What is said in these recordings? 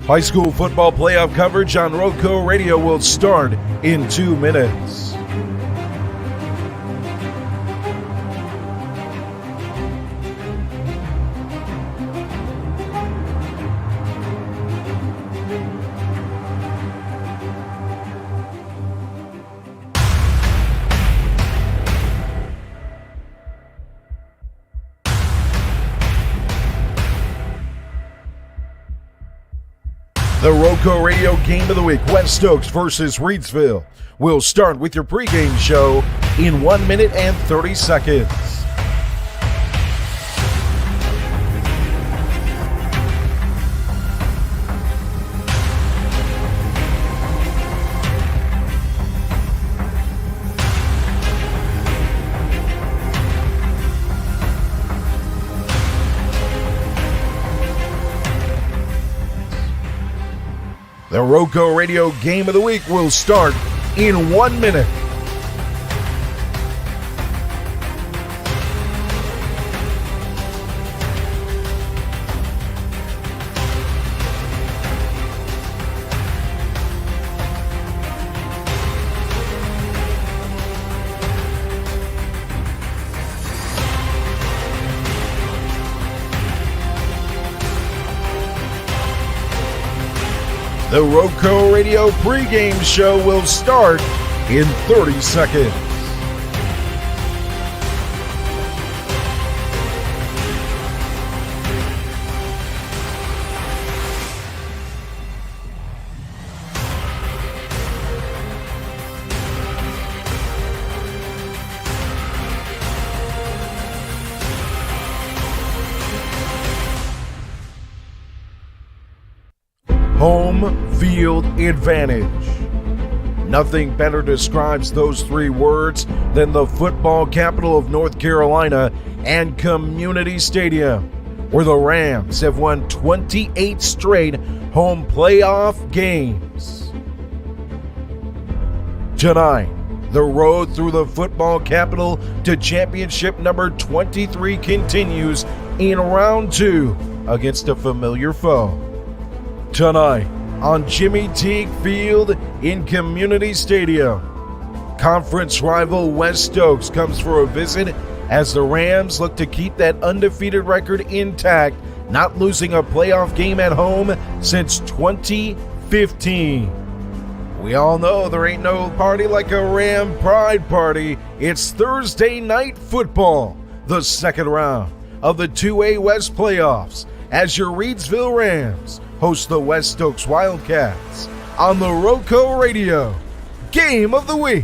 High school football playoff coverage on RoCo Radio will start in 2 minutes. The RoCo Radio Game of the Week, West Stokes versus Reidsville, will start with your pregame show in 1 minute and 30 seconds. The RoCo Radio Game of the Week will start in 1 minute. The RoCo Radio pregame show will start in 30 seconds. Home field advantage. Nothing better describes those three words than the football capital of North Carolina and Community Stadium, where the Rams have won 28 straight home playoff games. Tonight, the road through the football capital to championship number 23 continues in round 2 against a familiar foe. Tonight on Jimmy Teague Field in Community Stadium, conference rival West Stokes comes for a visit as the Rams look to keep that undefeated record intact, not losing a playoff game at home since 2015. We all know there ain't no party like a Ram Pride Party. It's Thursday night football, the second round of the 2A West playoffs, as your Reidsville Rams host the West Stokes Wildcats on the RoCo Radio Game of the Week.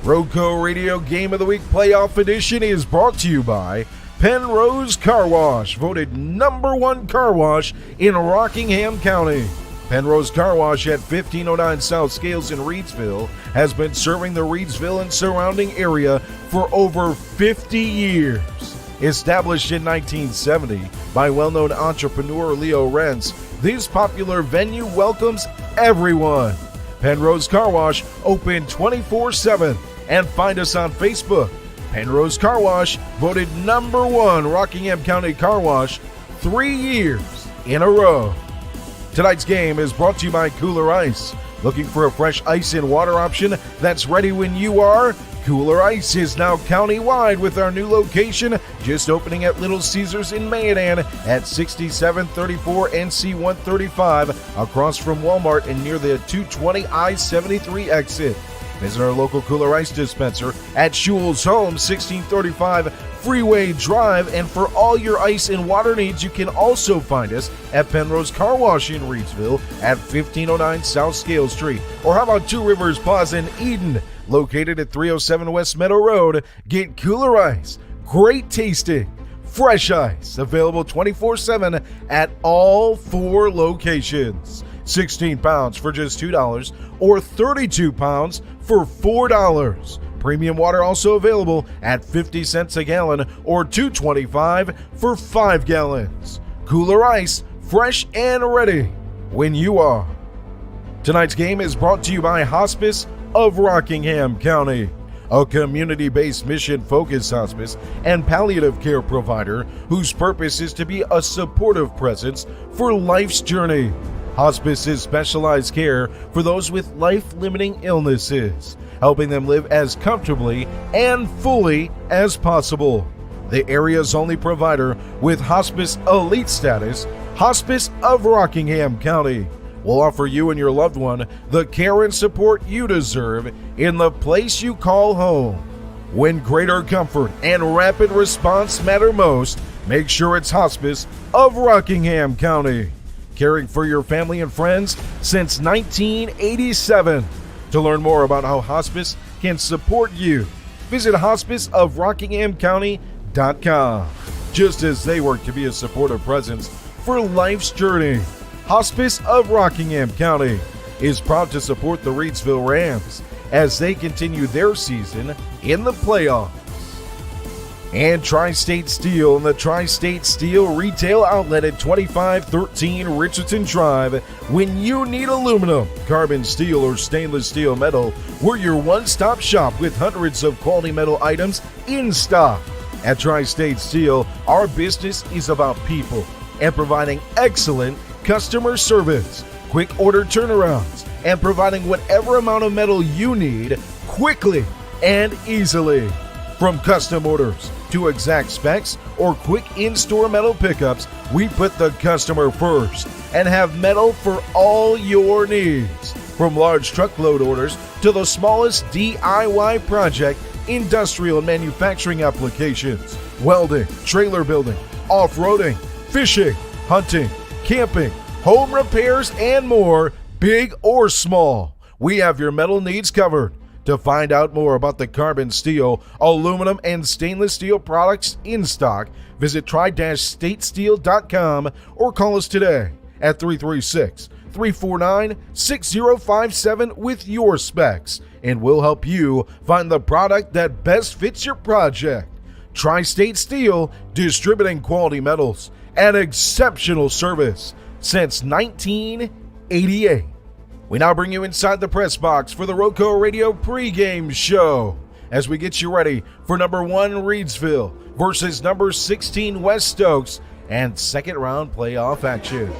RoCo Radio Game of the Week Playoff Edition is brought to you by Pennrose Carwash, voted #1 car wash in Rockingham County. Pennrose Carwash at 1509 South Scales in Reidsville has been serving the Reidsville and surrounding area for over 50 years. Established in 1970 by well-known entrepreneur Leo Rentz, this popular venue welcomes everyone. Pennrose Carwash, open 24/7, and find us on Facebook. Pennrose Carwash, voted #1 Rockingham County Car Wash 3 years in a row. Tonight's game is brought to you by Kooler Ice. Looking for a fresh ice and water option that's ready when you are? Kooler Ice is now county-wide with our new location just opening at Little Caesars in Mayodan at 6734 NC 135 across from Walmart and near the 220 I-73 exit. Visit our local Kooler Ice dispenser at Schules Home, 1635 Freeway Drive, and for all your ice and water needs, you can also find us at Pennrose Carwash in Reidsville at 1509 South Scale Street. Or how about Two Rivers Plaza in Eden, located at 307 West Meadow Road? Get Kooler Ice, great tasting, fresh ice, available 24/7 at all 4 locations. 16 pounds for just $2 or 32 pounds for $4. Premium water also available at 50 cents a gallon or $2.25 for 5 gallons. Kooler Ice, fresh and ready when you are. Tonight's game is brought to you by Hospice of Rockingham County. a community-based mission-focused hospice and palliative care provider whose purpose is to be a supportive presence for life's journey. Hospice is specialized care for those with life-limiting illnesses, helping them live as comfortably and fully as possible. The area's only provider with Hospice Elite status, Hospice of Rockingham County, will offer you and your loved one the care and support you deserve in the place you call home. When greater comfort and rapid response matter most, make sure it's Hospice of Rockingham County, caring for your family and friends since 1987. To learn more about how hospice can support you, visit hospiceofrockinghamcounty.com. Just as they work to be a supportive presence for life's journey, Hospice of Rockingham County is proud to support the Reidsville Rams as they continue their season in the playoffs. And Tri-State Steel and the Tri-State Steel Retail Outlet at 2513 Richardson Drive. When you need aluminum, carbon steel, or stainless steel metal, we're your one-stop shop with hundreds of quality metal items in stock. At Tri-State Steel, our business is about people and providing excellent customer service, quick order turnarounds, and providing whatever amount of metal you need quickly and easily. From custom orders to exact specs or quick in-store metal pickups, we put the customer first and have metal for all your needs. From large truckload orders to the smallest DIY project, industrial and manufacturing applications, welding, trailer building, off-roading, fishing, hunting, camping, home repairs, and more, big or small. We have your metal needs covered. To find out more about the carbon steel, aluminum, and stainless steel products in stock, visit tri-statesteel.com or call us today at 336-349-6057 with your specs, and we'll help you find the product that best fits your project. Tri-State Steel, distributing quality metals and exceptional service since 1988. We now bring you inside the press box for the RoCo Radio pregame show as we get you ready for number 1 Reidsville versus number 16 West Stokes and second round playoff action.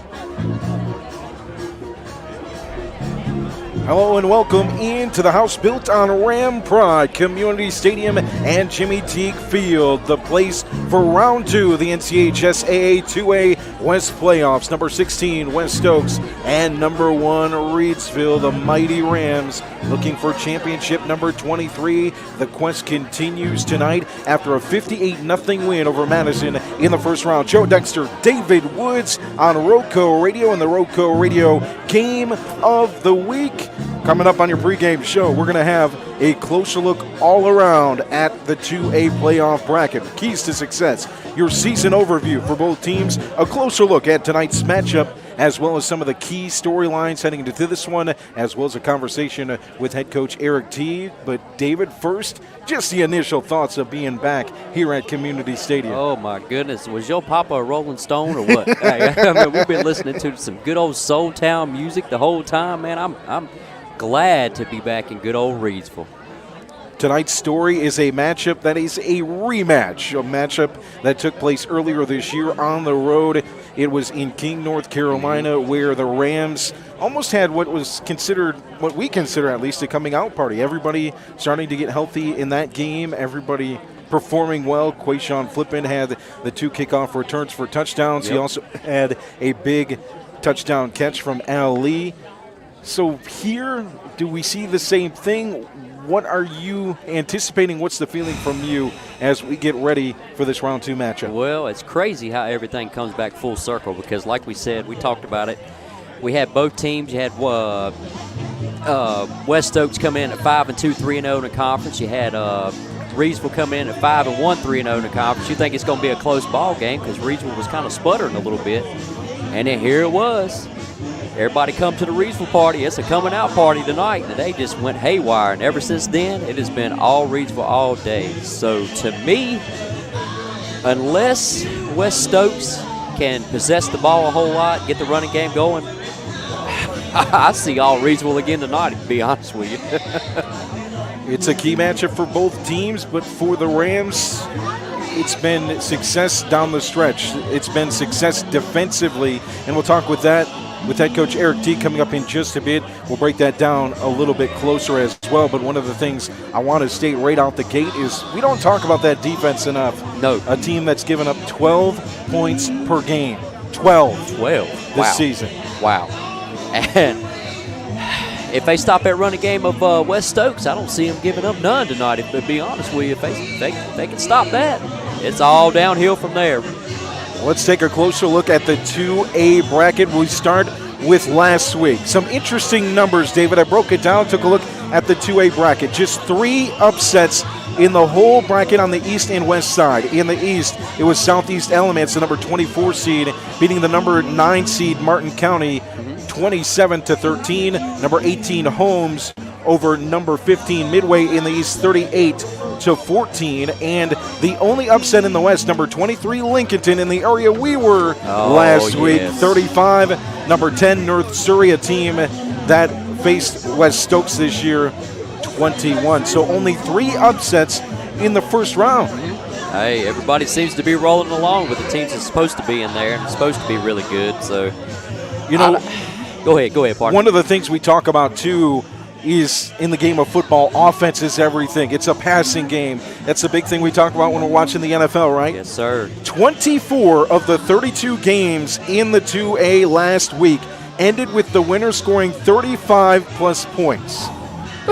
Hello and welcome into the house built on Ram Pride Community Stadium and Jimmy Teague Field, the place for round 2 of the NCHSAA 2A West playoffs. Number 16 West Stokes and number 1 Reidsville, the mighty Rams, looking for championship number 23. The quest continues tonight after a 58-0 win over Madison in the first round. Joe Dexter, David Woods on RoCo Radio and the RoCo Radio Game of the Week. Coming up on your pregame show, we're going to have a closer look all around at the 2A playoff bracket. Keys to success, your season overview for both teams, a closer look at tonight's matchup, as well as some of the key storylines heading into this one, as well as a conversation with head coach Eric T. But David, first, just the initial thoughts of being back here at Community Stadium. Oh my goodness, was your papa a Rolling Stone or what? I mean, we've been listening to some good old Soul Town music the whole time, man. I'm glad to be back in good old Reidsville. Tonight's story is a matchup that is a rematch, a matchup that took place earlier this year on the road. It was in King, North Carolina, where the Rams almost had what we consider at least, a coming out party. Everybody starting to get healthy in that game, everybody performing well. Quayshawn Flippin had the 2 kickoff returns for touchdowns. Yep. He also had a big touchdown catch from Al Lee. So here, do we see the same thing? What are you anticipating? What's the feeling from you as we get ready for this round 2 matchup? Well, it's crazy how everything comes back full circle because, like we said, we talked about it. We had both teams. You had West Stokes come in at 5-2, 3-0 in the conference. You had Reidsville come in at 5-1, 3-0 in the conference. You think it's going to be a close ball game because Reidsville was kind of sputtering a little bit, and then here it was. Everybody come to the Reidsville party. It's a coming out party tonight. And they just went haywire. And ever since then, it has been all Reidsville all day. So to me, unless West Stokes can possess the ball a whole lot, get the running game going, I see all Reidsville again tonight, to be honest with you. It's a key matchup for both teams, but for the Rams, it's been success down the stretch. It's been success defensively, and we'll talk with that with head coach Eric T coming up in just a bit. We'll break that down a little bit closer as well, but one of the things I want to state right out the gate is we don't talk about that defense enough. No. A team that's given up 12 points per game. 12 this season. Wow. And if they stop that running game of West Stokes, I don't see them giving up none tonight, if to be honest with you. If they can stop that, it's all downhill from there. Let's take a closer look at the 2A bracket. We start with last week. Some interesting numbers, David. I broke it down, took a look at the 2A bracket. Just 3 upsets in the whole bracket on the east and west side. In the east, it was Southeast Elements, the number 24 seed, beating the number 9 seed Martin County 27-13. Number 18 Holmes over number 15 Midway in the east 38-14. And the only upset in the west, number 23 Lincolnton in the area we were last week, 35. Number 10 North Surrey, a team that faced West Stokes this year, 21. So only 3 upsets in the first round. Hey, everybody seems to be rolling along with the teams that's supposed to be in there and supposed to be really good. So, you know, go ahead, partner. One of the things we talk about too is in the game of football, offense is everything. It's a passing game. That's a big thing we talk about when we're watching the NFL, right? Yes, sir. 24 of the 32 games in the 2A last week ended with the winner scoring 35-plus points.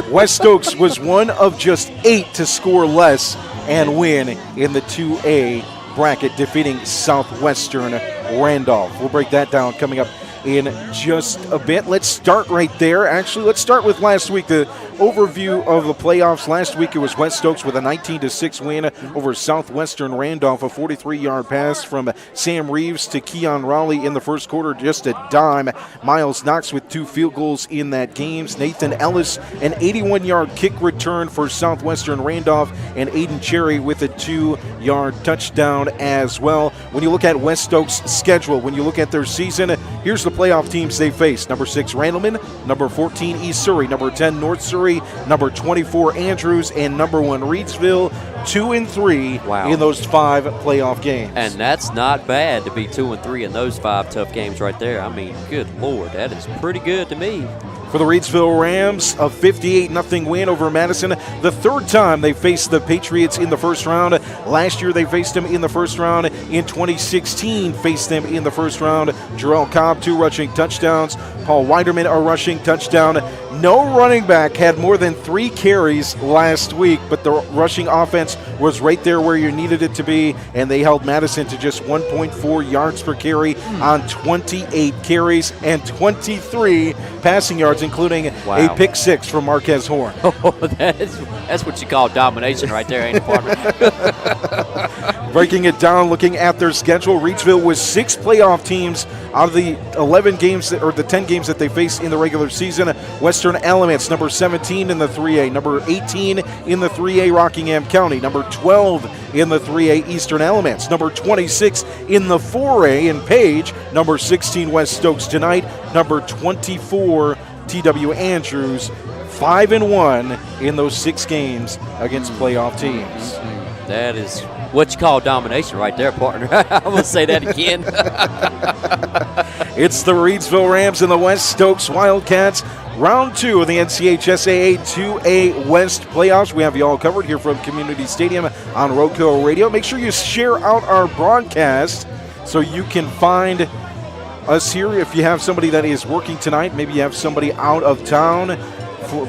West Stokes was one of just 8 to score less and win in the 2A bracket, defeating Southwestern Randolph. We'll break that down coming up in just a bit. Let's start right there. Actually, let's start with last week, the overview of the playoffs. Last week, it was West Stokes with a 19-6 win over Southwestern Randolph, a 43-yard pass from Sam Reeves to Keon Raleigh in the first quarter, just a dime. Miles Knox with 2 field goals in that game. Nathan Ellis, an 81-yard kick return for Southwestern Randolph, and Aiden Cherry with a 2-yard touchdown as well. When you look at West Stokes' schedule, when you look at their season, here's the playoff teams they face. Number 6, Randleman. Number 14, East Surrey. Number 10, North Surrey. Number 24, Andrews. And number 1, Reidsville. 2-3 in those 5 playoff games. And that's not bad to be 2-3 in those 5 tough games right there. I mean, good Lord, that is pretty good to me. For the Reidsville Rams, a 58-0 win over Madison. The 3rd time they faced the Patriots in the first round. Last year they faced them in the first round. In 2016, faced them in the first round. Jarrell Cobb, 2 rushing touchdowns. Paul Weiderman, a rushing touchdown. No running back had more than 3 carries last week, but the rushing offense was right there where you needed it to be, and they held Madison to just 1.4 yards per carry on 28 carries and 23 passing yards, including a pick 6 from Marquez Horn. Oh, that's what you call domination right there, ain't it, partner? Breaking it down, looking at their schedule, Reidsville was 6 playoff teams out of the 11 games or the 10 games that they faced in the regular season. Western Elements, number 17 in the 3A, number 18 in the 3A Rockingham County, number 12 in the 3A Eastern Elements, number 26 in the 4A in Page, number 16 West Stokes tonight, number 24 TW Andrews, 5-1 in those 6 games against playoff teams. That is what you call domination right there, partner. I will say that again. It's the Reidsville Rams and the West Stokes Wildcats. Round 2 of the NCHSAA 2A West playoffs. We have you all covered here from Community Stadium on RoCo Radio. Make sure you share out our broadcast so you can find us here. If you have somebody that is working tonight, maybe you have somebody out of town,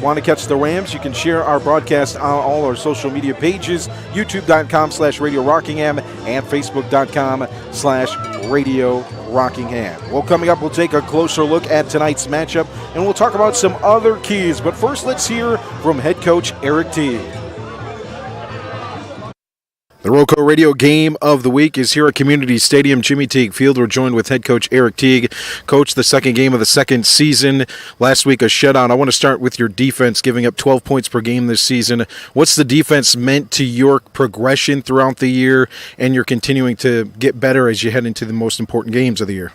want to catch the Rams, you can share our broadcast on all our social media pages, youtube.com/Radio Rockingham and facebook.com/Radio Rockingham. Well, coming up, we'll take a closer look at tonight's matchup, and we'll talk about some other keys. But first, let's hear from head coach Eric T. The RoCo Radio Game of the Week is here at Community Stadium, Jimmy Teague Field. We're joined with head coach Eric Teague. Coach, the second game of the second season. Last week, a shutout. I want to start with your defense, giving up 12 points per game this season. What's the defense meant to your progression throughout the year, and you're continuing to get better as you head into the most important games of the year?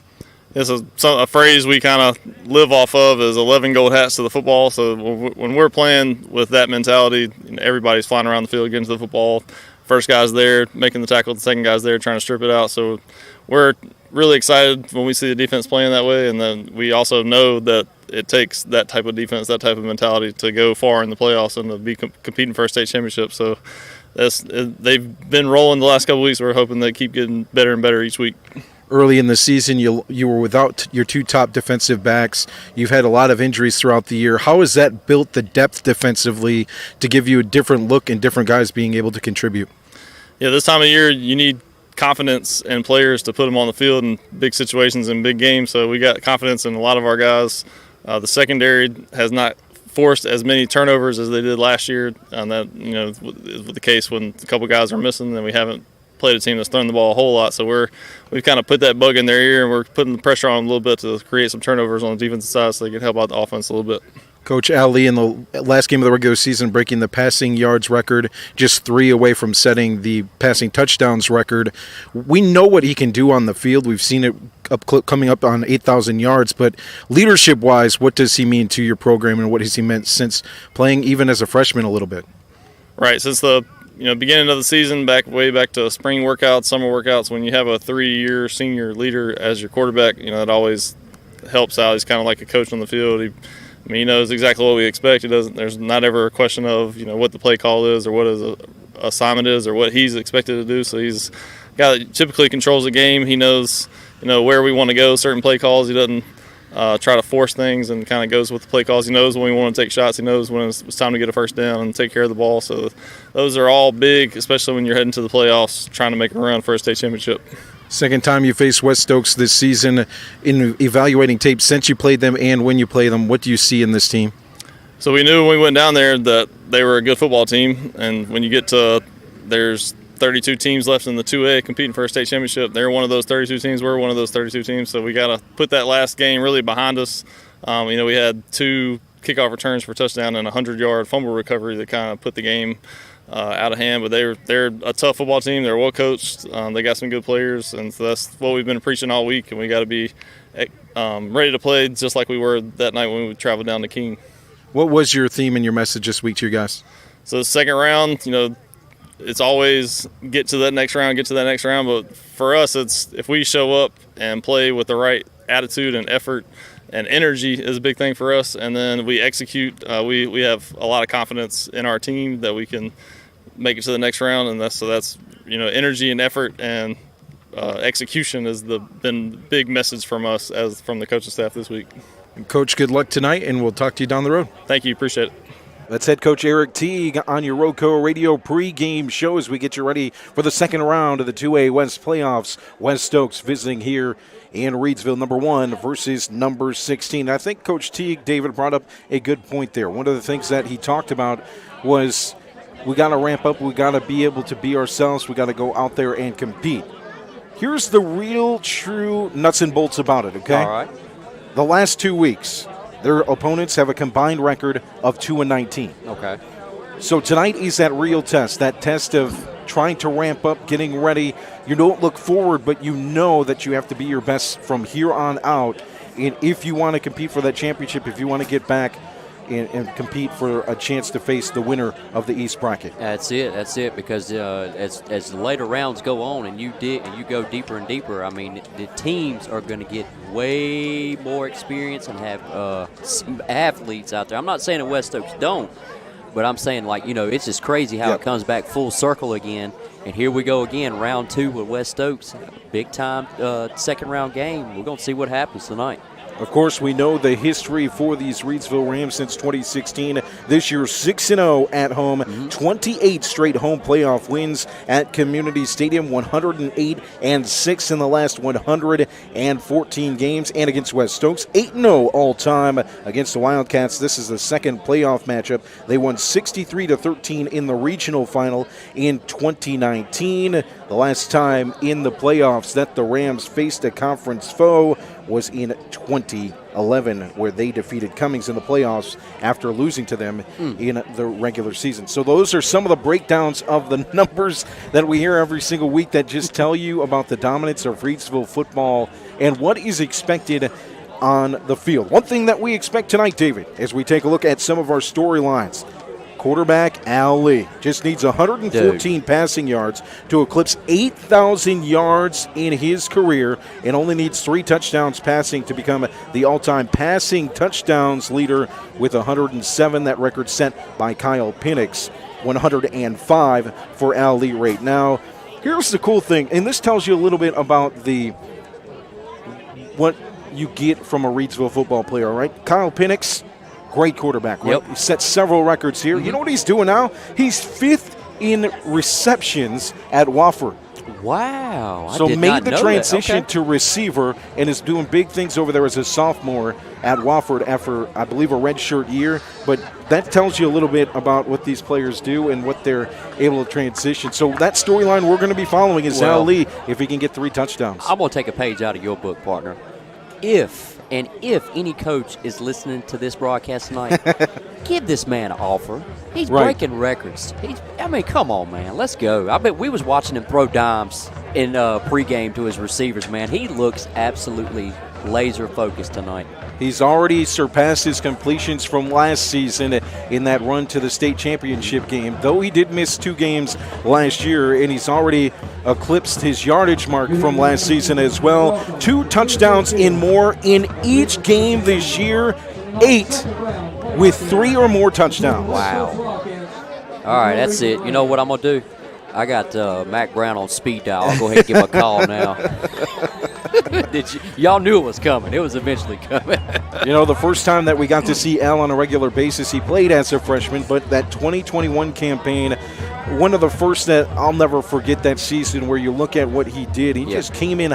It's a phrase we kind of live off of is 11 gold hats to the football. So when we're playing with that mentality, everybody's flying around the field getting to the football. First guy's there making the tackle, the second guy's there trying to strip it out. So we're really excited when we see the defense playing that way, and then we also know that it takes that type of defense, that type of mentality to go far in the playoffs and to be competing for a state championship. So they've been rolling the last couple of weeks. We're hoping they keep getting better and better each week. Early in the season, you were without your two top defensive backs. You've had a lot of injuries throughout the year. How has that built the depth defensively to give you a different look and different guys being able to contribute? Yeah, this time of year, you need confidence in players to put them on the field in big situations and big games. So we got confidence in a lot of our guys. The secondary has not forced as many turnovers as they did last year. And that, is the case when a couple guys are missing, then we haven't played a team that's thrown the ball a whole lot. So we've kind of put that bug in their ear, and we're putting the pressure on them a little bit to create some turnovers on the defensive side so they can help out the offense a little bit. Coach Ali, in the last game of the regular season, breaking the passing yards record, just 3 away from setting the passing touchdowns record. We know what he can do on the field. We've seen it coming up on 8,000 yards. But leadership-wise, what does he mean to your program, and what has he meant since playing even as a freshman a little bit? Right, since the beginning of the season, way back to spring workouts, summer workouts, when you have a 3-year senior leader as your quarterback, it always helps out. He's kind of like a coach on the field. He knows exactly what we expect. There's not ever a question of what the play call is or what his assignment is or what he's expected to do. So he's a guy that typically controls the game. He knows where we want to go, certain play calls. He doesn't try to force things and kind of goes with the play calls. He knows when we want to take shots. He knows when it's time to get a first down and take care of the ball. So those are all big, especially when you're heading to the playoffs, trying to make a run for a state championship. Second time you face West Stokes this season. In evaluating tape since you played them and when you play them, what do you see in this team? So we knew when we went down there that they were a good football team, and when you get to there's 32 teams left in the 2A competing for a state championship. They're one of those 32 teams. We're one of those 32 teams. So we got to put that last game really behind us. We had 2 kickoff returns for touchdown and a 100-yard fumble recovery that kind of put the game out of hand. But they're a tough football team. They're well coached. They got some good players, and so that's what we've been preaching all week. And we got to be ready to play just like we were that night when we traveled down to King. What was your theme and your message this week to you guys? So the second round, it's always get to that next round. But for us, it's if we show up and play with the right attitude and effort and energy is a big thing for us. And then we execute. We have a lot of confidence in our team that we can make it to the next round. And that's energy and effort and execution has been the big message from us as from the coaching staff this week. Coach, good luck tonight, and we'll talk to you down the road. Thank you. Appreciate it. That's head coach Eric Teague on your RoCo Radio pregame show as we get you ready for the second round of the 2A West playoffs. West Stokes visiting here in Reidsville, number 1 versus number 16. I think Coach Teague, David, brought up a good point there. One of the things that he talked about was we got to ramp up. We got to be able to be ourselves. We got to go out there and compete. Here's the real, true nuts and bolts about it, okay? All right. The last 2 weeks, their opponents have a combined record of 2-19. Okay. So tonight is that real test, that test of trying to ramp up, getting ready. You don't look forward, but you know that you have to be your best from here on out. And if you want to compete for that championship, if you want to get back and compete for a chance to face the winner of the East bracket. That's it. Because as the later rounds go on and you go deeper and deeper, I mean, the teams are going to get way more experience and have some athletes out there. I'm not saying that West Stokes don't, but I'm saying it's just crazy how it comes back full circle again. And here we go again, round 2 with West Stokes, big time second round game. We're going to see what happens tonight. Of course, we know the history for these Reidsville Rams since 2016. This year, 6-0 at home, 28 straight home playoff wins at Community Stadium, 108-6 in the last 114 games. And against West Stokes, 8-0 all-time against the Wildcats. This is the second playoff matchup. They won 63-13 in the regional final in 2019. The last time in the playoffs that the Rams faced a conference foe was in 2011, where they defeated Cummings in the playoffs after losing to them in the regular season. So those are some of the breakdowns of the numbers that we hear every single week that just tell you about the dominance of Reidsville football and what is expected on the field. One thing that we expect tonight, David, as we take a look at some of our storylines, quarterback Al Lee just needs 114 passing yards to eclipse 8,000 yards in his career and only needs 3 touchdowns passing to become the all-time passing touchdowns leader with 107. That record set by Kyle Penix, 105 for Al Lee right now. Here's the cool thing, and this tells you a little bit about what you get from a Reidsville football player, right? Kyle Penix, great quarterback, right? Yep. He set several records here. You know what he's doing now? He's 5th in receptions at Wofford. Wow. So made the transition Okay. to receiver and is doing big things over there as a sophomore at Wofford after, I believe, a redshirt year. But that tells you a little bit about what these players do and what they're able to transition. So that storyline we're going to be following is Al Lee, if he can get 3 touchdowns. I'm going to take a page out of your book, partner. If any coach is listening to this broadcast tonight, give this man an offer. He's breaking records. Come on, man. Let's go. I bet we was watching him throw dimes in pregame to his receivers, man. He looks absolutely laser focused tonight. He's already surpassed his completions from last season in that run to the state championship game, though he did miss 2 games last year, and he's already eclipsed his yardage mark from last season as well. 2 touchdowns and more in each game this year, 8 with 3 or more touchdowns. Wow. All right, that's it. You know what I'm going to do? I got Mac Brown on speed dial. I'll go ahead and give him a call now. Y'all knew it was coming. It was eventually coming. You know, the first time that we got to see Al on a regular basis, he played as a freshman, but that 2021 campaign, one of the first that I'll never forget that season where you look at what he did. He just came in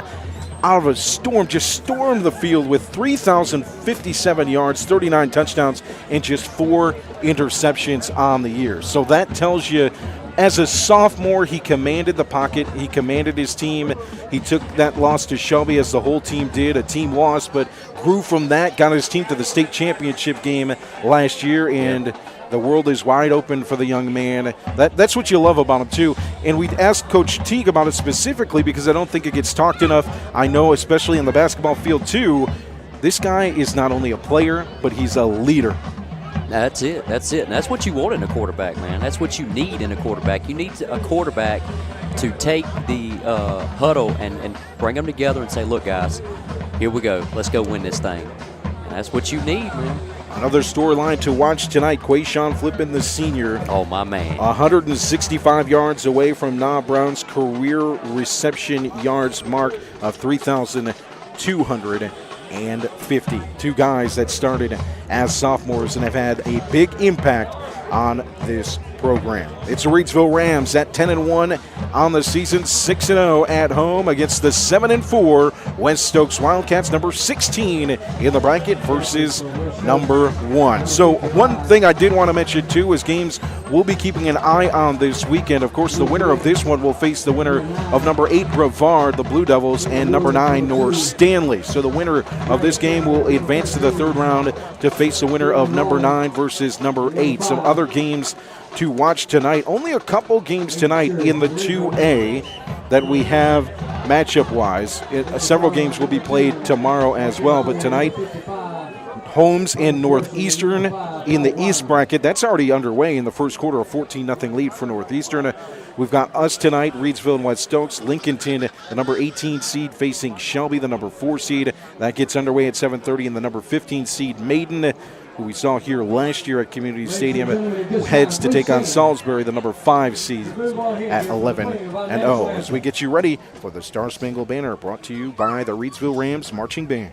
out of a storm, just stormed the field with 3,057 yards, 39 touchdowns, and just 4 interceptions on the year. So that tells you, as a sophomore, he commanded the pocket. He commanded his team. He took that loss to Shelby, as the whole team did. A team loss, but grew from that, got his team to the state championship game last year, and the world is wide open for the young man. That's what you love about him, too. And we'd asked Coach Teague about it specifically because I don't think it gets talked enough. I know, especially in the basketball field, too, this guy is not only a player, but he's a leader. That's it. And that's what you want in a quarterback, man. That's what you need in a quarterback. You need a quarterback to take the huddle and bring them together and say, look, guys, here we go. Let's go win this thing. And that's what you need, man. Another storyline to watch tonight, Quayshawn Flippin, the senior. Oh, my man. 165 yards away from Nah Brown's career reception yards mark of 3,250. 2 guys that started as sophomores and have had a big impact on this program. It's the Reidsville Rams at 10-1 on the season, 6-0 at home against the 7-4 West Stokes Wildcats, number 16 in the bracket versus number 1. So one thing I did want to mention too is games we'll be keeping an eye on this weekend. Of course, the winner of this one will face the winner of number 8 Brevard, the Blue Devils, and number 9 North Stanley. So the winner of this game will advance to the 3rd round to face the winner of number 9 versus number 8. Some other games to watch tonight. Only a couple games tonight in the 2A that we have matchup-wise. Several games will be played tomorrow as well, but tonight, Holmes and Northeastern in the East bracket. That's already underway in the first quarter, a 14-0 lead for Northeastern. We've got us tonight, Reidsville and West Stokes. Lincolnton, the number 18 seed, facing Shelby, the number 4 seed. That gets underway at 7:30, and the number 15 seed, Maiden, who we saw here last year at Community Stadium, heads to take on Salisbury, the number 5 seed, at 11-0. As we get you ready for the Star Spangled Banner, brought to you by the Reidsville Rams Marching Band.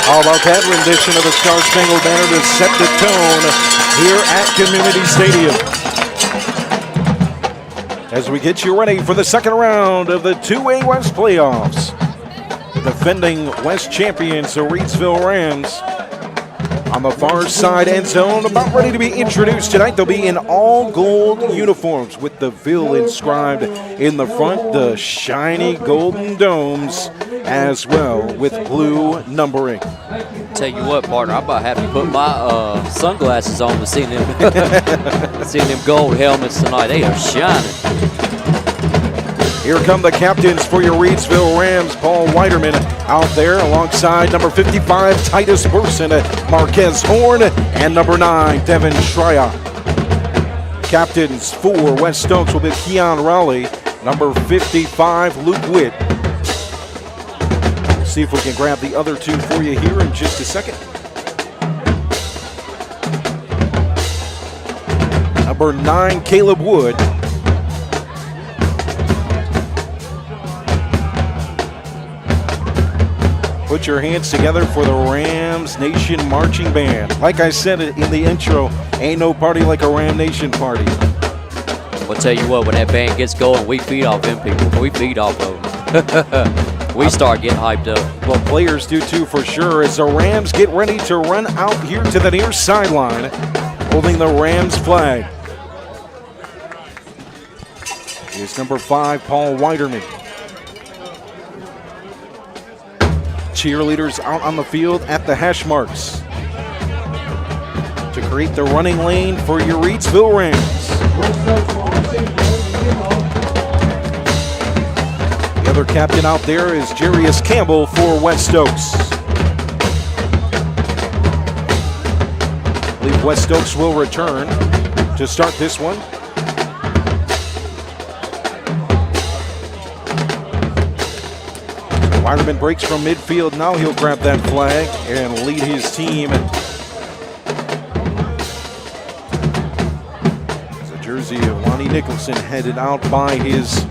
How about that rendition of the Star Spangled Banner to set the tone here at Community Stadium? As we get you ready for the second round of the 2A West playoffs. The defending West champions, the Reidsville Rams, on the far side end zone, about ready to be introduced tonight. They'll be in all gold uniforms with the Ville inscribed in the front, the shiny golden domes as well with blue numbering. Tell you what, partner, I'm about happy to put my sunglasses on to see them, seeing them gold helmets tonight. They are shining. Here come the captains for your Reidsville Rams. Paul Weiderman out there alongside number 55, Titus Burson, Marquez Horn, and number 9, Devin Shryock. Captains for West Stokes will be Keon Rowley, number 55, Luke Witt. We'll see if we can grab the other two for you here in just a second. Number 9, Caleb Wood. Put your hands together for the Rams Nation Marching Band. Like I said in the intro, ain't no party like a Ram Nation party. I'll tell you what, when that band gets going, we feed off them people. We feed off of them. We start getting hyped up. Well, players do too for sure as the Rams get ready to run out here to the near sideline, holding the Rams flag. Here's number 5, Paul Weiderman. Cheerleaders out on the field at the hash marks to create the running lane for your Reidsville Rams. The other captain out there is Jarius Campbell for West Stokes. I believe West Stokes will return to start this one. Weiderman breaks from midfield. Now he'll grab that flag and lead his team. The jersey of Lonnie Nicholson headed out by his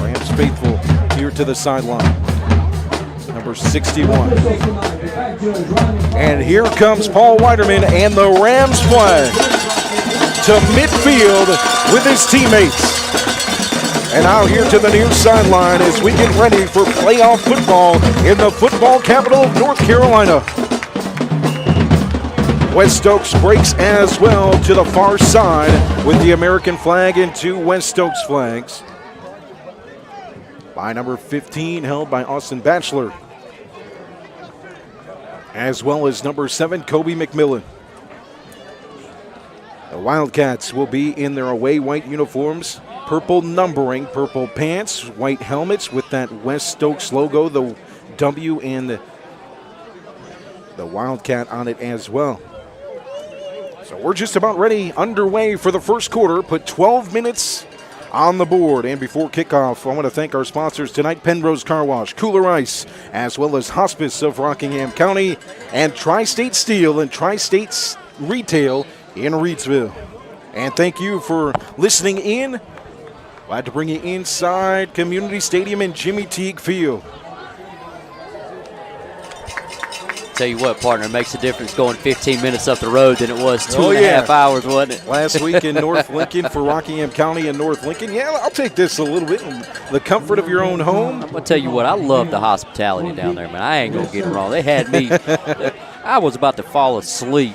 Rams faithful here to the sideline. Number 61. And here comes Paul Weiderman and the Rams flag to midfield with his teammates. And out here to the near sideline as we get ready for playoff football in the football capital of North Carolina. West Stokes breaks as well to the far side with the American flag and 2 West Stokes flags. By number 15, held by Austin Batchelor, as well as number 7, Kobe McMillan. The Wildcats will be in their away white uniforms. Purple numbering, purple pants, white helmets with that West Stokes logo, the W and the Wildcat on it as well. So we're just about ready, underway for the first quarter. Put 12 minutes on the board. And before kickoff, I want to thank our sponsors tonight, Pennrose Carwash, Kooler Ice, as well as Hospice of Rockingham County, and Tri-State Steel and Tri-State Retail in Reidsville. And thank you for listening in. Glad to bring you inside Community Stadium in Jimmy Teague Field. Tell you what, partner, it makes a difference going 15 minutes up the road than it was two and a half hours, wasn't it? Last week in North Lincoln for Rockingham County and North Lincoln. Yeah, I'll take this a little bit. The comfort of your own home. I'm going to tell you what, I love the hospitality down there, man. I ain't going to get it wrong. They had me. I was about to fall asleep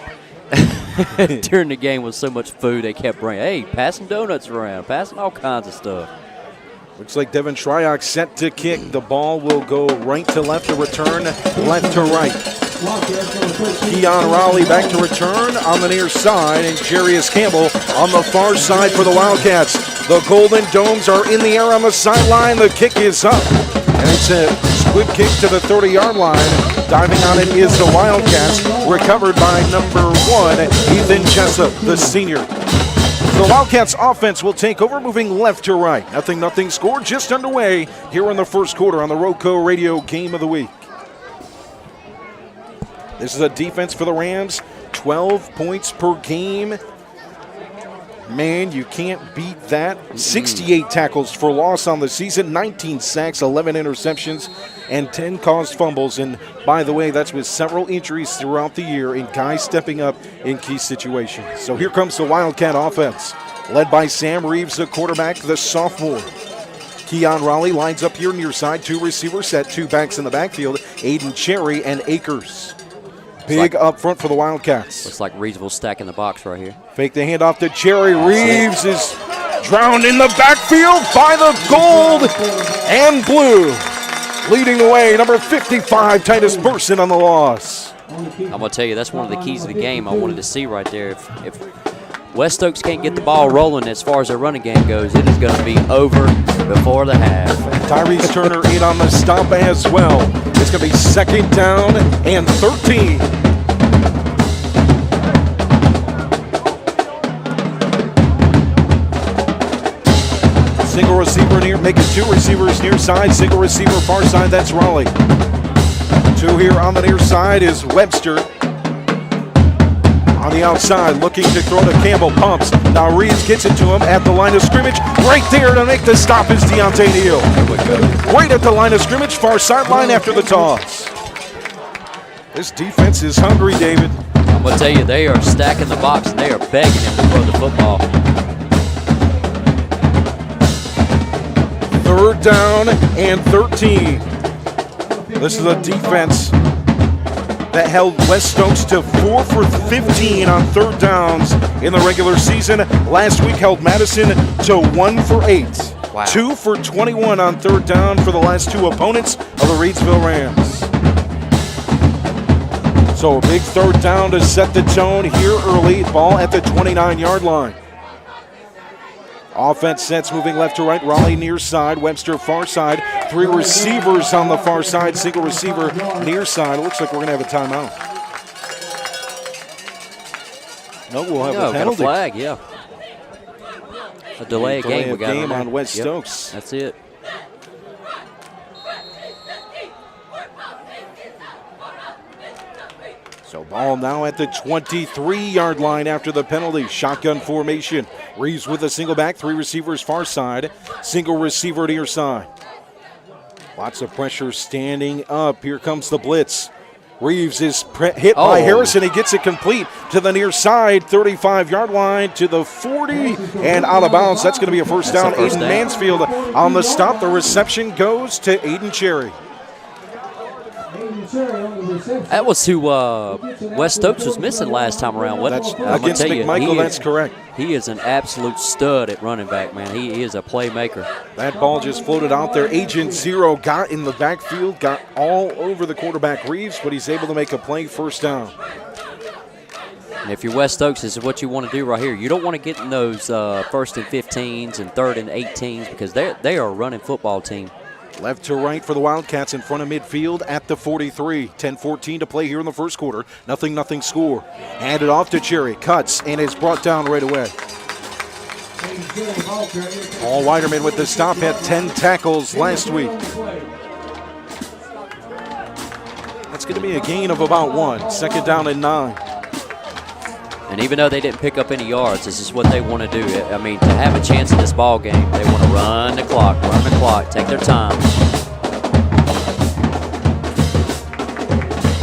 during the game with so much food they kept bringing. Hey, passing donuts around, passing all kinds of stuff. Looks like Devin Shryock set to kick. The ball will go right to left to return, left to right. Keon Rowley back to return on the near side, and Jarius Campbell on the far side for the Wildcats. The Golden Domes are in the air on the sideline. The kick is up, and it's a good kick to the 30-yard line. Diving on it is the Wildcats, recovered by number 1, Ethan Jessup, the senior. The Wildcats offense will take over, moving left to right. Nothing score, just underway here in the first quarter on the RoCo Radio Game of the Week. This is a defense for the Rams, 12 points per game. Man, you can't beat that. 68 tackles for loss on the season, 19 sacks, 11 interceptions, and 10 caused fumbles. And by the way, that's with several injuries throughout the year and guys stepping up in key situations. So here comes the Wildcat offense, led by Sam Reeves, the quarterback, the sophomore. Keon Raleigh lines up here near side, 2 receivers set, 2 backs in the backfield, Aiden Cherry and Akers. Big up front for the Wildcats. Looks like Reidsville stacking the box right here. Fake the handoff to Cherry. Reeves is drowned in the backfield by the gold and blue. Leading the way, number 55, Titus Burson on the loss. I'm going to tell you, that's one of the keys of the game I wanted to see right there. If West Stokes can't get the ball rolling as far as their running game goes, it is going to be over before the half. Tyrese Turner in on the stop as well. It's going to be 2nd down and 13. Single receiver near, making 2 receivers near side. Single receiver far side, that's Raleigh. 2 here on the near side is Webster. On the outside, looking to throw to Campbell, pumps. Now Reeves gets it to him at the line of scrimmage. Right there to make the stop is Deontay Neal. Right at the line of scrimmage, far sideline after the toss. This defense is hungry, David. I'm going to tell you, they are stacking the box and they are begging him to throw the football. 3rd down and 13. This is a defense that held West Stokes to 4 for 15 on 3rd downs in the regular season. Last week held Madison to 1 for 8. Wow. 2 for 21 on 3rd down for the last 2 opponents of the Reidsville Rams. So a big 3rd down to set the tone here early. Ball at the 29-yard line. Offense sets, moving left to right. Raleigh near side, Webster far side. 3 receivers on the far side, single receiver near side. It looks like we're going to have a timeout. No, we'll have a penalty. Got a flag, yeah. A delay of game. We got game on West Stokes. That's it. So ball now at the 23-yard line after the penalty. Shotgun formation. Reeves with a single back, 3 receivers far side, single receiver near side. Lots of pressure standing up. Here comes the blitz. Reeves is hit by Harrison. He gets it complete to the near side, 35-yard line to the 40 and out of bounds. That's going to be a first down. Aiden Mansfield on the stop. The reception goes to Aiden Cherry. That was who West Stokes was missing last time around. That's against McMichael, that's correct. He is an absolute stud at running back, man. He is a playmaker. That ball just floated out there. Agent Zero got in the backfield, got all over the quarterback Reeves, but he's able to make a play, first down. And if you're West Stokes, this is what you want to do right here. You don't want to get in those 1st and 15s and 3rd and 18s because they are a running football team. Left to right for the Wildcats in front of midfield at the 43. 10-14 to play here in the first quarter. Nothing score. Handed off to Cherry. Cuts and is brought down right away. Paul Weiderman with the stop, had 10 tackles last week. That's going to be a gain of about 1. 2nd down and 9. And even though they didn't pick up any yards, this is what they want to do. I mean, to have a chance in this ball game, they want to run the clock, take their time.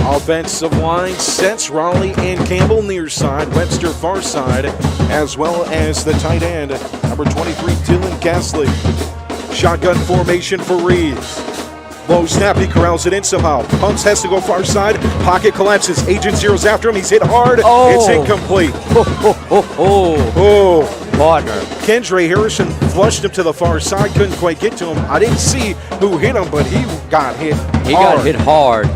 Offensive line sets Raleigh and Campbell near side, Webster far side, as well as the tight end, number 23, Dylan Gasly. Shotgun formation for Reeves. Low snap, he corrals it in somehow. Punts, has to go far side. Pocket collapses. Agent Zero's after him. He's hit hard. It's incomplete. Partner. Kendra Harrison flushed him to the far side. Couldn't quite get to him. I didn't see who hit him, but he got hit hard. He got hit hard.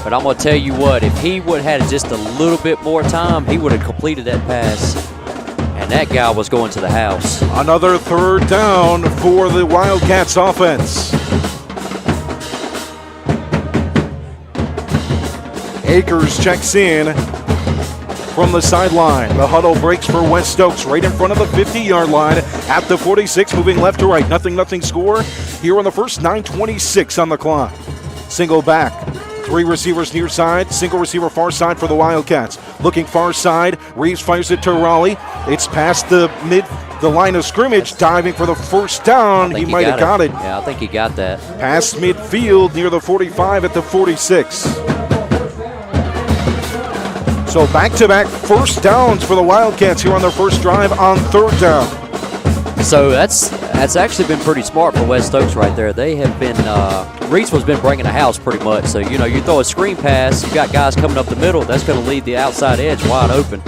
But I'm going to tell you what, if he would have had just a little bit more time, he would have completed that pass. And that guy was going to the house. Another 3rd down for the Wildcats offense. Akers checks in from the sideline. The huddle breaks for West Stokes right in front of the 50-yard line at the 46, moving left to right. Nothing score here on the first. 9:26 on the clock. Single back. 3 receivers near side, single receiver far side for the Wildcats. Looking far side, Reeves fires it to Raleigh. It's past the line of scrimmage, diving for the first down. He might have got it. Yeah, I think he got that. Past midfield near the 45 at the 46. So back-to-back first downs for the Wildcats here on their first drive on third down. So that's actually been pretty smart for West Stokes right there. They have been Reidsville's been bringing the house pretty much. So you throw a screen pass, you got guys coming up the middle. That's going to leave the outside edge wide open.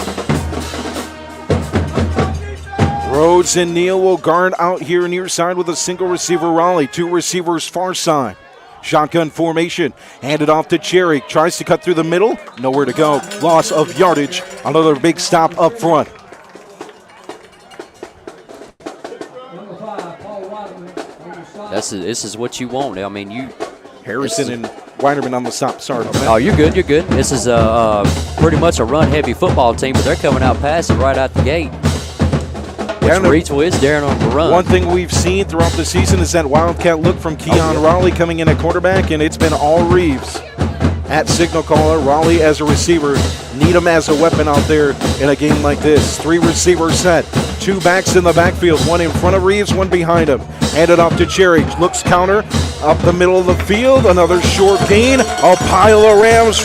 Rhodes and Neal will guard out here near side with a single receiver Raleigh. 2 receivers far side. Shotgun formation. Handed off to Cherry. Tries to cut through the middle. Nowhere to go. Loss of yardage. Another big stop up front. This is what you want. I mean, Harrison and Weinerman on the stop. Sorry about that. Oh, you're good. You're good. This is pretty much a run-heavy football team, but they're coming out passing right out the gate. Which Reidsville is daring on the run. One thing we've seen throughout the season is that Wildcat look from Keon Raleigh coming in at quarterback, and it's been all Reeves at signal caller. Raleigh as a receiver. Need him as a weapon out there in a game like this. 3 receivers set. 2 backs in the backfield. 1 in front of Reeves, 1 behind him. Handed off to Cherry. Looks counter. Up the middle of the field. Another short gain. A pile of Rams.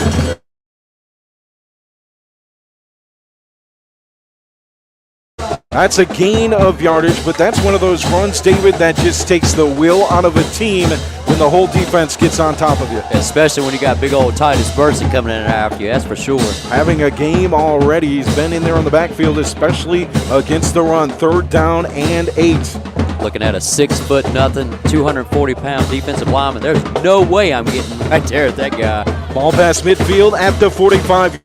That's a gain of yardage, but that's one of those runs, David, that just takes the will out of a team when the whole defense gets on top of you. Especially when you got big old Titus Bursey coming in after you, that's for sure. Having a game already. He's been in there on the backfield, especially against the run. 3rd down and 8. Looking at a 6'0", 240-pound defensive lineman. There's no way I'm getting right there at that guy. Ball past midfield at the 45.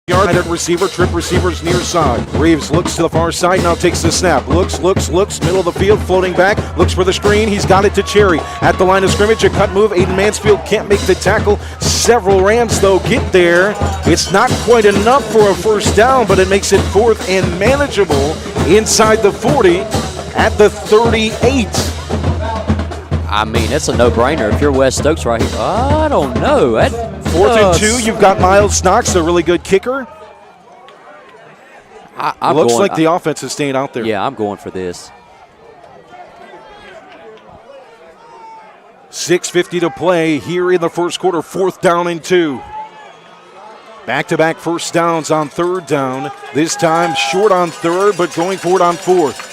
Yard receiver, trip receivers near side. Reeves looks to the far side, now takes the snap. Looks, middle of the field, floating back, looks for the screen. He's got it to Cherry. At the line of scrimmage, a cut move. Aiden Mansfield can't make the tackle. Several Rams, though, get there. It's not quite enough for a first down, but it makes it 4th and manageable inside the 40 at the 38. I mean, it's a no-brainer if you're West Stokes right here. I don't know. 4th and 2, you've got Miles Knox, a really good kicker. Looks like the offense is staying out there. Yeah, I'm going for this. 6:50 to play here in the first quarter, 4th down and 2. Back-to-back first downs on 3rd down. This time short on 3rd, but going for it on 4th.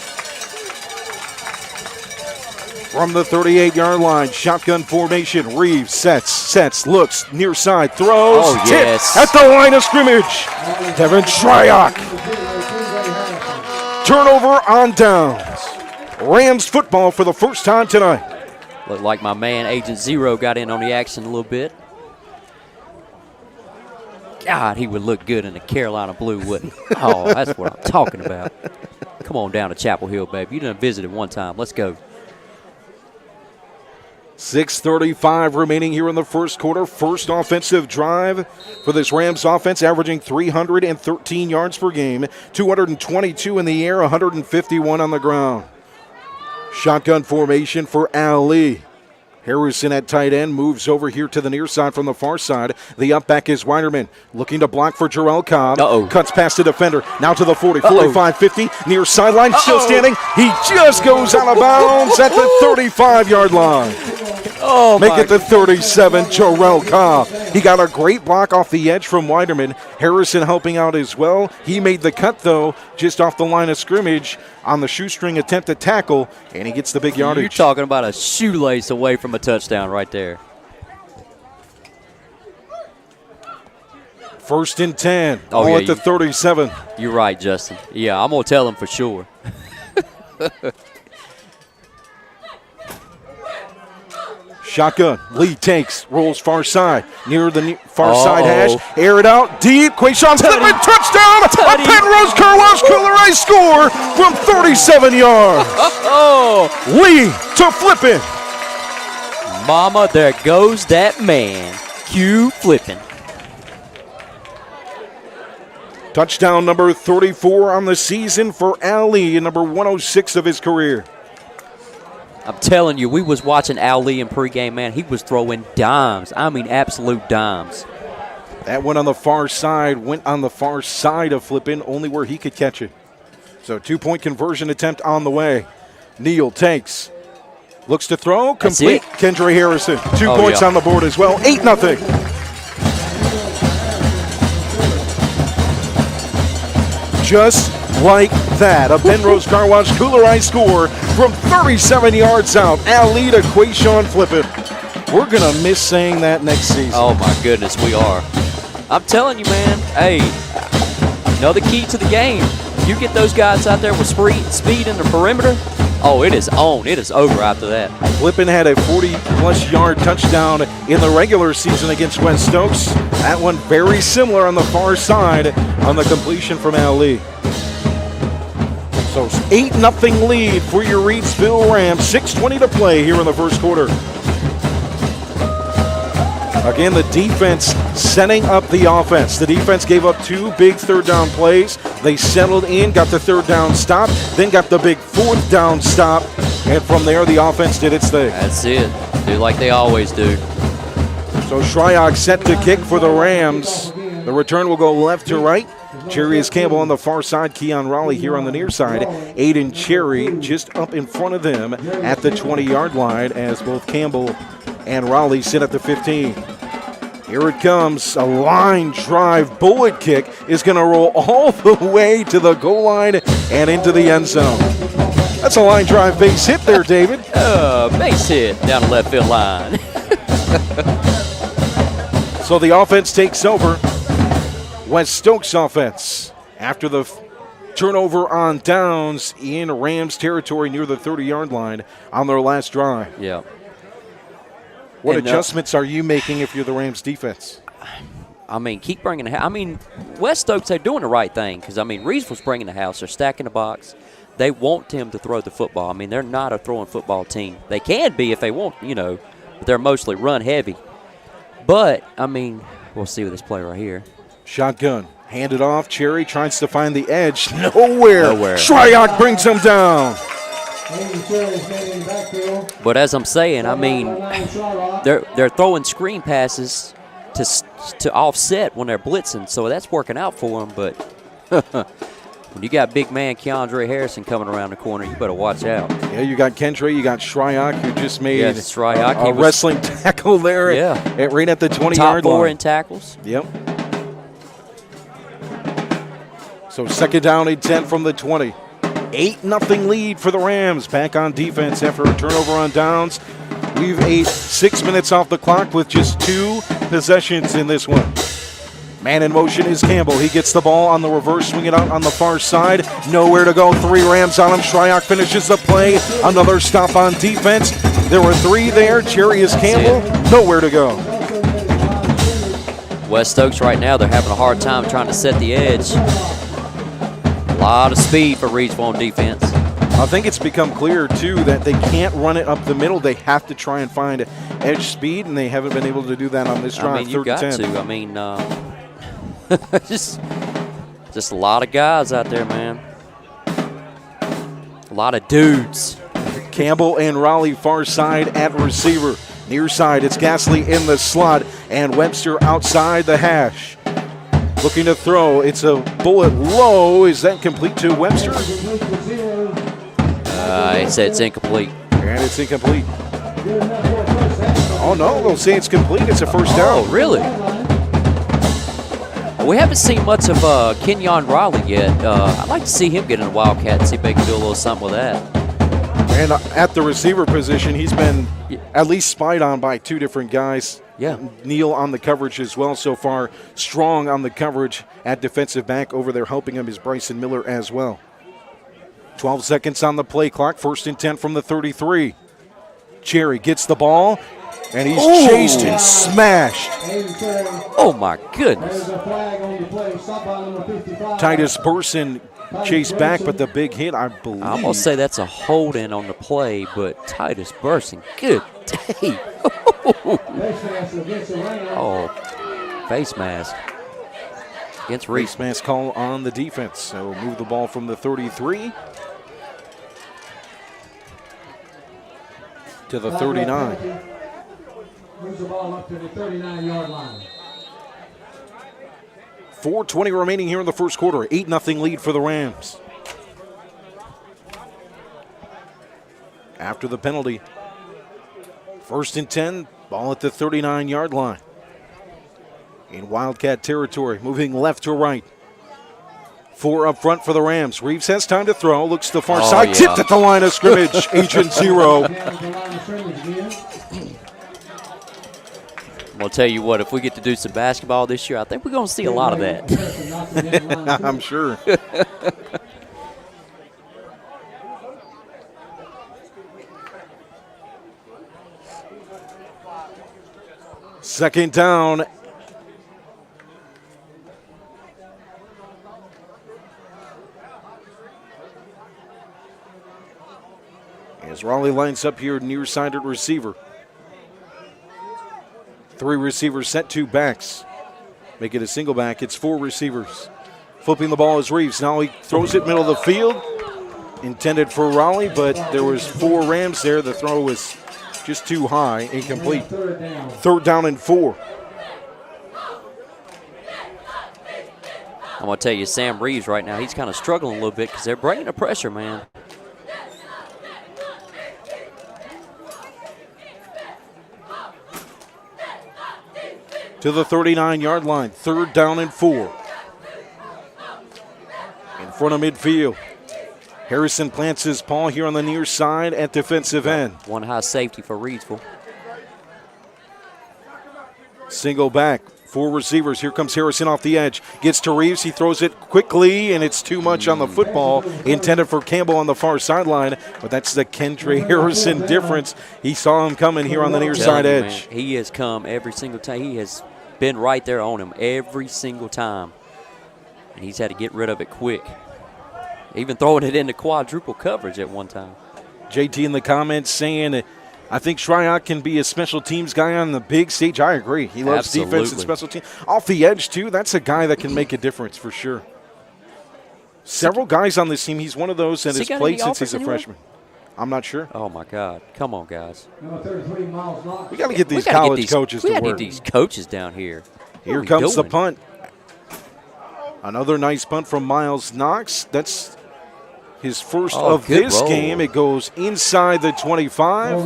From the 38-yard line, shotgun formation. Reeves sets, looks, near side, throws, yes. At the line of scrimmage. Devin Shryock. Turnover on downs. Rams football for the first time tonight. Looked like my man, Agent Zero, got in on the action a little bit. God, he would look good in the Carolina blue, wouldn't he? Oh, that's what I'm talking about. Come on down to Chapel Hill, baby. You done visited one time. Let's go. 6:35 remaining here in the first quarter. First offensive drive for this Rams offense, averaging 313 yards per game, 222 in the air, 151 on the ground. Shotgun formation for Ali. Harrison at tight end moves over here to the near side from the far side. The up back is Weinerman looking to block for Jarrell Cobb. Cuts past the defender. Now to the 40, 45, 50. Near sideline, still standing. He just goes out of bounds at the 35-yard line. Make it the 37, Jarrell Cobb. He got a great block off the edge from Weinerman. Harrison helping out as well. He made the cut, though, just off the line of scrimmage on the shoestring attempt to tackle, and he gets the big yardage. You're talking about a shoelace away from a touchdown right there. 1st and 10, at the 37. You're right, Justin. Yeah, I'm going to tell him for sure. Shotgun, lead takes, rolls far side, near the far side hash, air it out, deep, Quayshawn Flippin, touchdown, a Pennrose Carwash Kooler Ice score from 37 yards. Lee to Flippin. Mama, there goes that man, Q Flippin. Touchdown number 34 on the season for Ali, number 106 of his career. I'm telling you, we was watching Al Lee in pregame, man. He was throwing dimes. I mean, absolute dimes. That went on the far side of Flippin, only where he could catch it. So 2-point conversion attempt on the way. Neal takes, looks to throw, complete. Kendra Harrison, 2 points on the board as well, 8-0. Just like that, a Pennrose Carwash Kooler Ice score from 37 yards out. Al Lee to Quayshawn Flippin. We're going to miss saying that next season. Oh, my goodness, we are. I'm telling you, man, hey, another key to the game. You get those guys out there with speed in the perimeter, oh, it is on. It is over after that. Flippin had a 40-plus yard touchdown in the regular season against West Stokes. That one very similar on the far side on the completion from Al Lee. So 8-0 lead for your Reidsville Rams. 6:20 to play here in the first quarter. Again, the defense setting up the offense. The defense gave up 2 big third down plays. They settled in, got the third down stop, then got the big fourth down stop, and from there the offense did its thing. That's it. Do like they always do. So Shryock set to kick for the Rams. The return will go left to right. Charius Campbell on the far side, Keon Raleigh here on the near side. Aiden Cherry just up in front of them at the 20-yard line as both Campbell and Raleigh sit at the 15. Here it comes, a line drive bullet kick is going to roll all the way to the goal line and into the end zone. That's a line drive base hit there, David. Base hit down the left field line. So the offense takes over. West Stokes offense after the turnover on downs in Rams territory near the 30-yard line on their last drive. Yeah. What adjustments are you making if you're the Rams defense? I mean, keep bringing the house. I mean, West Stokes, they're doing the right thing because, I mean, Reidsville's bringing the house. They're stacking the box. They want him to throw the football. I mean, they're not a throwing football team. They can be if they want, but they're mostly run heavy. But, I mean, we'll see with this play right here. Shotgun, handed off. Cherry tries to find the edge. Nowhere. Shryock brings him down. But as I'm saying, I mean, they're throwing screen passes to offset when they're blitzing, so that's working out for them. But when you got big man Keandre Harrison coming around the corner, you better watch out. Yeah, you got Kendra, you got Shryock, who just made a wrestling tackle there right at the 20-yard line. Top 4 in tackles. Yep. So second down and 10 from the 20. 8-0 lead for the Rams. Back on defense after a turnover on downs. We've ate 6 minutes off the clock with just 2 possessions in this one. Man in motion is Campbell. He gets the ball on the reverse, swing it out on the far side. Nowhere to go. 3 Rams on him. Shryock finishes the play. Another stop on defense. There were 3 there. Charius Campbell, nowhere to go. West Stokes right now, they're having a hard time trying to set the edge. A lot of speed for Reidsville on defense. I think it's become clear, too, that they can't run it up the middle. They have to try and find edge speed, and they haven't been able to do that on this drive. I mean, you got to. I mean, just a lot of guys out there, man. A lot of dudes. Campbell and Raleigh far side at receiver. Near side, it's Gasly in the slot, and Webster outside the hash. Looking to throw. It's a bullet low. Is that complete to Webster? It's incomplete. And it's incomplete. Oh, no. They'll say it's complete. It's a first down. Oh, really? We haven't seen much of Kenyon Raleigh yet. I'd like to see him get in the Wildcat and see if they can do a little something with that. And at the receiver position, he's been at least spied on by 2 different guys. Yeah. Neal on the coverage as well so far. Strong on the coverage at defensive back. Over there helping him is Bryson Miller as well. 12 seconds on the play clock. 1st and 10 from the 33. Cherry gets the ball, and he's chased and smashed. Oh, my goodness. Titus Burson chased back, but the big hit, I believe. I'm going to say that's a hold-in on the play, but Titus Burson, good day. Face mask against Reese. Face mask call on the defense. So move the ball from the 33. to the 39. Moves the ball up to the 39-yard line. 4:20 remaining here in the first quarter. 8-0 lead for the Rams. After the penalty, 1st and 10, ball at the 39-yard line. In Wildcat territory, moving left to right. 4 up front for the Rams. Reeves has time to throw, looks to the far side, yeah. tipped at the line of scrimmage. Agent zero. I'm going to tell you what, if we get to do some basketball this year, I think we're going to see a lot of that. I'm sure. Second down. As Raleigh lines up here near side at receiver. 3 receivers set, 2 backs. Make it a single back. It's 4 receivers. Flipping the ball is Reeves. Now he throws it middle of the field. Intended for Raleigh, but there was 4 Rams there. The throw was just too high, incomplete. 3rd down and 4. I'm going to tell you, Sam Reeves right now, he's kind of struggling a little bit because they're bringing the pressure, man. To the 39-yard line. 3rd down and 4. In front of midfield. Harrison plants his paw here on the near side at defensive end. One high safety for Reidsville. Single back. 4 receivers. Here comes Harrison off the edge. Gets to Reeves. He throws it quickly, and it's too much on the football. Intended for Campbell on the far sideline, but that's the Kendra Harrison difference. He saw him coming here on the near side edge. Man, he has come every single time. He has been right there on him every single time, and he's had to get rid of it quick. Even throwing it into quadruple coverage at one time. JT in the comments saying, I think Shryock can be a special teams guy on the big stage. I agree. He loves Absolutely. defense and special teams. Off the edge, too, that's a guy that can make a difference for sure. Several guys on this team. He's one of those that has played since he's a freshman. I'm not sure. Oh, my God. Come on, guys. We got to get these college coaches to we work. got to get these coaches down here. Here comes the punt. Another nice punt from Miles Knox. That's his first of this roll. game. It goes inside the 25.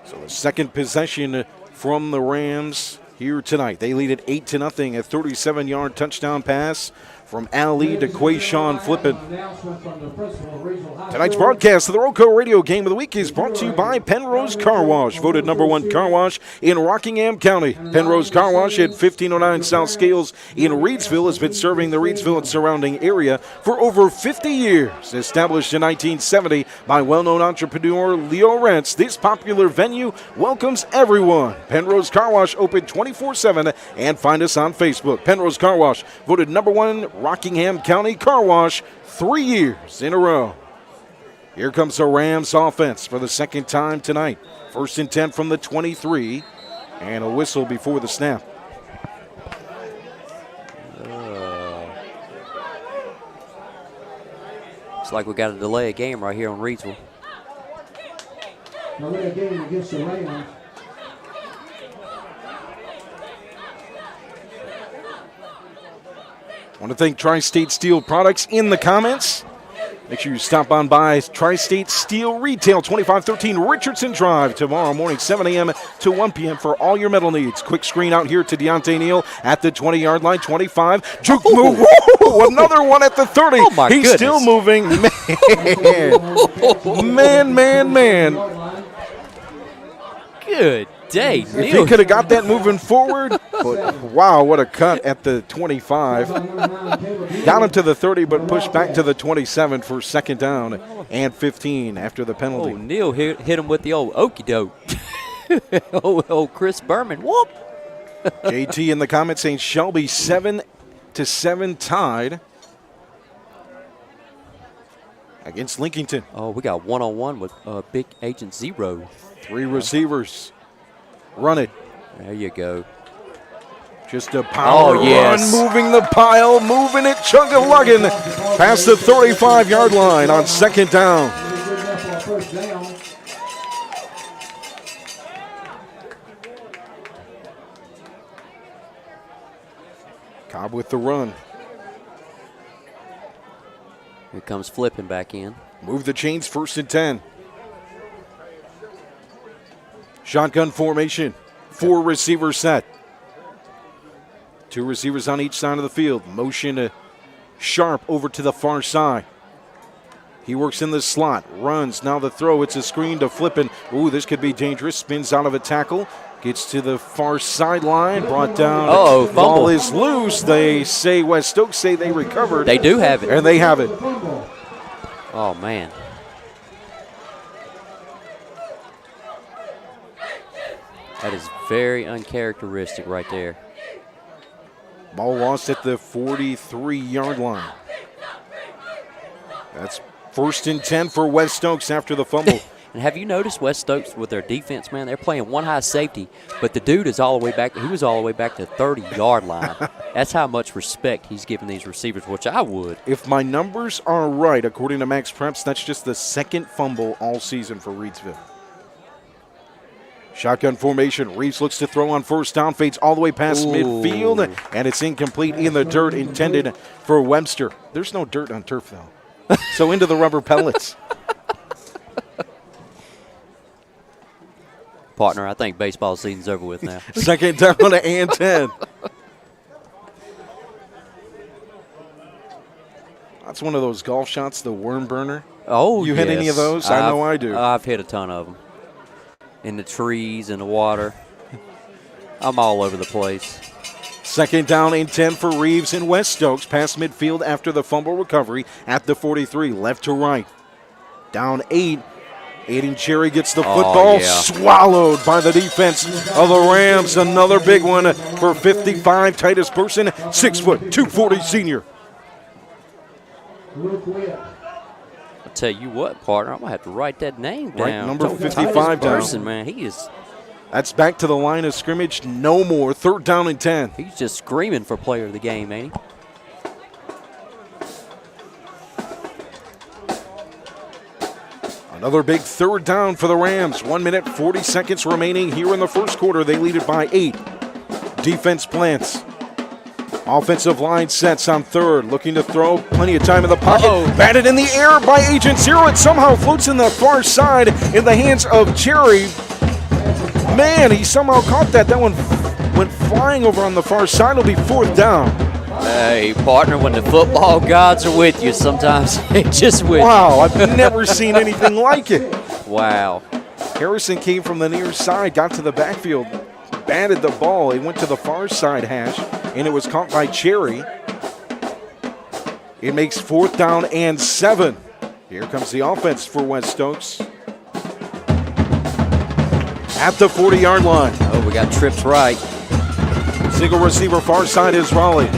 So the second possession from the Rams here tonight. They lead it 8-0. A 37-yard touchdown pass from Ali to Quayshawn Flippin. Tonight's broadcast of the RoCo Radio Game of the Week is brought to you by Pennrose Carwash, voted #1 car wash in Rockingham County. Pennrose Carwash at 1509 South Scales in Reidsville has been serving the Reidsville and surrounding area for over 50 years. Established in 1970 by well-known entrepreneur Leo Rentz, this popular venue welcomes everyone. Pennrose Carwash open 24/7 and find us on Facebook. Pennrose Carwash voted #1 Rockingham County Car Wash 3 years in a row. Here comes the Rams offense for the second time tonight. 1st and 10 from the 23, and a whistle before the snap. Looks like we got to delay a game right here on Reidsville. Delay a game against the Rams. I want to thank Tri-State Steel Products in the comments. Make sure you stop on by Tri-State Steel Retail, 2513 Richardson Drive, tomorrow morning, 7 a.m. to 1 p.m. for all your metal needs. Quick screen out here to Deontay Neal at the 20-yard line, 25. Juke move. Whoa, another one at the 30. Oh, my He's goodness. still moving. Man. Good day, If Neil. he could have got that moving forward, but wow, what a cut at the 25. Got him to the 30, but pushed back to the 27 for 2nd down and 15 after the penalty. Oh, Neil hit him with the old okey doke. old Chris Berman. Whoop. JT in the comments saying Shelby 7-7 tied against Lincolnton. Oh, we got one-on-one with Big Agent Zero. 3 receivers. Run it. There you go. Just a power yes. run, moving the pile, moving it, chug-a-lugging past the 35-yard line on second down. Cobb with the run. Here comes flipping back in. Move the chains, 1st and 10. Shotgun formation, 4 receivers set. 2 receivers on each side of the field. Motion Sharp over to the far side. He works in the slot, runs, now the throw, it's a screen to Flippin. Ooh, this could be dangerous, spins out of a tackle, gets to the far sideline, brought down. Uh-oh, fumble. Ball is loose. They say, West Stokes say they recovered. They do have it. And they have it. Oh, man. That is very uncharacteristic right there. Ball lost at the 43-yard line. That's 1st and 10 for West Stokes after the fumble. And have you noticed West Stokes with their defense, man? They're playing one high safety, but the dude is all the way back. He was all the way back to the 30-yard line. That's how much respect he's giving these receivers, which I would. If my numbers are right, according to Max Preps, that's just the 2nd fumble all season for Reidsville. Shotgun formation. Reeves looks to throw on 1st down, fades all the way past midfield, and it's incomplete in the dirt, intended for Webster. There's no dirt on turf, though. So into the rubber pellets. Partner, I think baseball season's over with now. 2nd down and 10. That's one of those golf shots, the worm burner. Oh, You hit any of those? I know I do. I've hit a ton of them. In the trees, in the water. I'm all over the place. 2nd down and 10 for Reeves and West Stokes. Past midfield after the fumble recovery at the 43. Left to right. Down 8. Aiden Cherry gets the football. Swallowed by the defense of the Rams. Another big one for 55. Titus Person, 6 foot, 240 senior. I'll tell you what, partner, I'm going to have to write that name down. Right, number Titus 55 down. Person, man, he is. That's back to the line of scrimmage. No more. 3rd down and 10. He's just screaming for player of the game, ain't he? Another big 3rd down for the Rams. 1 minute, 40 seconds remaining here in the 1st quarter. They lead it by 8. Defense plants. Offensive line sets on 3rd. Looking to throw. Plenty of time in the pocket. Batted in the air by Agent Zero. It somehow floats in the far side in the hands of Cherry. Man, he somehow caught that. That one went flying over on the far side. It'll be 4th down. Hey, partner, when the football gods are with you, sometimes they just with Wow, I've never seen anything like it. you. Wow. Harrison came from the near side, got to the backfield, batted the ball. It went to the far side hash, and it was caught by Cherry. It makes 4th down and 7. Here comes the offense for West Stokes. At the 40-yard line. Oh, we got trips right. Single receiver far side is Raleigh.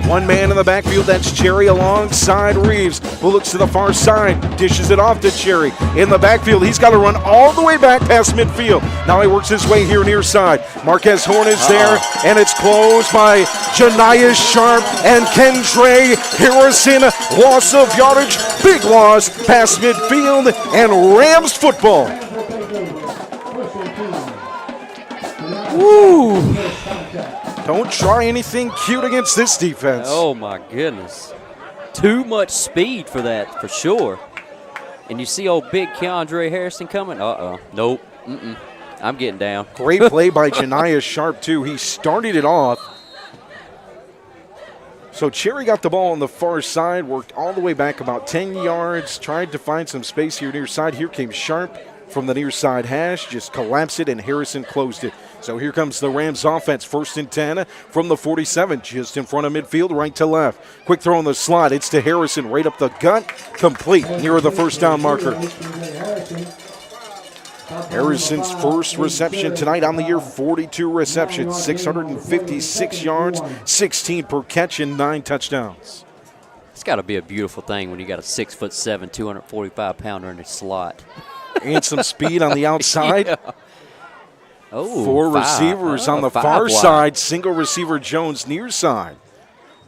One man in the backfield, that's Cherry alongside Reeves, who looks to the far side, dishes it off to Cherry. In the backfield, he's got to run all the way back past midfield. Now he works his way here near side. Marquez Horn is there, and it's closed by Janiah Sharp and Kendra Harrison. Loss of yardage, big loss past midfield, and Rams football. Woo! Don't try anything cute against this defense. Oh, my goodness. Too much speed for that, for sure. And you see old big Keandre Harrison coming? Nope. I'm getting down. Great play by Janiah Sharp, too. He started it off. So Cherry got the ball on the far side, worked all the way back about 10 yards, tried to find some space here near side. Here came Sharp from the near side hash, just collapsed it, and Harrison closed it. So here comes the Rams offense, 1st and 10 from the 47, just in front of midfield, right to left. Quick throw in the slot, it's to Harrison, right up the gut, complete, near the 1st down marker. Harrison's first reception tonight on the year, 42 receptions, 656 yards, 16 per catch, and 9 touchdowns. It's got to be a beautiful thing when you got a 6'7", 245-pounder in the slot. And some speed on the outside. Yeah. Oh, 4 5. receivers on the 5 far wide. side. Single receiver Jones near side.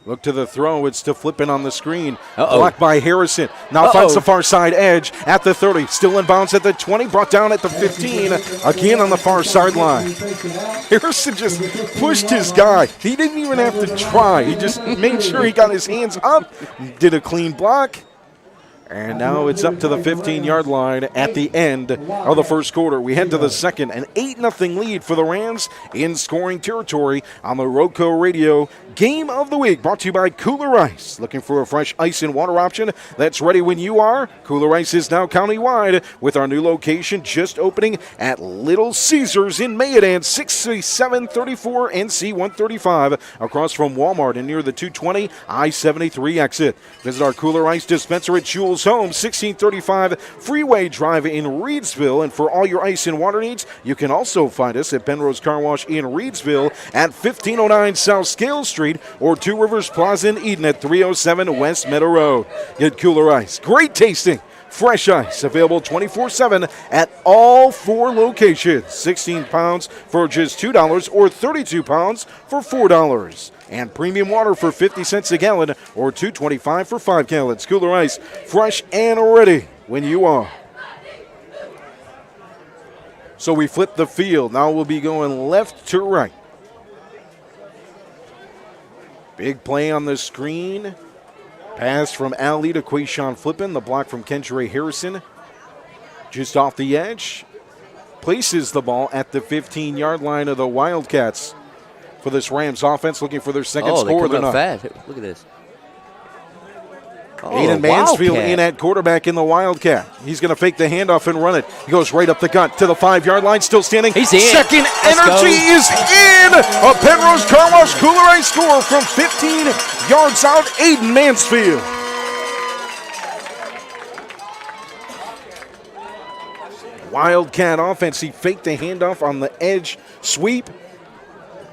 Look to the throw. It's to Flippin on the screen. Blocked by Harrison. Now finds the far side edge at the 30. Still in bounds at the 20. Brought down at the 15. Again on the far sideline. Harrison just pushed his guy. He didn't even have to try. He just made sure he got his hands up. Did a clean block. And now it's up to the 15-yard line at the end of the first quarter. We head to the second, an 8-0 lead for the Rams in scoring territory on the RoCo Radio Game of the Week, brought to you by Kooler Ice. Looking for a fresh ice and water option that's ready when you are? Kooler Ice is now countywide with our new location just opening at Little Caesars in Mayodan, 6734 NC 135, across from Walmart and near the 220 I-73 exit. Visit our Kooler Ice dispenser at Jules Home, 1635 Freeway Drive in Reidsville. And for all your ice and water needs, you can also find us at Pennrose Carwash in Reidsville at 1509 South Scale Street or Two Rivers Plaza in Eden at 307 West Meadow Road. Get Kooler Ice. Great tasting. Fresh ice, available 24/7 at all 4 locations. 16 pounds for just $2 or 32 pounds for $4. And premium water for 50 cents a gallon or $2.25 for 5 gallons. Kooler Ice, fresh and ready when you are. So we flip the field. Now we'll be going left to right. Big play on the screen. Pass from Ali to Quayshawn Flippin. The block from Kendra Harrison. Just off the edge. Places the ball at the 15-yard line of the Wildcats for this Rams offense, looking for their second score of the night. Fast. Look at this. Aiden Mansfield in at quarterback in the Wildcat. He's going to fake the handoff and run it. He goes right up the gut to the 5-yard line, still standing. He's in. Second energy is in. A Pennrose Carwash Kooler Ice score from 15 yards out. Aiden Mansfield. Wildcat offense. He faked the handoff on the edge sweep.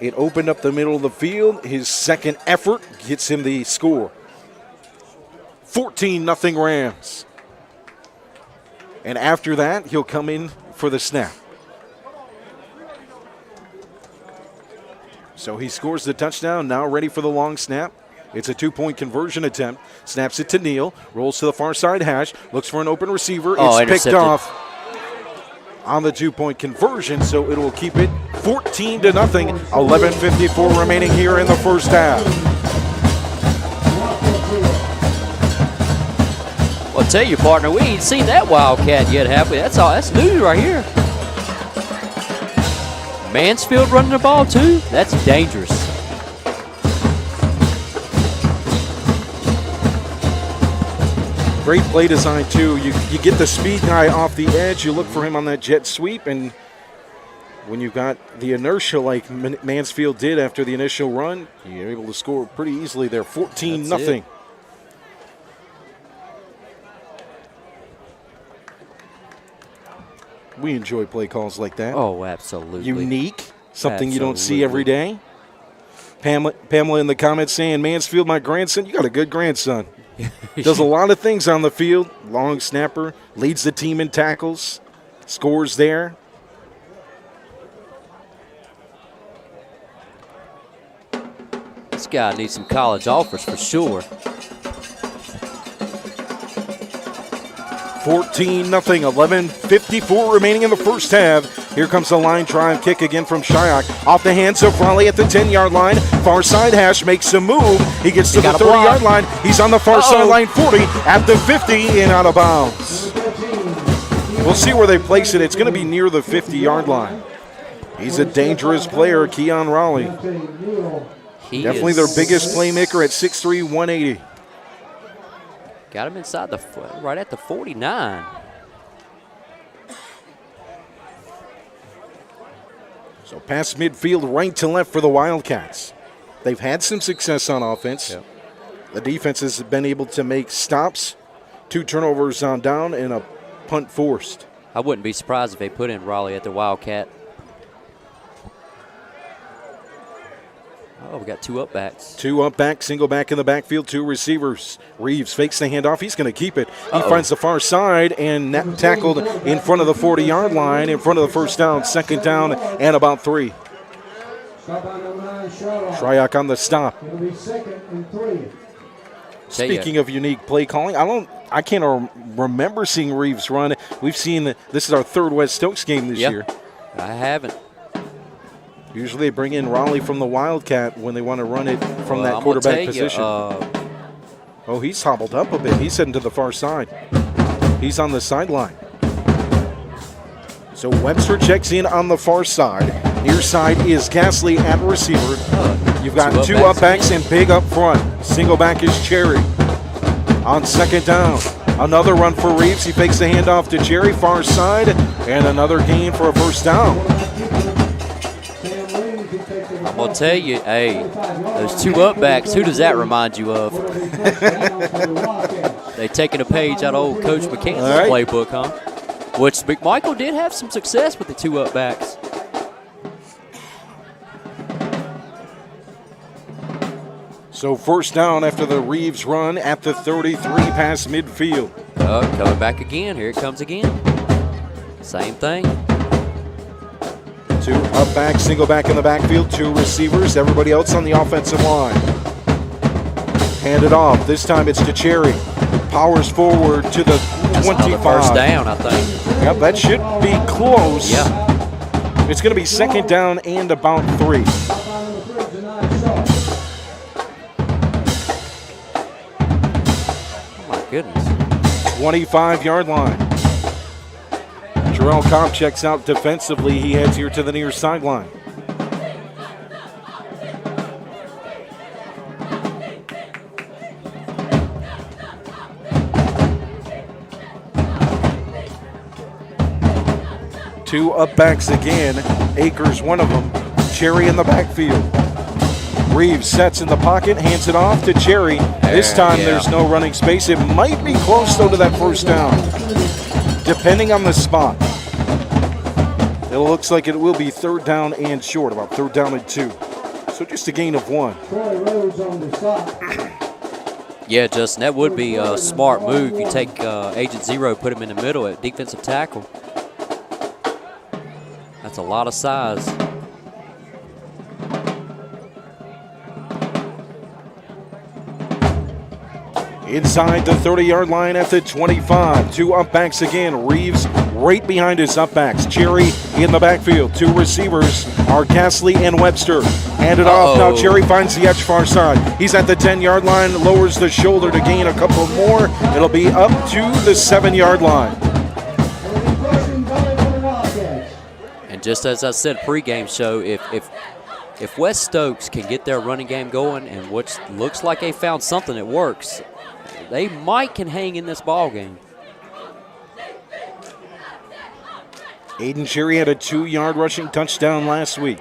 It opened up the middle of the field. His second effort gets him the score. 14-0 Rams. And after that, he'll come in for the snap. So he scores the touchdown, now ready for the long snap. It's a 2-point conversion attempt. Snaps it to Neal, rolls to the far side hash, looks for an open receiver. It's picked off on the 2-point conversion, so it will keep it 14-0. 11:54 remaining here in the first half. Well, I'll tell you, partner, we ain't seen that Wildcat yet, have we? That's news right here. Mansfield running the ball, too? That's dangerous. Great play design, too. You get the speed guy off the edge. You look for him on that jet sweep, and when you've got the inertia like Mansfield did after the initial run, you're able to score pretty easily there. 14-0. We enjoy play calls like that. Oh, absolutely. Unique, something you don't see every day. Pamela in the comments saying, Mansfield, my grandson, you got a good grandson. Does a lot of things on the field. Long snapper, leads the team in tackles, scores there. This guy needs some college offers for sure. 14-0, 11:54 remaining in the first half. Here comes the line drive kick again from Shyok. Off the hands of Raleigh at the 10-yard line. Far side hash makes a move. He gets to the 30-yard line. He's on the far sideline, 40 at the 50 and out of bounds. We'll see where they place it. It's going to be near the 50-yard line. He's a dangerous player, Keon Raleigh. Definitely their biggest playmaker at 6'3", 180. Got him inside right at the 49. So past midfield, right to left for the Wildcats. They've had some success on offense. Yep. The defense has been able to make stops, 2 turnovers on down, and a punt forced. I wouldn't be surprised if they put in Raleigh at the Wildcat. Oh, we got 2 up backs. 2 up back, single back in the backfield, 2 receivers. Reeves fakes the handoff. He's going to keep it. He finds the far side and tackled in front of the 40-yard line, in front of the first down, second down, and about 3. Shryock on the stop. It'll be 2nd and 3. Speaking of unique play calling, I can't remember seeing Reeves run. We've seen this is our 3rd West Stokes game this year. I haven't. Usually they bring in Raleigh from the Wildcat when they want to run it from that quarterback position. He's hobbled up a bit. He's heading to the far side. He's on the sideline. So Webster checks in on the far side. Near side is Gasly at receiver. You've got 2 up backs and big up front. Single back is Cherry. On second down, another run for Reeves. He fakes the handoff to Cherry, far side, and another gain for a first down. I'm going to tell you, hey, those 2 up backs, who does that remind you of? They taking a page out of old Coach McCann's playbook, huh? Which McMichael did have some success with the 2 up backs. So first down after the Reeves run at the 33 past midfield. Coming back again. Here it comes again. Same thing. 2 up back, single back in the backfield, 2 receivers, everybody else on the offensive line. Hand it off. This time it's to Cherry. Powers forward to the 25. First down, I think. Yep, that should be close. Yeah. It's going to be second down and about 3. Oh, my goodness. 25-yard line. Jarrell Cobb checks out defensively. He heads here to the near sideline. Two up backs again. Akers, one of them. Cherry in the backfield. Reeves sets in the pocket, hands it off to Cherry. This time there's no running space. It might be close, though, to that first down, depending on the spot. It looks like it will be third down and short, about third down and 2. So just a gain of 1. Yeah, Justin, that would be a smart move. You take Agent Zero, put him in the middle at defensive tackle. That's a lot of size. Inside the 30-yard line at the 25. 2 up backs again. Reeves right behind his up backs. Cherry in the backfield. 2 receivers are Gasly and Webster. Hand it off. Now Cherry finds the edge far side. He's at the 10-yard line, lowers the shoulder to gain a couple more. It'll be up to the 7-yard line. And just as I said pregame show, if West Stokes can get their running game going, and what looks like they found something that works, they might can hang in this ball game. Aiden Cherry had a 2-yard rushing touchdown last week.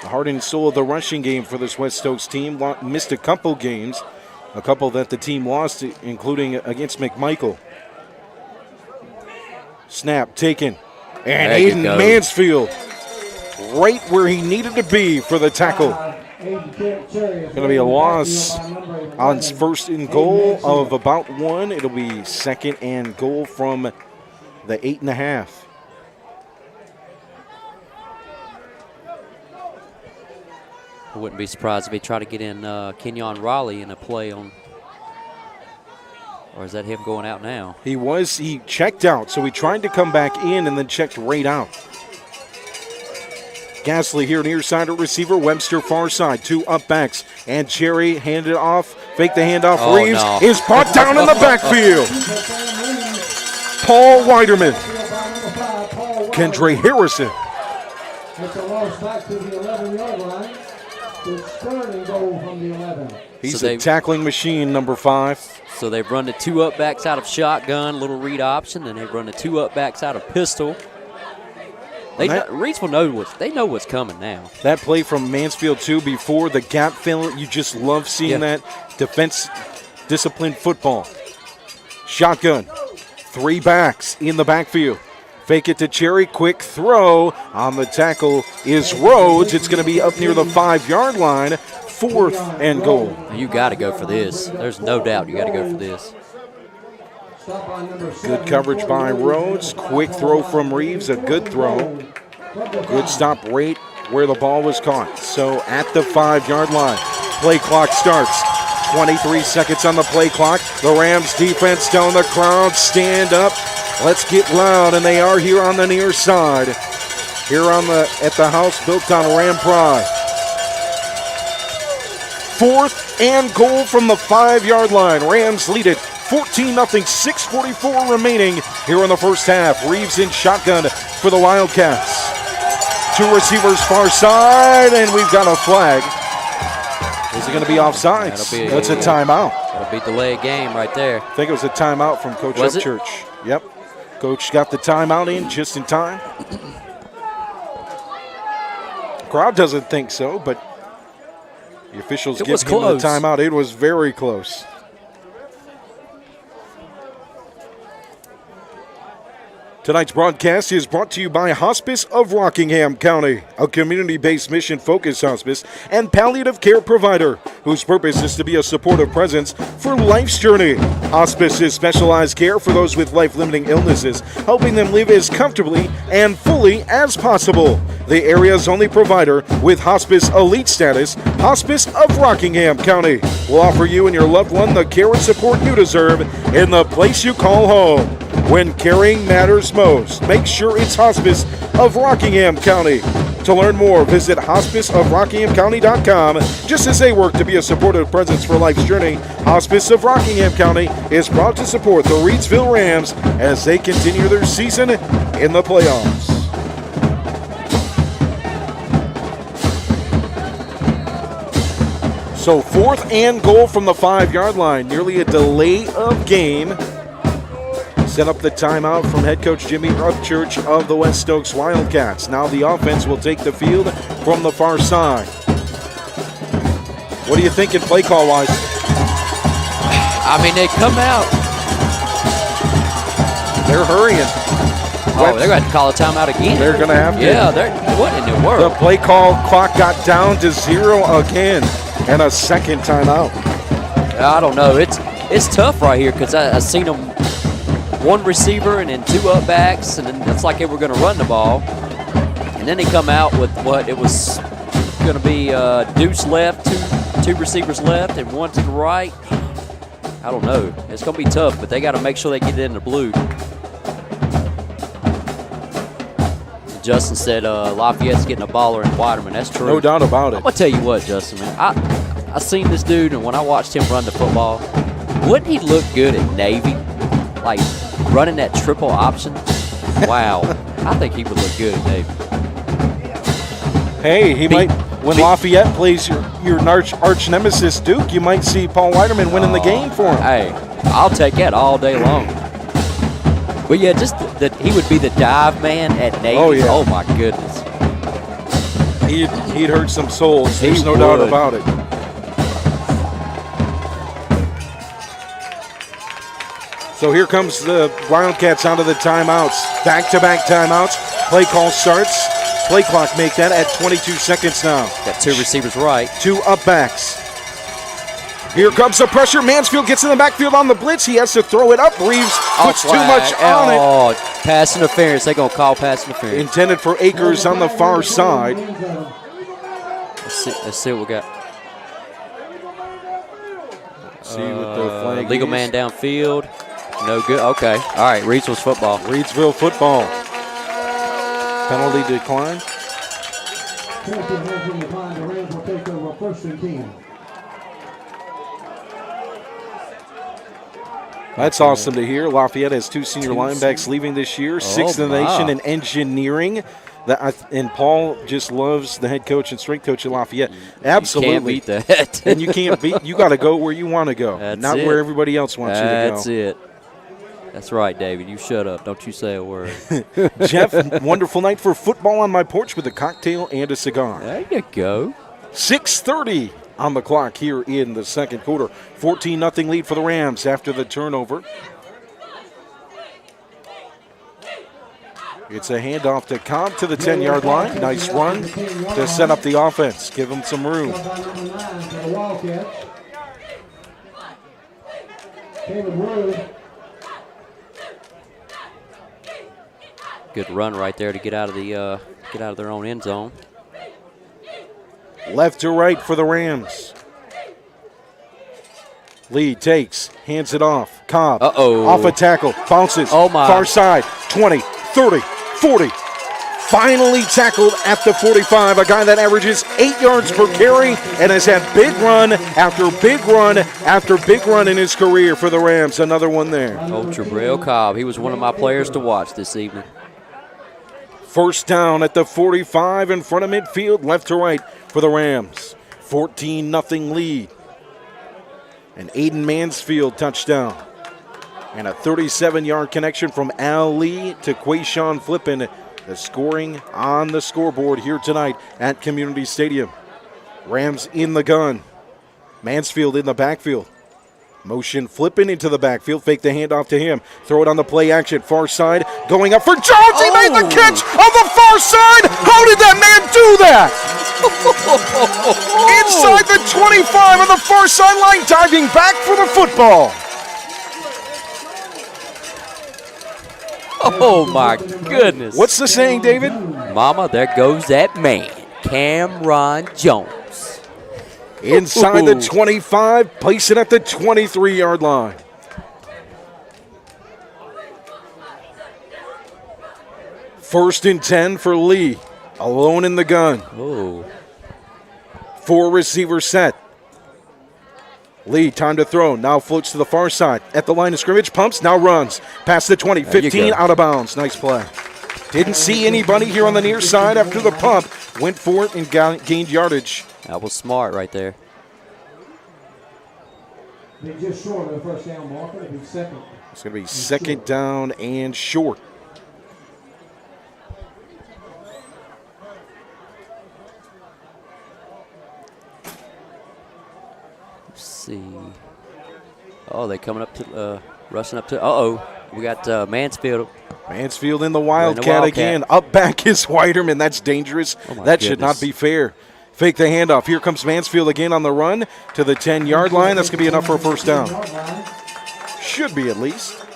The heart and soul of the rushing game for this West Stokes team. Missed a couple games, a couple that the team lost, including against McMichael. Snap taken. And Aiden Mansfield right where he needed to be for the tackle. Going to be a loss on first and goal of about 1. It'll be second and goal from the 8.5. I wouldn't be surprised if he tried to get in Kenyon Raleigh in a play on. Or is that him going out now? He checked out, so he tried to come back in and then checked right out. Gasly here near side at receiver. Webster far side. 2 up backs. And Cherry handed off. Fake the handoff. Reeves is brought down in the backfield. Paul Weiderman. Kendra Harrison. It's a loss back to the 11-yard line. It's third and goal from the 11. He's a tackling machine, number 5. So they've run the 2 up backs out of shotgun, little read option, and they've run the 2 up backs out of pistol. Reidsville know what's coming now. That play from Mansfield, too, before the gap fill, you just love seeing that defense disciplined football. Shotgun, 3 backs in the backfield. Fake it to Cherry, quick throw. On the tackle is Rhodes. It's going to be up near the 5-yard line. 4th and goal. You got to go for this. There's no doubt you got to go for this. Good coverage by Rhodes. Quick throw from Reeves, a good throw. Good stop right where the ball was caught. So at the 5-yard line, play clock starts. 23 seconds on the play clock. The Rams defense telling the crowd, stand up. Let's get loud, and they are here on the near side. Here at the house built on Ram Pride. 4th and goal from the 5-yard line. Rams lead it 14-0, 6:44 remaining here in the first half. Reeves in shotgun for the Wildcats. 2 receivers far side, and we've got a flag. Is it going to be offsides? That's a timeout. That'll be delayed game right there. I think it was a timeout from Coach Upchurch. Yep. Coach got the timeout in just in time. Crowd doesn't think so, but the officials give him the timeout. It was very close. Tonight's broadcast is brought to you by Hospice of Rockingham County, a community-based mission-focused hospice and palliative care provider whose purpose is to be a supportive presence for life's journey. Hospice is specialized care for those with life-limiting illnesses, helping them live as comfortably and fully as possible. The area's only provider with Hospice Elite status, Hospice of Rockingham County, will offer you and your loved one the care and support you deserve in the place you call home. When caring matters most, make sure it's Hospice of Rockingham County. To learn more, visit hospiceofrockinghamcounty.com. Just as they work to be a supportive presence for life's journey, Hospice of Rockingham County is proud to support the Reidsville Rams as they continue their season in the playoffs. So 4th and goal from the 5-yard line, nearly a delay of game. Set up the timeout from head coach Jimmy Upchurch of the West Stokes Wildcats. Now the offense will take the field from the far side. What are you thinking play call wise? I mean, they come out. They're hurrying. Oh, they're going to call a timeout again. They're going to have to. Yeah, what in the world? The play call clock got down to 0 again, and a second timeout. I don't know. It's tough right here because I seen them. One receiver and then 2 up backs, and then it's like they were going to run the ball. And then they come out with what it was going to be deuce left, two receivers left, and 1 to the right. I don't know. It's going to be tough, but they got to make sure they get it in the blue. Justin said Lafayette's getting a baller in Waterman. That's true. No doubt about it. I'm going to tell you what, Justin, man. I seen this dude, and when I watched him run the football, wouldn't he look good at Navy? Like, running that triple option, wow. I think he would look good at Navy. Hey, he might, when Lafayette plays your arch nemesis Duke, you might see Paul Weiderman winning the game for him. Hey, I'll take that all day long. But yeah, just that he would be the dive man at Navy. Oh, yeah. Oh, my goodness. He'd hurt some souls. There's no doubt about it. So here comes the Wildcats out of the timeouts. Back-to-back timeouts. Play call starts. Play clock make that at 22 seconds now. Got 2 receivers right. 2 up backs. Here comes the pressure. Mansfield gets in the backfield on the blitz. He has to throw it up. Reeves puts too much on it. Oh, pass interference. They're going to call pass interference. Intended for Akers on the far side. Let's see what we got. See what the flag legal is. man downfield. No good. Okay. All right. Reidsville's football. Reidsville football. Penalty decline. That's awesome to hear. Lafayette has 2 senior linebacks leaving this year, 6th in the nation in engineering. And Paul just loves the head coach and strength coach at Lafayette. Absolutely. You can't beat that. And you can't beat. You got to go where you want to go, not where everybody else wants you to go. That's it. That's right, David. You shut up. Don't you say a word. Jeff, wonderful night for football on my porch with a cocktail and a cigar. There you go. 6:30 on the clock here in the second quarter. 14-0 lead for the Rams after the turnover. It's a handoff to Cobb to the 10-yard line. Nice run to set up the offense. Give them some room. Good run right there to get out of their own end zone. Left to right for the Rams. Lee takes, hands it off. Cobb off a tackle, bounces. Oh my. Far side, 20, 30, 40. Finally tackled at the 45. A guy that averages 8 yards per carry and has had big run after big run after big run in his career for the Rams. Another one there. Oh, Jabril Cobb. He was one of my players to watch this evening. First down at the 45 in front of midfield, left to right for the Rams. 14-0 lead. An Aiden Mansfield touchdown. And a 37-yard connection from Al Lee to Quayshawn Flippin. The scoring on the scoreboard here tonight at Community Stadium. Rams in the gun. Mansfield in the backfield. Motion Flippin into the backfield. Fake the handoff to him. Throw it on the play action. Far side. Going up for Jones. He made the catch on the far side. How did that man do that? Inside the 25 on the far sideline. Diving back for the football. Oh, my goodness. What's the saying, David? Mama, there goes that man, Cameron Jones. Inside the 25, place it at the 23-yard line. First and 10 for Lee, alone in the gun. Oh. 4 receivers set. Lee, time to throw, now floats to the far side. At the line of scrimmage, pumps, now runs. Past the 20, 15, out of bounds. Nice play. Didn't see anybody here on the near side after the pump. Went for it and gained yardage. That was smart right there. They just short of the first down marker. It'll be second. It's going to be second down and short. Let's see. Oh, they're coming up to, rushing up to, we got Mansfield. Mansfield in the Wildcat again. Up back is Weiderman. That's dangerous. That should not be fair. Fake the handoff. Here comes Mansfield again on the run to the 10-yard line. That's going to be enough for a first down. Should be at least.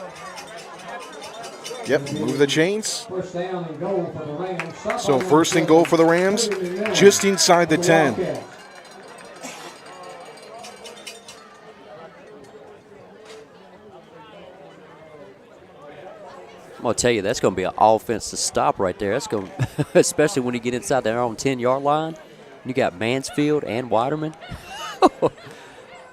Yep, move the chains. First down and goal for the Rams. So first and goal for the Rams, just inside the 10. I'm going to tell you, that's going to be an offense to stop right there. That's going to, especially when you get inside their own 10-yard line. You got Mansfield and Weiderman.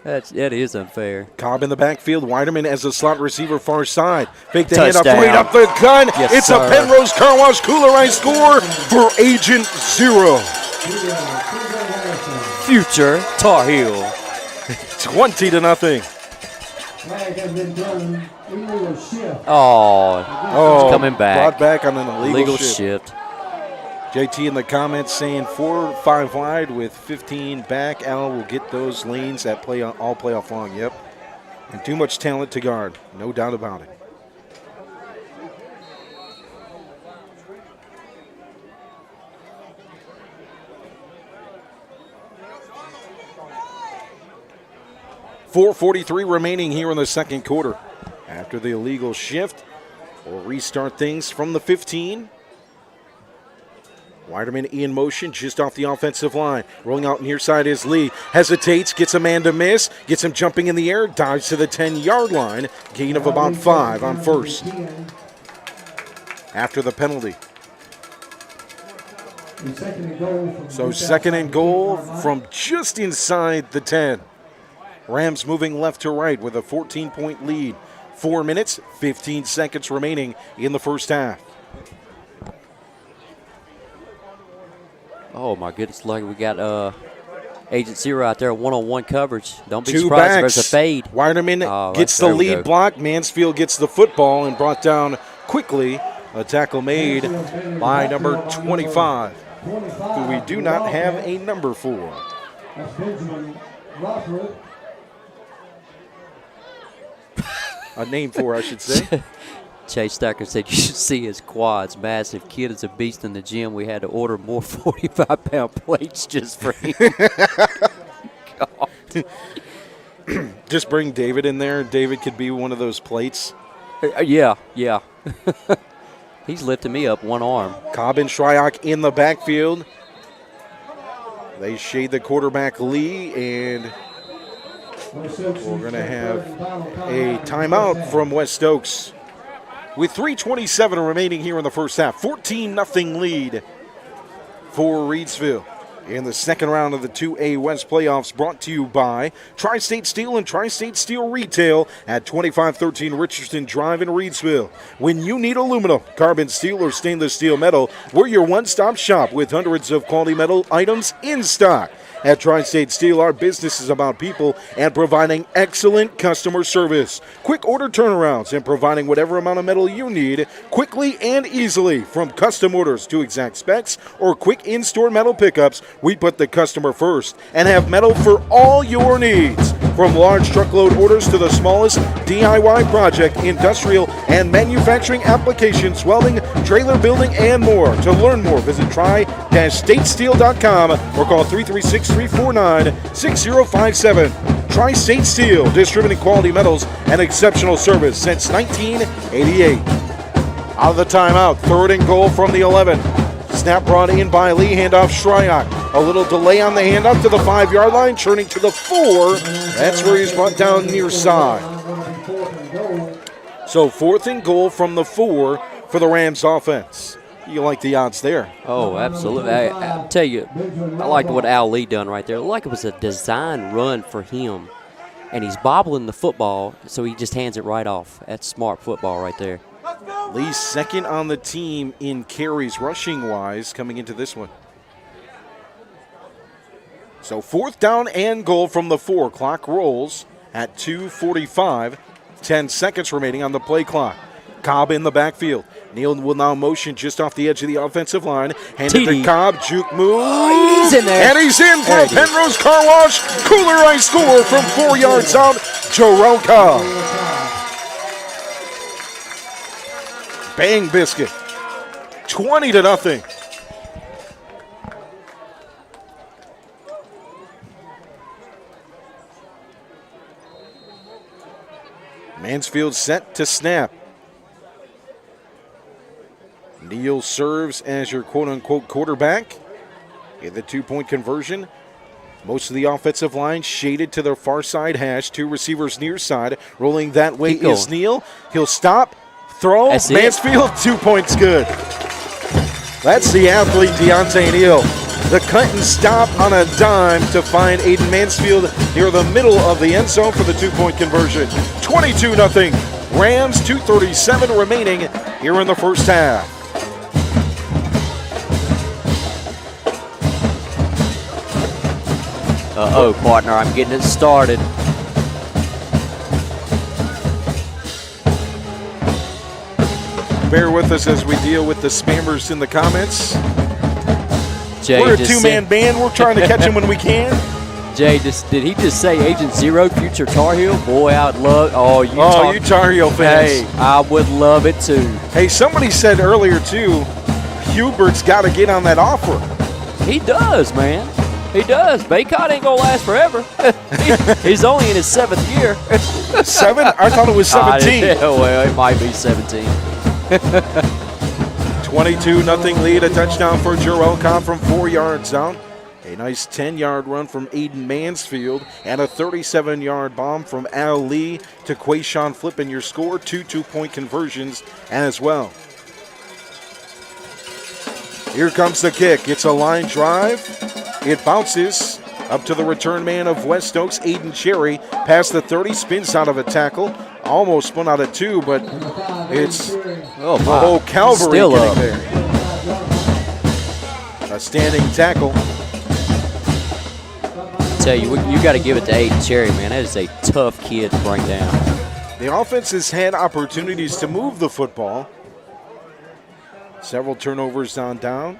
That is unfair. Cobb in the backfield. Weiderman as a slot receiver far side. Fake the Touchdown. handoff right up the gun. Yes, it's sir. a Pennrose Carwash Kooler Ice score for Agent Zero. Future Tar Heel. 20-0. Flag has been done. Illegal shift. Oh, coming back. Brought back on an illegal shift. JT in the comments saying 4-5 wide with 15 back. Al will get those lanes at all playoff long. Yep. And too much talent to guard. No doubt about it. .443 remaining here in the second quarter. After the illegal shift, we'll restart things from the 15. Weiderman in motion just off the offensive line. Rolling out near side is Lee. Hesitates, gets a man to miss, gets him jumping in the air, dives to the 10-yard line. Gain of about 5 on first. After the penalty. So second and goal from just inside the 10. Rams moving left to right with a 14-point lead. 4 minutes, 15 seconds remaining in the first half. Oh, my goodness. Like we got Agent Zero out there, one-on-one coverage. Don't be Two surprised if backs. there's a fade. Weiderman gets the lead block. Mansfield gets the football and brought down quickly. A tackle made by number 25, who we do not have a number for. That's Benjamin Rothroyd. A name for, I should say. Chase Stacker said you should see his quads. Massive kid is a beast in the gym. We had to order more 45-pound plates just for him. God. Just bring David in there. David could be one of those plates. Yeah. He's lifting me up one arm. Cobb and Shryock in the backfield. They shade the quarterback Lee, and we're going to have a timeout from West Stokes. With 3:27 remaining here in the first half, 14-0 lead for Reidsville. In the second round of the 2A West playoffs, brought to you by Tri-State Steel and Tri-State Steel Retail at 2513 Richardson Drive in Reidsville. When you need aluminum, carbon steel, or stainless steel metal, we're your one-stop shop with hundreds of quality metal items in stock. At Tri-State Steel, our business is about people and providing excellent customer service. Quick order turnarounds and providing whatever amount of metal you need quickly and easily. From custom orders to exact specs or quick in-store metal pickups, we put the customer first and have metal for all your needs. From large truckload orders to the smallest DIY project, industrial and manufacturing applications, welding, trailer building, and more. To learn more, visit tri-statesteel.com or call 336-349-6057. Tri-State Steel, distributing quality metals and exceptional service since 1988. Out of the timeout, 3rd and goal from the 11. Snap brought in by Lee, handoff Shryock. A little delay on the handoff to the 5-yard line, turning to the 4. That's where he's brought down near side. So 4th and goal from the 4 for the Rams offense. You like the odds there? Oh, absolutely. I tell you, I liked what Al Lee done right there. It looked like it was a design run for him. And he's bobbling the football, so he just hands it right off. That's smart football right there. Lee's second on the team in carries rushing-wise coming into this one. So 4th down and goal from the 4. Clock rolls at 2:45. 10 seconds remaining on the play clock. Cobb in the backfield. Neal will now motion just off the edge of the offensive line. Handed to Cobb. Juke move. Oh, he's in there. And he's in for a Pennrose Carwash. Kooler Ice score from 4 yards out. Jerome Cobb. Bang biscuit. 20-0. Mansfield set to snap. Neal serves as your quote-unquote quarterback in the 2-point conversion. Most of the offensive line shaded to their far side hash. 2 receivers near side. Rolling that way is Neal. He'll stop, throw. That's Mansfield, 2 points good. That's the athlete, Deontay Neal. The cut and stop on a dime to find Aiden Mansfield near the middle of the end zone for the 2-point conversion. 22-0. Rams, 2:37 remaining here in the first half. Uh-oh, partner, I'm getting it started. Bear with us as we deal with the spammers in the comments. Jay, we're a 2-man band. We're trying to catch them when we can. Jay, did he just say Agent Zero, future Tar Heel? Boy, I would love. You Tar Heel fans. Hey, I would love it too. Hey, somebody said earlier too, Hubert's got to get on that offer. He does, man. He does. Baycott ain't gonna last forever. He's only in his 7th year. 7? I thought it was 17. Well, it might be 17. 22-0 lead, a touchdown for Jerome Cobb from 4 yards out. A nice 10-yard run from Aiden Mansfield and a 37-yard bomb from Al Lee to Quayshawn flipping your score. 2 2-point conversions as well. Here comes the kick. It's a line drive. It bounces up to the return man of West Stokes, Aiden Cherry. Past the 30, spins out of a tackle. Almost spun out of 2, but it's the whole Calvary Still getting up there. A standing tackle. I tell you, you got to give it to Aiden Cherry, man. That is a tough kid to bring down. The offense has had opportunities to move the football. Several turnovers on down.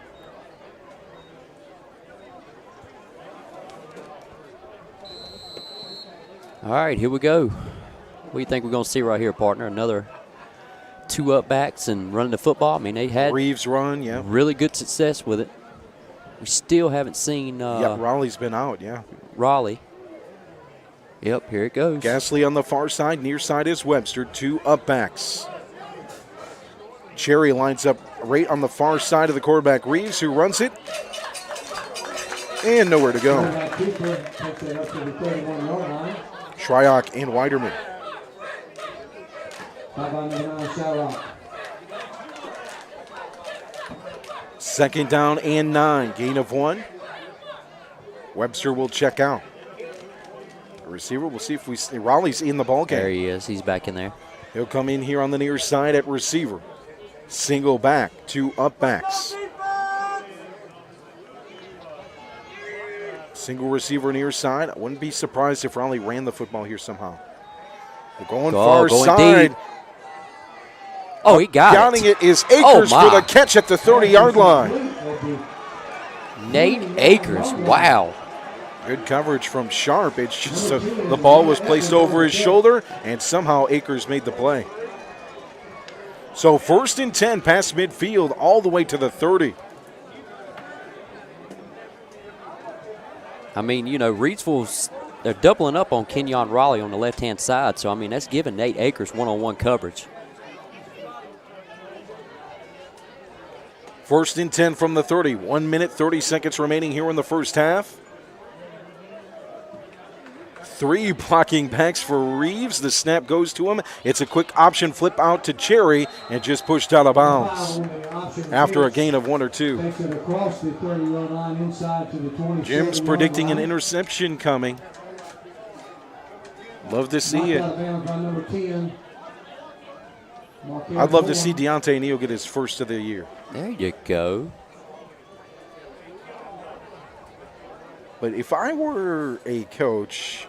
All right, here we go. What do you think we're going to see right here, partner? Another 2 up backs and running the football. I mean, they had Reeves run, yeah. really good success with it. We still haven't seen Raleigh's been out, yeah. Raleigh. Yep, here it goes. Gasly on the far side. Near side is Webster. 2 up backs. Cherry lines up right on the far side of the quarterback. Reeves, who runs it. And nowhere to go. Shryock and Weiderman. Second down and 9. Gain of 1. Webster will check out. The receiver, we'll see if we see. Raleigh's in the ball game. There he is. He's back in there. He'll come in here on the near side at receiver. Single back, 2 up backs. Single receiver near side. I wouldn't be surprised if Raleigh ran the football here somehow. We're going far side. Deep. Oh, he got Counting it is Akers for the catch at the 30-yard line. Nate Akers, wow. Good coverage from Sharp. It's just the ball was placed over his shoulder, and somehow Akers made the play. So 1st and 10 past midfield all the way to the 30. I mean, you know, Reidsville's, they're doubling up on Kenyon Raleigh on the left-hand side. So, I mean, that's giving Nate Akers one-on-one coverage. 1st and 10 from the 30. 1 minute, 30 seconds remaining here in the first half. 3 blocking backs for Reeves. The snap goes to him. It's a quick option flip out to Cherry and just pushed out of bounds after a gain of 1 or 2. Jim's predicting an interception coming. Love to see it. I'd love to see Deontay Neal get his first of the year. There you go. But if I were a coach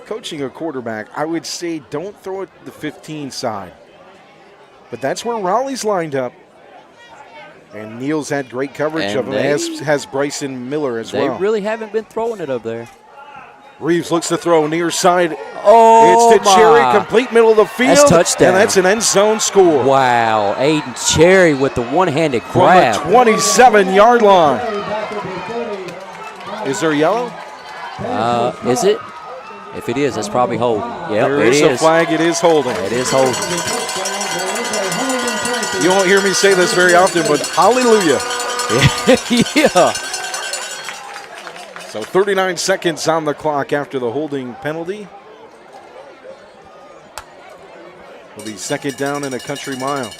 coaching a quarterback, I would say don't throw it the 15 side. But that's where Raleigh's lined up. And Neal's had great coverage of him, as has Bryson Miller as well. They really haven't been throwing it up there. Reeves looks to throw near side. Oh, it's to Cherry, complete middle of the field. That's touchdown. And that's an end zone score. Wow, Aiden Cherry with the one-handed grab. From the 27-yard line. Is there yellow? Is it? If it is, that's probably holding. Yep, there is a flag. It is holding. It is holding. You won't hear me say this very often, but hallelujah. Yeah. So 39 seconds on the clock after the holding penalty. It'll be 2nd down and a country mile.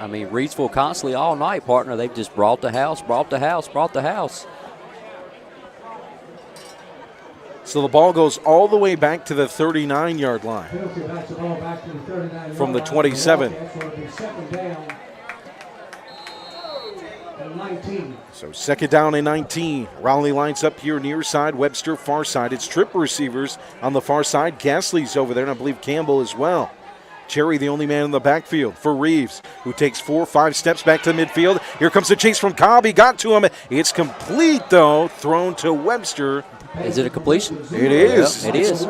I mean, Reidsville constantly all night, partner. They've just brought the house. So the ball goes all the way back to the 39-yard line from the 27. So 2nd down and 19. Raleigh lines up here near side. Webster far side. It's trip receivers on the far side. Gasly's over there, and I believe Campbell as well. Cherry, the only man in the backfield for Reeves, who takes 4 or 5 steps back to midfield. Here comes the chase from Cobb. He got to him. It's complete, though, thrown to Webster. Is it a completion? It is. Yep, it is.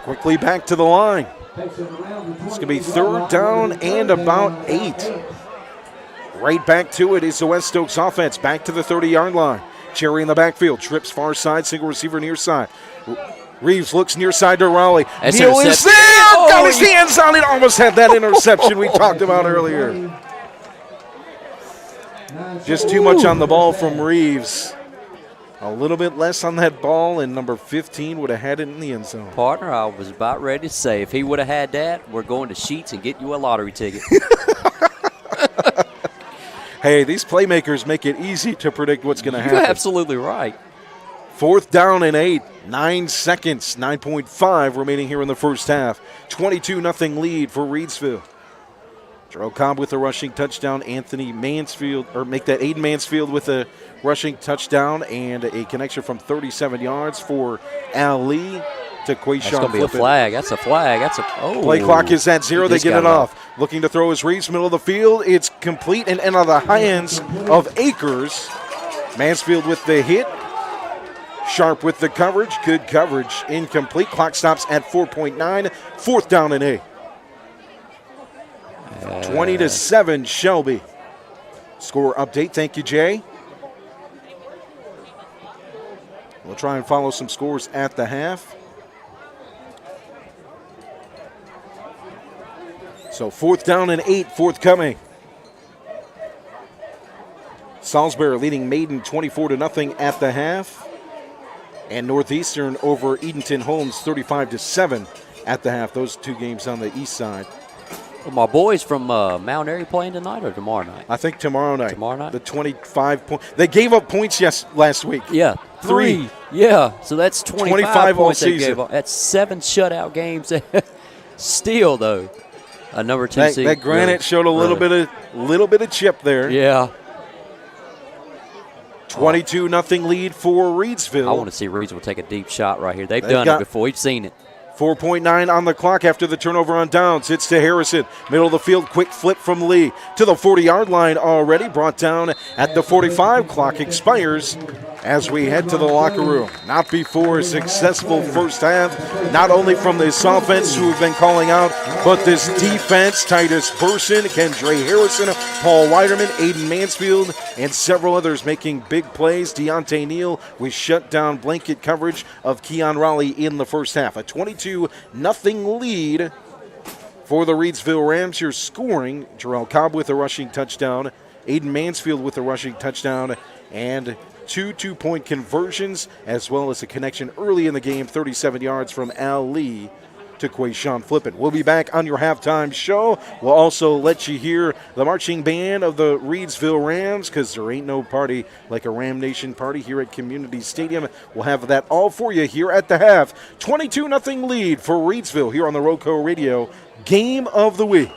Quickly back to the line. It's going to be 3rd down and about 8. Right back to it is the West Stokes offense. Back to the 30-yard line. Cherry in the backfield. Trips far side. Single receiver near side. Reeves looks near side to Raleigh. Neal is there. Got his hands on it. Almost had that interception we talked about earlier. Just too much on the ball from Reeves. A little bit less on that ball, and number 15 would have had it in the end zone. Partner, I was about ready to say, if he would have had that, we're going to Sheets and get you a lottery ticket. Hey, these playmakers make it easy to predict what's going to happen. You're absolutely right. 4th down and 8. 9 seconds, 9.5 remaining here in the first half. 22-0 lead for Reidsville. Jarrell Cobb with a rushing touchdown. Anthony Mansfield, or make that Aiden Mansfield with a rushing touchdown and a connection from 37 yards for Al Lee to Quayshawn. That's going to be a flag. That's a flag. Play clock is at 0. They get it off. Looking to throw his Reeves, middle of the field. It's complete and out of the hands of Akers. Mansfield with the hit. Sharp with the coverage. Good coverage. Incomplete. Clock stops at 4.9. 4th down and 8. 20-7 Shelby. Score update. Thank you, Jay. We'll try and follow some scores at the half. So 4th down and 8 forthcoming. Salisbury leading Maiden 24-0 at the half. And Northeastern over Edenton Holmes 35-7 at the half. Those two games on the east side. Well, my boys from Mount Airy playing tonight or tomorrow night? I think tomorrow night. Tomorrow night? The 25 point. They gave up points last week. Yeah, 3. Yeah, so that's 25 points all they season. gave up. That's 7 shutout games. Still, though, a number 2 seed. That Granite showed a little bit of chip there. Yeah. 22-0 lead for Reidsville. I want to see Reidsville take a deep shot right here. They've done it before. We've seen it. 4.9 on the clock after the turnover on downs. It's to Harrison. Middle of the field, quick flip from Lee to the 40-yard line already. Brought down at the 45. Clock expires as we head to the locker room. Not before a successful first half, not only from this offense who have been calling out, but this defense. Titus Burson, Kendra Harrison, Paul Weiderman, Aiden Mansfield, and several others making big plays. Deontay Neal with shutdown blanket coverage of Keon Raleigh in the first half. A 22-0 lead for the Reidsville Rams. Here scoring, Jarrell Cobb with a rushing touchdown, Aiden Mansfield with a rushing touchdown, and 2 two-point conversions, as well as a connection early in the game, 37 yards from Al Lee to Quayshawn Flippin. We'll be back on your halftime show. We'll also let you hear the marching band of the Reidsville Rams, because there ain't no party like a Ram Nation party here at Community Stadium. We'll have that all for you here at the half. 22-0 lead for Reidsville here on the RoCo Radio Game of the Week.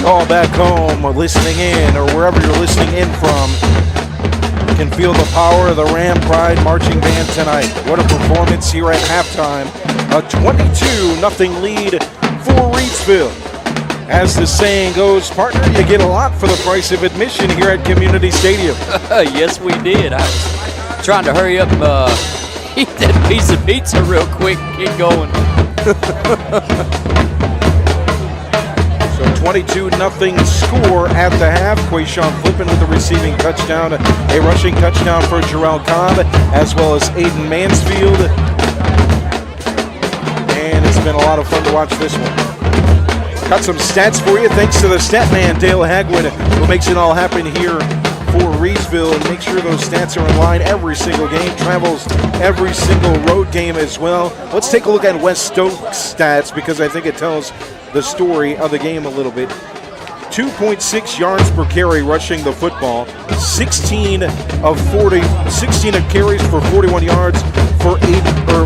call back home, or listening in, or wherever you're listening in from, can feel the power of the Ram Pride Marching Band tonight. What a performance here at halftime. A 22-0 lead for Reidsville. As the saying goes, partner, you get a lot for the price of admission here at Community Stadium. Yes, we did. I was trying to hurry up, eat that piece of pizza real quick and get going. So 22-0 score at the half. Quayshawn Flippin with the receiving touchdown, a rushing touchdown for Jarrell Cobb, as well as Aiden Mansfield. And it's been a lot of fun to watch this one. Got some stats for you, thanks to the stat man, Dale Hagwood, who makes it all happen here for Reidsville, and make sure those stats are in line every single game, travels every single road game as well. Let's take a look at West Stokes stats, because I think it tells the story of the game a little bit. 2.6 yards per carry rushing the football, 16 of carries for 41 yards for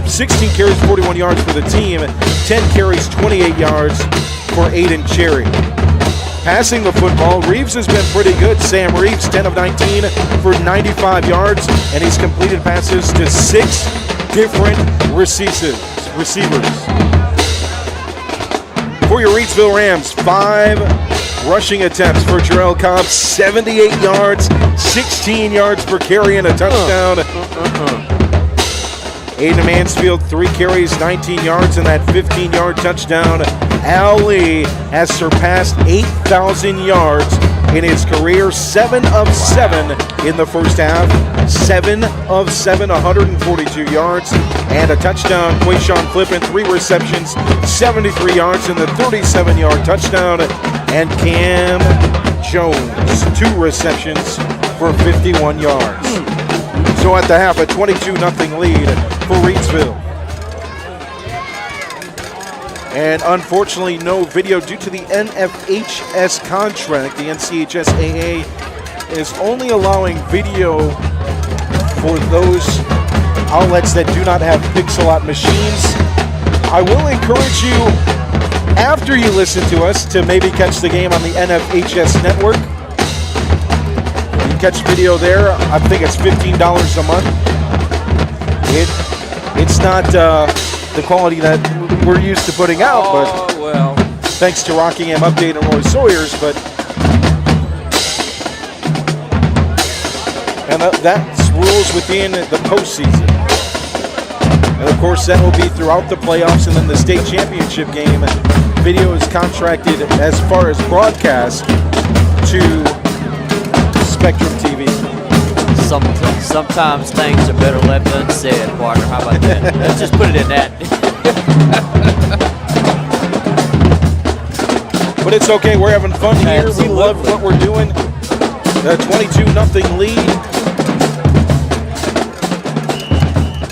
16 carries, 41 yards for the team, 10 carries, 28 yards for Aiden Cherry. Passing the football, Reeves has been pretty good. Sam Reeves, 10 of 19 for 95 yards, and he's completed passes to 6 different receivers. For your Reidsville Rams, 5 rushing attempts for Jarrell Cobb, 78 yards, 16 yards per carry and a touchdown. Aiden Mansfield, 3 carries, 19 yards, and that 15-yard touchdown. Al Lee has surpassed 8,000 yards in his career, 7 of 7 in the first half, 7 of 7, 142 yards, and a touchdown. Quayshawn Flippin, 3 receptions, 73 yards, and the 37-yard touchdown. And Cam Jones, 2 receptions for 51 yards. So at the half, a 22-0 lead for Reidsville. And unfortunately, no video due to the NFHS contract. The NCHSAA is only allowing video for those outlets that do not have Pixelot machines. I will encourage you, after you listen to us, to maybe catch the game on the NFHS network. You can catch video there. I think it's $15 a month. It's not the quality that we're used to putting out, but well, thanks to Rockingham Update and Roy Sawyer's, and that rules within the postseason. And of course, that will be throughout the playoffs and then the state championship game. Video is contracted as far as broadcast to Spectrum TV. Sometimes things are better left unsaid, partner. How about that? Let's just put it in that. But it's okay. We're having fun here. Absolutely. We love what we're doing. The 22-0 lead.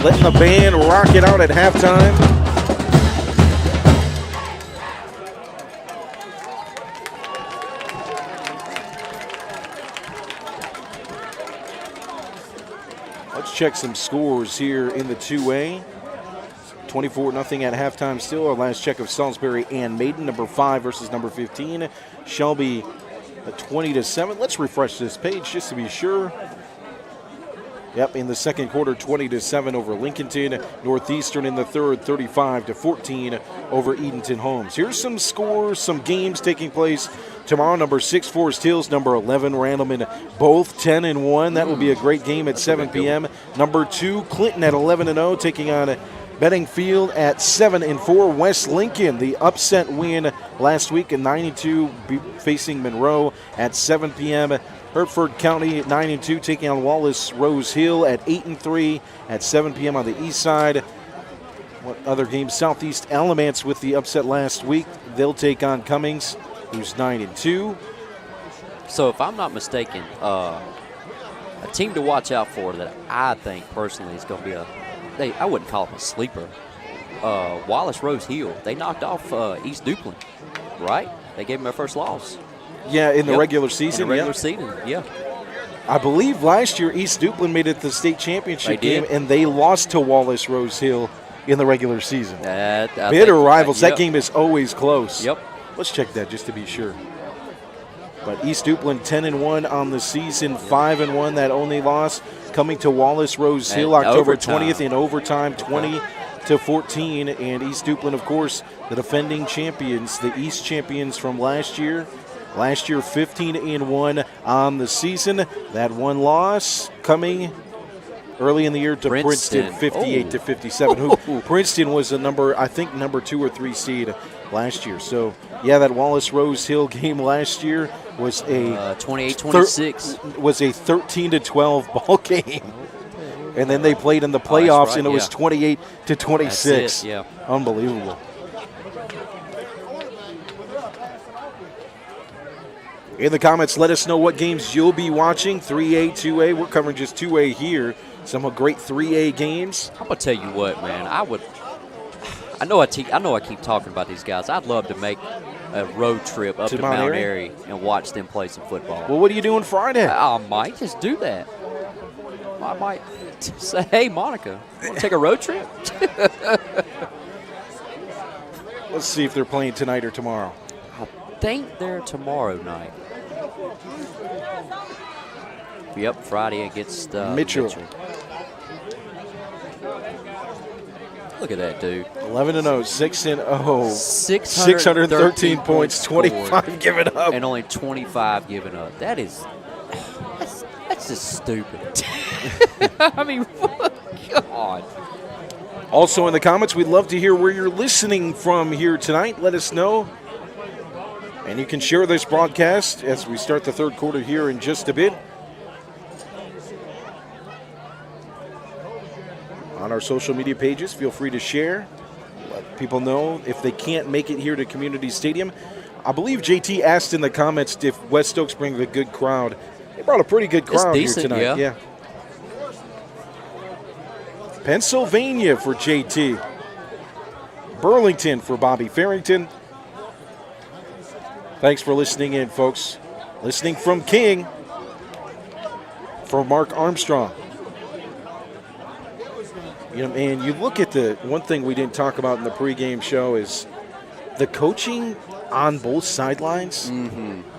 Letting the band rock it out at halftime. Let's check some scores here in the 2A. 24-0 at halftime still. Our last check of Salisbury and Maiden, number 5 versus number 15. Shelby, 20-7. Let's refresh this page just to be sure. Yep, in the second quarter, 20-7 over Lincolnton. Northeastern in the third, 35-14 over Edenton Holmes. Here's some scores, some games taking place tomorrow. Number 6, Forest Hills. Number 11, Randleman. Both 10-1. That will be a great game at 7 p.m. Number 2, Clinton at 11-0, taking on Beddingfield at 7-4. West Lincoln, the upset win last week in 92, facing Monroe at 7 p.m. Hertford County at 9-2, taking on Wallace Rose Hill at 8-3 at 7 p.m. on the east side. What other games? Southeast Alamance with the upset last week. They'll take on Cummings, who's 9-2. So if I'm not mistaken, a team to watch out for that I think personally is going to be I wouldn't call them a sleeper. Wallace Rose Hill. They knocked off East Duplin, right? They gave them their first loss. Yeah, in the regular season. In the regular season, yeah. I believe last year East Duplin made it to the state championship game, and they lost to Wallace Rose Hill in the regular season. Bitter rivals. That game is always close. Yep. Let's check that just to be sure. But East Duplin 10-1 on the season, 5-1. That only loss coming to Wallace Rose Hill October 20th in overtime, 20-14. And East Duplin, of course, the defending champions, the East champions from last year. Last year, 15-1 on the season. That one loss coming early in the year to Princeton 58-57. Princeton was number 2 or 3 seed last year. So, yeah, that Wallace Rose Hill game last year was a 28-26. Was a 13-12 ball game. And then they played in the playoffs, and it was 28-26. Yeah. Unbelievable. In the comments, let us know what games you'll be watching. 3A, 2A. We're covering just 2A here. Some great 3A games. I'm gonna tell you what, man. I know I keep talking about these guys. I'd love to make a road trip up to Mount Airy and watch them play some football. Well, what are you doing Friday? I might just do that. I might say, hey, Monica, want to take a road trip? Let's see if they're playing tonight or tomorrow. I think they're tomorrow night. Yep, Friday against Mitchell. Look at that, dude. 11-0, 6-0. 613 points, 25 given up. And only 25 given up. That's just stupid. I mean, God. Also in the comments, we'd love to hear where you're listening from here tonight. Let us know. And you can share this broadcast as we start the third quarter here in just a bit. On our social media pages, feel free to share. Let people know if they can't make it here to Community Stadium. I believe JT asked in the comments if West Stokes brings a good crowd. They brought a pretty good crowd here tonight. Yeah. Pennsylvania for JT. Burlington for Bobby Farrington. Thanks for listening in, folks. Listening from King for Mark Armstrong. You know, man, you look at the one thing we didn't talk about in the pregame show is the coaching on both sidelines.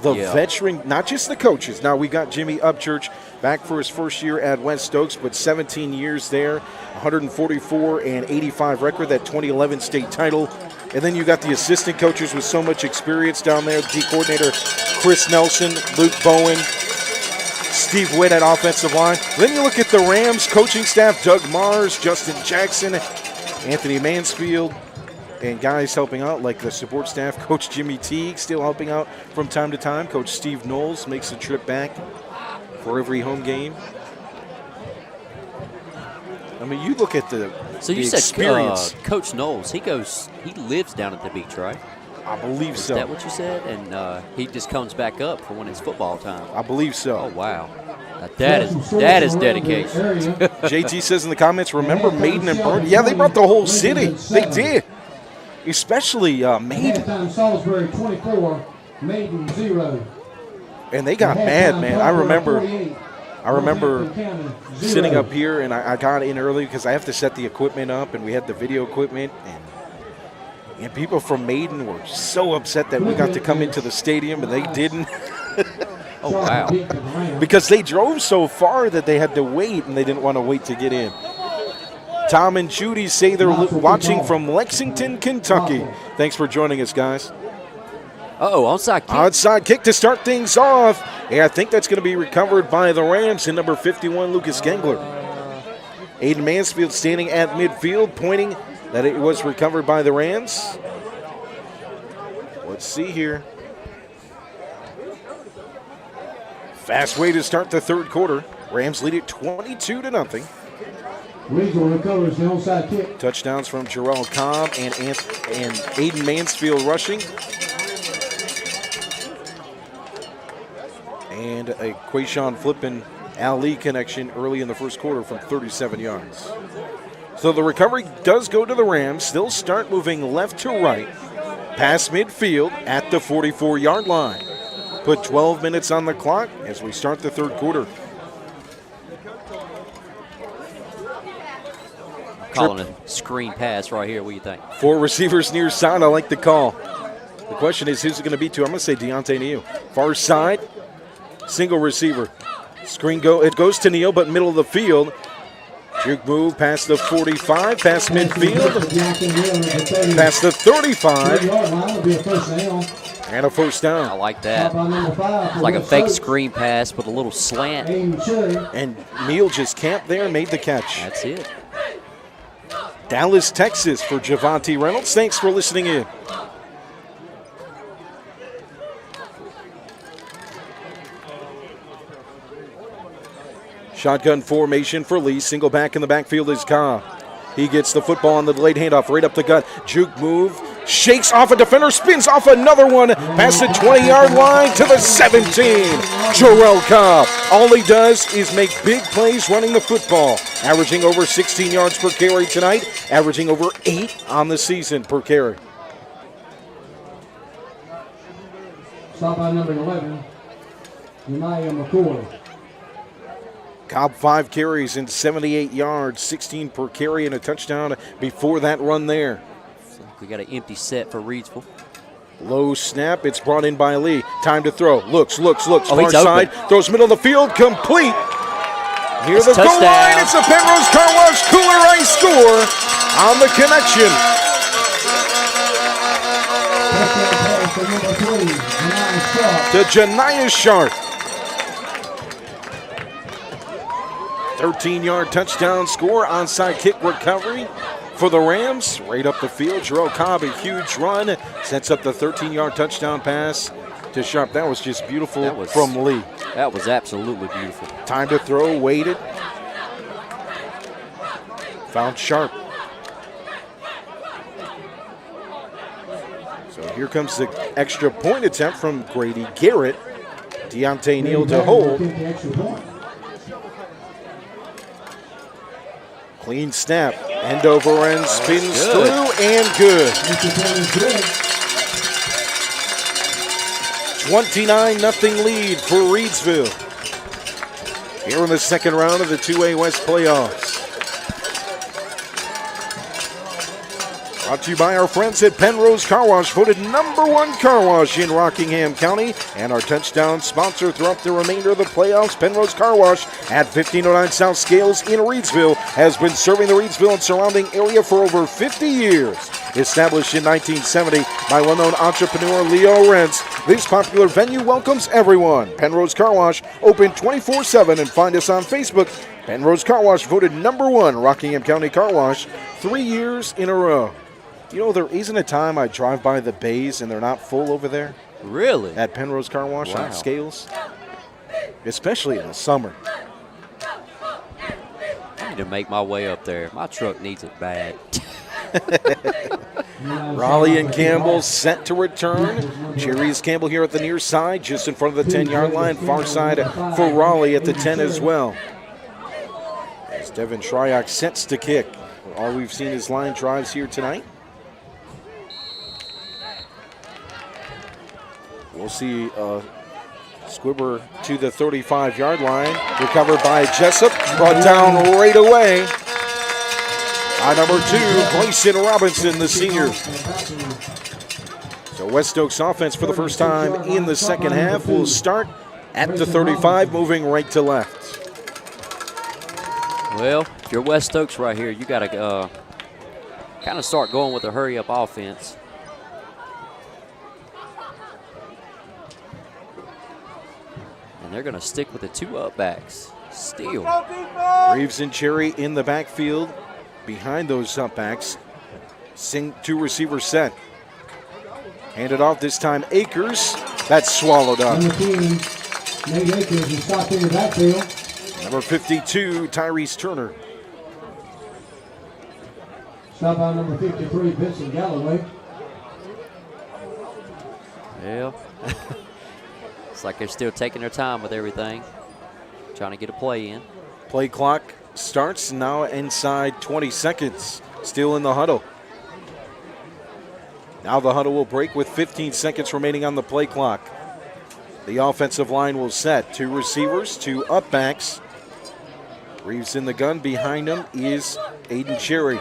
The veteran, not just the coaches. Now we got Jimmy Upchurch back for his first year at West Stokes, but 17 years there, 144-85 record, that 2011 state title. And then you got the assistant coaches with so much experience down there, D coordinator Chris Nelson, Luke Bowen, Steve Witt at offensive line. Then you look at the Rams coaching staff, Doug Mars, Justin Jackson, Anthony Mansfield, and guys helping out like the support staff, Coach Jimmy Teague still helping out from time to time. Coach Steve Knowles makes a trip back for every home game. I mean, you look at the So you said Coach Knowles, he lives down at the beach, right? I believe so. Is that what you said? And he just comes back up for when it's football time. I believe so. Oh, wow. That is dedication. JT says in the comments, remember Maiden and Burn? Yeah, they brought the whole city. They did. Especially Maiden. Salisbury 24, Maiden 0. And they got mad, man. I remember sitting up here, and I got in early because I have to set the equipment up, and we had the video equipment, and people from Maiden were so upset that we got to come into the stadium, and they didn't. Oh, wow. Because they drove so far that they had to wait, and they didn't want to wait to get in. Tom and Judy say they're watching from Lexington, Kentucky. Thanks for joining us, guys. Uh-oh, onside kick. Onside kick to start things off. And I think that's going to be recovered by the Rams in number 51, Lucas Gengler. Aiden Mansfield standing at midfield, pointing that it was recovered by the Rams. Let's see here. Fast way to start the third quarter. Rams lead it 22-0. Reidsville recovers the onside kick. Touchdowns from Jarrell Cobb and Aiden Mansfield rushing. And a Quayshawn Flippin Ali connection early in the first quarter from 37 yards. So the recovery does go to the Rams. They'll start moving left to right, past midfield at the 44-yard line. Put 12 minutes on the clock as we start the third quarter. Calling a screen pass right here. What do you think? 4 receivers near side. I like the call. The question is, who's it going to be to? I'm going to say Deontay Neal. Far side, single receiver. Screen it goes to Neal, but middle of the field. Juke move past the 45, past midfield, past the 35, and a first down. I like that. It's like a fake screen pass with a little slant. And Neal just camped there and made the catch. That's it. Dallas, Texas for Javonte Reynolds. Thanks for listening in. Shotgun formation for Lee. Single back in the backfield is Cobb. He gets the football on the delayed handoff right up the gut. Juke move. Shakes off a defender. Spins off another one. Past the 20-yard line to the 17. Jarrell Cobb. All he does is make big plays running the football. Averaging over 16 yards per carry tonight. Averaging over 8 on the season per carry. Stop by number 11, Uriah McCoy. Cobb 5 carries and 78 yards, 16 per carry and a touchdown before that run there. So we got an empty set for Reidsville. Low snap, it's brought in by Lee. Time to throw. Looks. Far he's side, open. throws middle of the field, complete. Near the goal touchdown. line, it's a Pennrose Carwash Kooler Ice score on the connection. To Janiah Sharp. 13-yard touchdown score, onside kick recovery for the Rams. Right up the field, Jarrell Cobb, a huge run, sets up the 13-yard touchdown pass to Sharp. That was just beautiful from Lee. That was absolutely beautiful. Time to throw, waited. Found Sharp. So here comes the extra point attempt from Grady Garrett. Deontay Neal to hold. Clean snap, end over end, spins through, and good. 29-0 lead for Reidsville. Here in the second round of the 2A West playoffs. Brought to you by our friends at Pennrose Carwash, voted #1 car wash in Rockingham County. And our touchdown sponsor throughout the remainder of the playoffs, Pennrose Carwash at 1509 South Scales in Reidsville, has been serving the Reidsville and surrounding area for over 50 years. Established in 1970 by well-known entrepreneur Leo Rentz, this popular venue welcomes everyone. Pennrose Carwash, open 24/7, and find us on Facebook. Pennrose Carwash, voted #1 Rockingham County Car Wash 3 years in a row. You know, there isn't a time I drive by the bays and they're not full over there. Really? At Pennrose Carwash Wow. on Scales. Especially in the summer. I need to make my way up there. My truck needs it bad. Raleigh and Campbell set to return. Jerry's Campbell here at the near side, just in front of the 10-yard line. Far side for Raleigh at the 10 as well. As Devin Shryock sets to kick. All we've seen is line drives here tonight. We'll see Squibber to the 35-yard line. Recovered by Jessup. Brought down right away. By number 2, Grayson Robinson, the senior. So West Stokes offense for the first time in the second half will start at the 35, moving right to left. Well, if you're West Stokes right here, you got to kind of start going with a hurry-up offense. And they're going to stick with the 2 up-backs. Steal. Reeves and Cherry in the backfield behind those up-backs. 2 receivers set. Handed off this time Akers. That's swallowed up. Number 2, Nate Akers is stopped in the backfield. Number 52, Tyrese Turner. Stop by number 53, Vincent Galloway. Well, it's like they're still taking their time with everything, trying to get a play in. Play clock starts now inside 20 seconds. Still in the huddle. Now the huddle will break with 15 seconds remaining on the play clock. The offensive line will set. 2 receivers, 2 up backs. Reeves in the gun. Behind him is Aiden Cherry.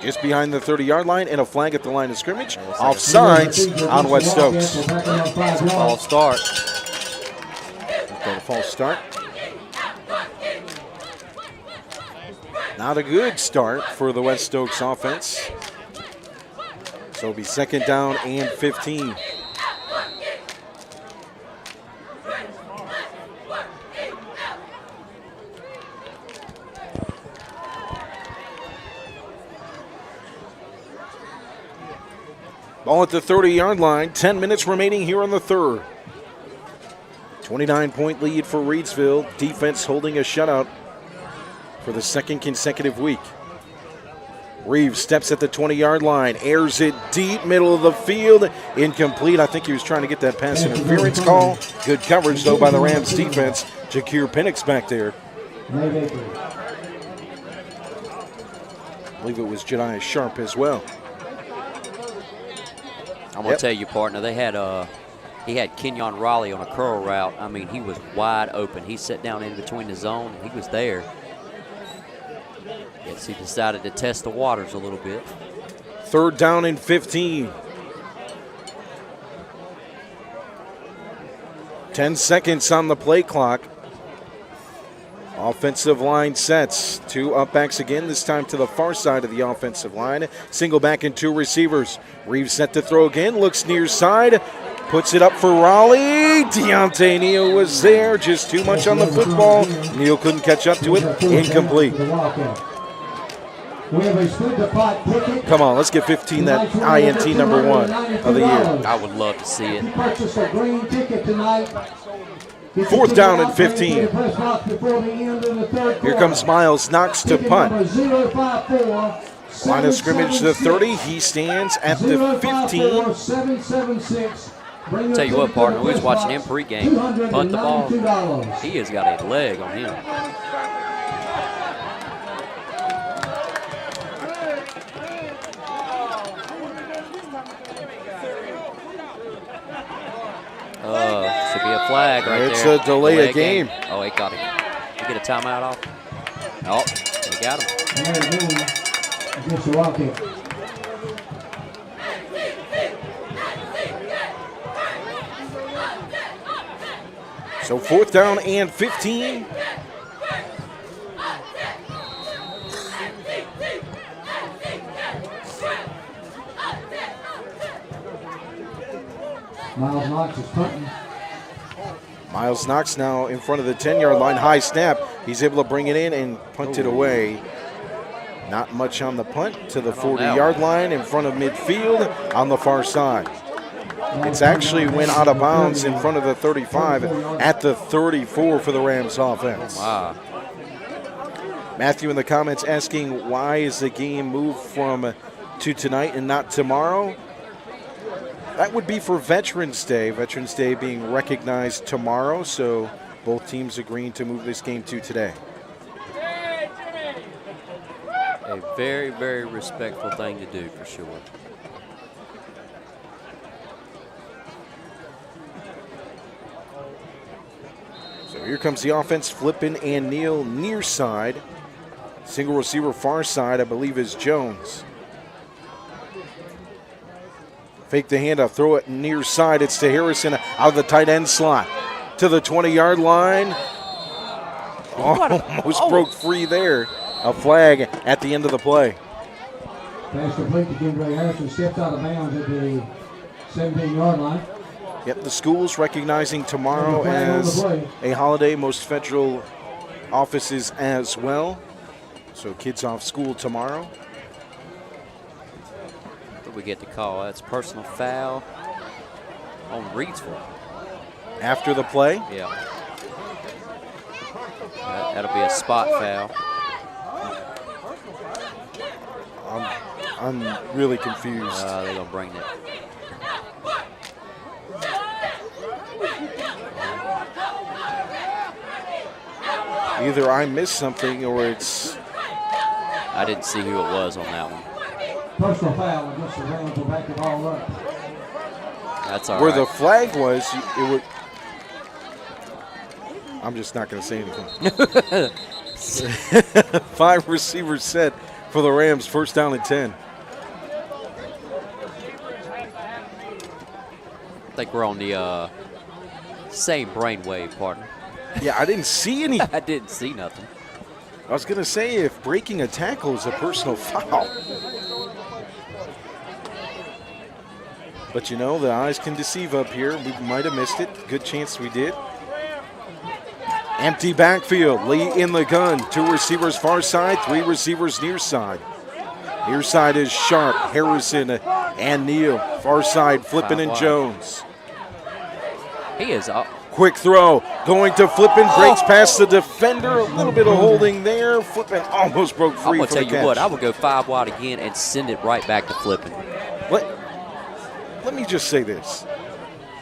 just behind the 30-yard line, and a flag at the line of scrimmage. Offsides on West Stokes. False start. Got a false start. Not a good start for the West Stokes offense. So it'll be 2nd down and 15. Ball at the 30-yard line. 10 minutes remaining here on the 3rd. 29-point lead for Reidsville. Defense holding a shutout for the 2nd consecutive week. Reeves steps at the 20-yard line, airs it deep, middle of the field, incomplete. I think he was trying to get that pass interference call. Good coverage, though, by the Rams defense. Jakir Penix back there. I believe it was Jediah Sharp as well. I'm going to tell you, partner, he had Kenyon Raleigh on a curl route. I mean, he was wide open. He sat down in between the zone, and he was there. Yes, he decided to test the waters a little bit. 3rd down and 15. 10 seconds on the play clock. Offensive line sets. 2 up backs again, this time to the far side of the offensive line. Single back and 2 receivers. Reeves set to throw again, looks near side, puts it up for Raleigh. Deontay Neal was there, just too much on the football. Neal couldn't catch up to it, incomplete. Come on, let's get 15, that INT number 1 of the year. I would love to see it. 4th down and 15. Here comes Miles Knox to punt. Line of scrimmage to the 30. He stands at the 15. Tell you what, partner, we was watching him pregame. Punt the ball. He has got a leg on him. Should be a flag right there. It's a delay of game. Oh, he got him. Did he get a timeout off? Oh, they got him. So 4th down and 15. Miles Knox is punting. Miles Knox now in front of the 10-yard line. High snap. He's able to bring it in and punt it away. Not much on the punt to the 40-yard line in front of midfield on the far side. It's actually went out of bounds in front of the 35 at the 34 for the Rams offense. Wow. Matthew in the comments asking why is the game moved to tonight and not tomorrow? That would be for Veterans Day. Veterans Day being recognized tomorrow, so both teams agreeing to move this game to today. A very, very respectful thing to do for sure. So here comes the offense, Flippin and Neal near side. Single receiver far side, I believe, is Jones. Fake the handoff, throw it near side. It's to Harrison out of the tight end slot to the 20-yard line. Almost broke free there. A flag at the end of the play. Pass complete to Kendra Harrison, stepped out of bounds at the 17-yard line. Yep, the school's recognizing tomorrow as a holiday, most federal offices as well. So kids off school tomorrow. What we get the call? That's personal foul on Reidsville. After the play? Yeah. That'll be a spot foul. I'm really confused. They're going to bring it. Either I missed something or it's... I didn't see who it was on that one. Personal foul against the Rams will back the ball up. That's all Where right. the flag was, it would... I'm just not going to say anything. 5 receivers set for the Rams, first down and 10. I think we're on the same brainwave, partner. Yeah, I didn't see any. I didn't see nothing. I was going to say if breaking a tackle is a personal foul. But you know, the eyes can deceive up here. We might have missed it. Good chance we did. Empty backfield. Lee in the gun. 2 receivers far side, 3 receivers near side. Near side is Sharp, Harrison, and Neal. Far side, Flippin and Jones. He is up. Quick throw. Going to Flippin. Breaks past the defender. A little bit of holding there. Flippin almost broke free. I'm going for to the tell you catch. what, I would go 5 wide again and send it right back to Flippin. Let me just say this.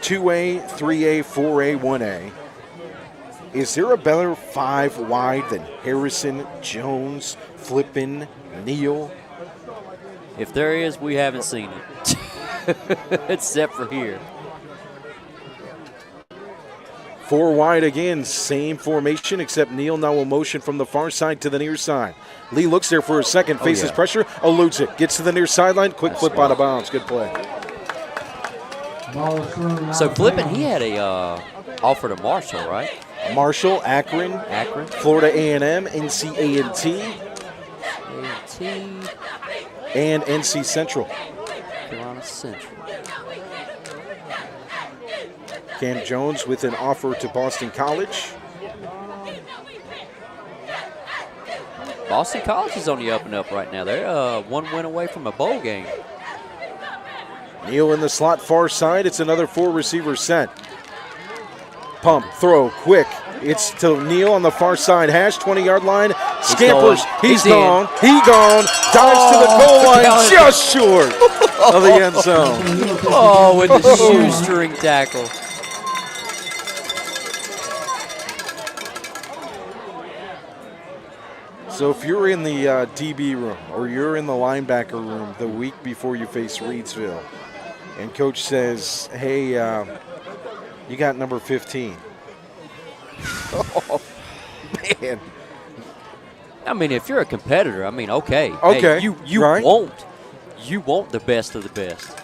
2A, 3A, 4A, 1A. Is there a better 5 wide than Harrison, Jones, Flippin, Neal? If there is, we haven't seen it. Except for here. 4 wide again, same formation, except Neal now will motion from the far side to the near side. Lee looks there for a second, faces pressure, eludes it, gets to the near sideline, quick flip out of bounds. Good play. So Flippin, he had a offer to Marshall, right? Marshall, Akron, Florida A&M, NC and NC Central. Carolina Central. Cam Jones with an offer to Boston College. Boston College is on the up and up right now. They're 1 win away from a bowl game. Neal in the slot far side. It's another 4 receiver set. Pump, throw, quick. It's to Neal on the far side hash, 20-yard line. Scampers. He's gone. He gone. Dives to the goal line, just short of the end zone. Oh, with the shoestring tackle. So if you're in the DB room or you're in the linebacker room the week before you face Reidsville, and coach says, hey, you got number 15. Oh, man. I mean, if you're a competitor, I mean, okay. Okay. Hey, you right. want the best of the best.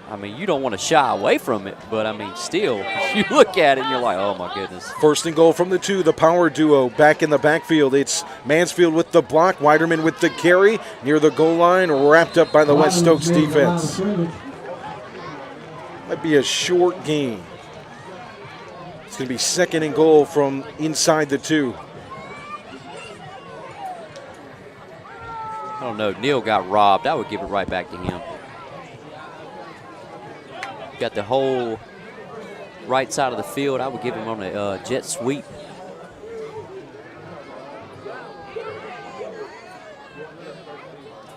I mean, you don't want to shy away from it, but I mean, still, you look at it and you're like, oh my goodness. First and goal from the 2, the power duo back in the backfield. It's Mansfield with the block, Weiderman with the carry near the goal line, wrapped up by the West Stokes defense. Might be a short game. It's going to be second and goal from inside the 2. I don't know. Neal got robbed. I would give it right back to him. Got the whole right side of the field. I would give him on a jet sweep.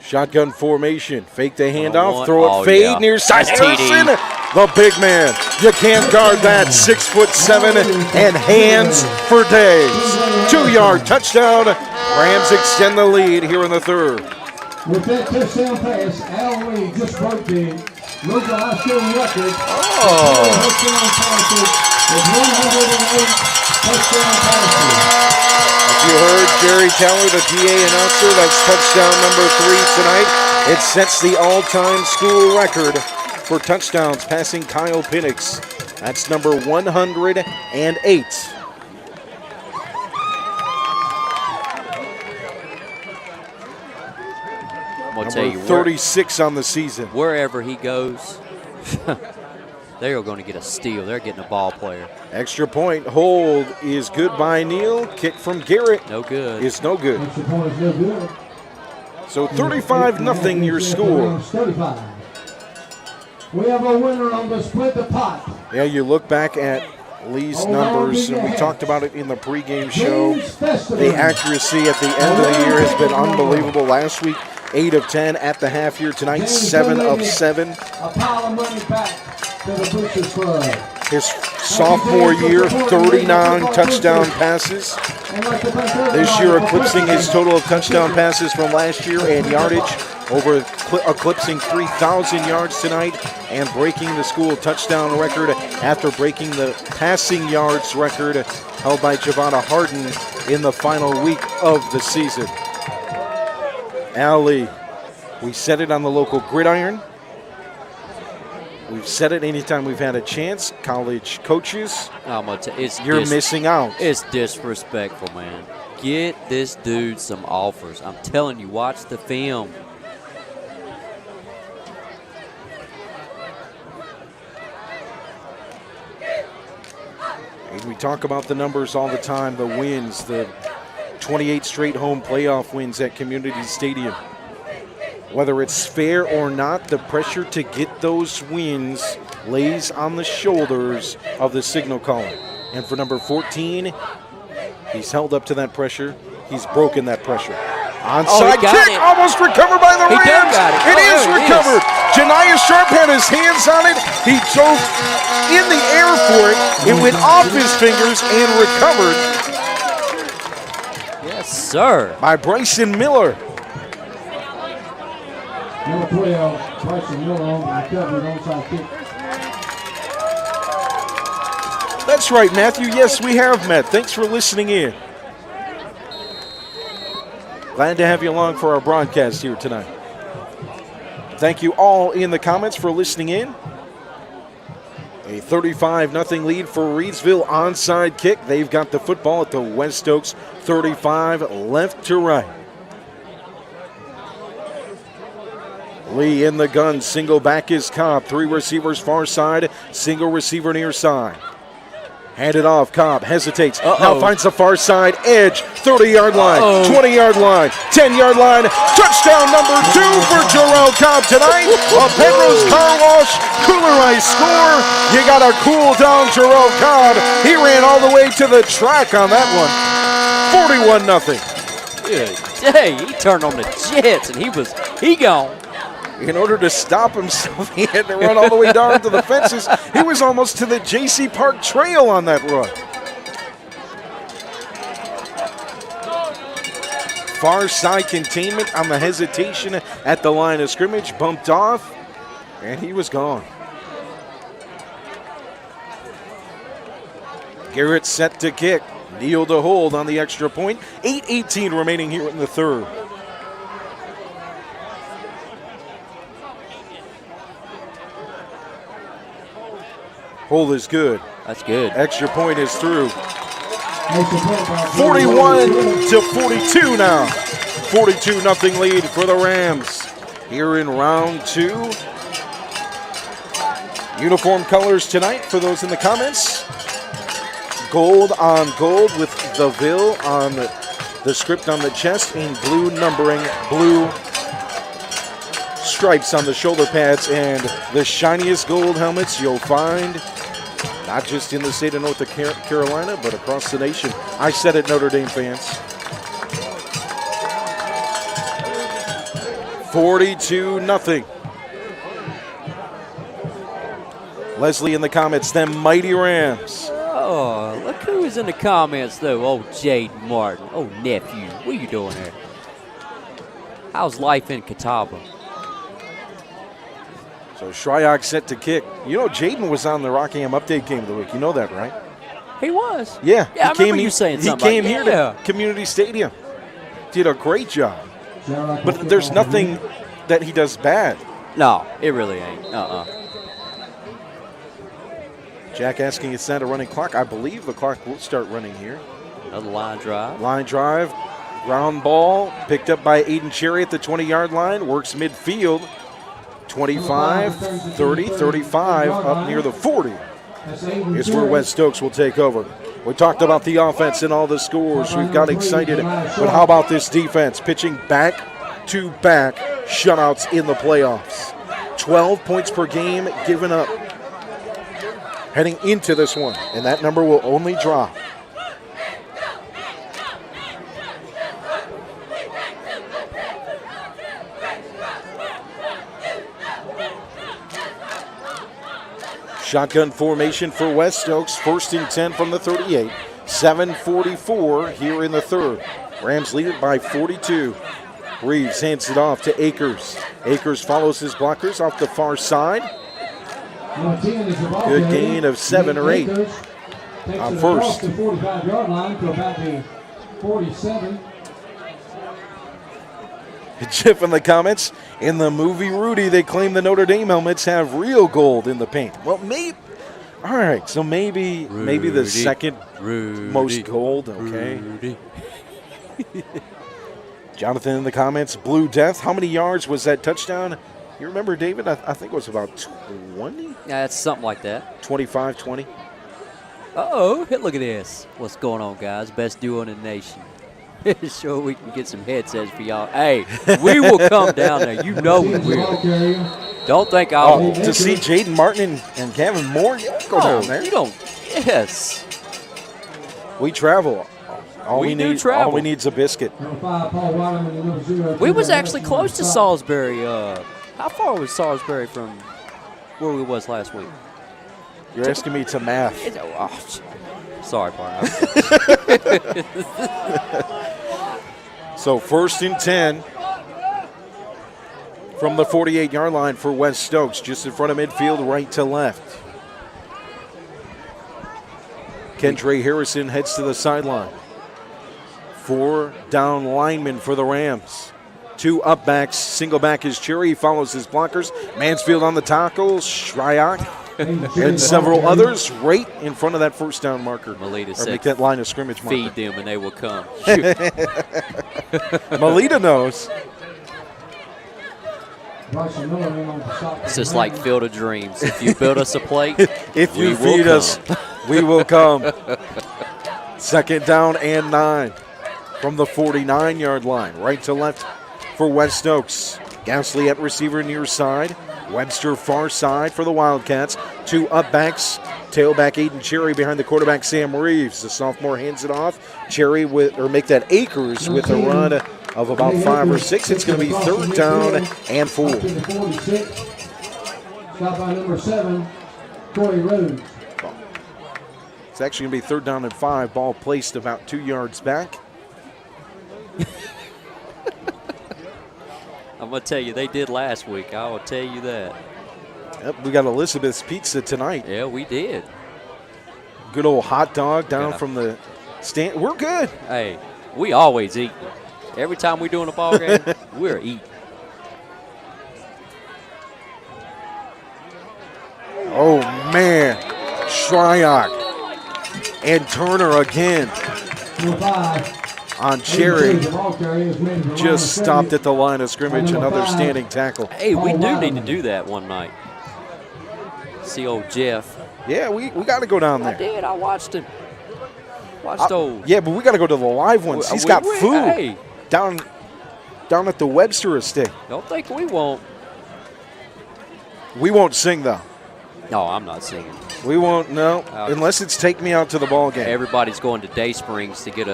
Shotgun formation. Fake the handoff. Throw it. Fade yeah. near side. That's Harrison, TD. the big man. You can't guard that. 6'7" and hands for days. 2-yard touchdown. Rams extend the lead here in the 3rd. With that touchdown pass, Al Lee just broke the local high school record. Touchdown passes with 108 touchdown passes. You heard Jerry Teller, the PA announcer. That's touchdown number 3 tonight. It sets the all-time school record for touchdowns, passing Kyle Penix. That's number 108. I'm going to tell you, 36 on the season. Wherever he goes, they are going to get a steal. They're getting a ball player. Extra point hold is good by Neal. Kick from Garrett. No good. It's no good. Extra point is no good. So 35-0 your score. 35. We have a winner on the split the pot. Yeah, you look back at Lee's numbers, and we talked about it in the pregame show. The accuracy at the end of the year has been unbelievable. Last week, 8 of 10 at the half year. Tonight, 7 of 7. A pile of money back to the Butchers Club. His sophomore year, 39 touchdown passes. This year, eclipsing his total of touchdown passes from last year and yardage, over eclipsing 3,000 yards tonight and breaking the school touchdown record after breaking the passing yards record held by Javonna Harden in the final week of the season. alley. We said it on the local gridiron. We've said it anytime we've had a chance. College coaches, you're missing out. It's disrespectful, man. Get this dude some offers. I'm telling you, watch the film. And we talk about the numbers all the time, the wins, the 28 straight home playoff wins at Community Stadium. Whether it's fair or not, the pressure to get those wins lays on the shoulders of the signal caller. And for number 14, he's held up to that pressure. He's broken that pressure. Onside kick, almost recovered by the Rams. It is recovered. Janiah Sharp had his hands on it. He drove in the air for it. It went off his fingers and recovered. Yes, sir. By Bryson Miller. Number 12, Bryson Miller on the recovery onside kick. That's right, Matthew. Yes, we have met. Thanks for listening in. Glad to have you along for our broadcast here tonight. Thank you all in the comments for listening in. A 35-0 lead for Reidsville onside kick. They've got the football at the West Stokes 35, left to right. Lee in the gun, single back is Cobb. 3 receivers far side, single receiver near side. Handed off, Cobb hesitates, now finds the far side edge, 30-yard line, 20-yard line, 10-yard line. Touchdown number 2 for Jarrell Cobb tonight. A Pennrose Carwash, Kooler Ice score. You got to cool down Jarrell Cobb. He ran all the way to the track on that one. 41-0. Good day. He turned on the jets, and he gone. In order to stop himself, he had to run all the way down to the fences. He was almost to the J.C. Park Trail on that run. Far side containment on the hesitation at the line of scrimmage. Bumped off, and he was gone. Garrett set to kick. Neal to hold on the extra point. 8:18 remaining here in the third. Hold is good. That's good. Extra point is through. 41-42 now. 42-0 lead for the Rams. Here in round 2. Uniform colors tonight for those in the comments. Gold on gold with the Ville on the script on the chest and blue numbering, blue stripes on the shoulder pads, and the shiniest gold helmets you'll find not just in the state of North Carolina, but across the nation. I said it, Notre Dame fans. 42-0. Leslie in the comments, them mighty Rams. Oh, look who's in the comments, though. Oh, Jaden Martin. Oh, nephew. What are you doing there? How's life in Catawba? So Shryock set to kick. You know, Jaden was on the Rockingham Update Game of the Week. You know that, right? He was. Yeah. I remember you saying something. He came here to Community Stadium. Did a great job. But there's nothing that he does bad. No, it really ain't. Jack asking, is that a running clock? I believe the clock will start running here. Another line drive. Line drive. Ground ball picked up by Aiden Cherry at the 20-yard line. Works midfield. 25, 30, 35, up near the 40 is where West Stokes will take over. We talked about the offense and all the scores. We've got excited. But how about this defense? Pitching back-to-back shutouts in the playoffs. 12 points per game given up heading into this one. And that number will only drop. Shotgun formation for West Stokes. 1st and 10 from the 38. 7:44 here in the third. Rams lead it by 42. Reeves hands it off to Akers. Akers follows his blockers off the far side. Good gain of 7 or 8 on first. The 45-yard line to about the 47. Jeff in the comments, in the movie Rudy, they claim the Notre Dame helmets have real gold in the paint. Well, maybe. All right, so maybe the second most gold. Okay. Rudy. Jonathan in the comments, Blue Death. How many yards was that touchdown? You remember, David? I think it was about 20? Yeah, it's something like that. 25, 20. Uh-oh, look at this. What's going on, guys? Best duo in the nation. Sure, we can get some headsets for y'all. Hey, we will come down there. You know we will. Don't think I'll. To see Jaden Martin and Gavin Moore, go down there. You don't. Yes. We travel. All we need is a biscuit. We was actually close to Salisbury. How far was Salisbury from where we was last week? You're asking me to math. Sorry, partner. So 1st and 10 from the 48-yard line for West Stokes, just in front of midfield, right to left. Kendra Harrison heads to the sideline. 4 down linemen for the Rams. 2 up backs. Single back is Cherry. He follows his blockers. Mansfield on the tackle. Shryock and several others right in front of that first down marker. Melita said, make that line of scrimmage marker. Feed them and they will come. Melita knows. It's just like Field of Dreams. If you build us a plate, if you feed us, we will come. 2nd down and 9 from the 49-yard line. Right to left for West Stokes. Gasly at receiver near side. Webster far side for the Wildcats. 2 up backs. Tailback Aiden Cherry behind the quarterback Sam Reeves. The sophomore hands it off. Cherry make that Akers with a run of about 5 or 6. It's going to be 3rd down and 4. Stop by number 7, Corey Rhodes. It's actually going to be 3rd down and 5. Ball placed about 2 yards back. I'm going to tell you, they did last week. I will tell you that. Yep, we got Elizabeth's Pizza tonight. Yeah, we did. Good old hot dog down from the stand. We're good. Hey, we always eat. Every time we're doing a ball game, we're eating. Oh, man. Shryock and Turner again on Cherry. Just stopped at the line of scrimmage. Another standing tackle. Hey, we do need to do that one night. See old Jeff. Yeah, we got to go down there. I did. I watched him. Yeah, but we got to go to the live ones. He's got food. Hey. Down at the Webster estate. Don't think we won't. We won't sing, though. No, I'm not singing. We won't, no, unless it's Take Me Out to the Ball Game. Everybody's going to Day Springs to get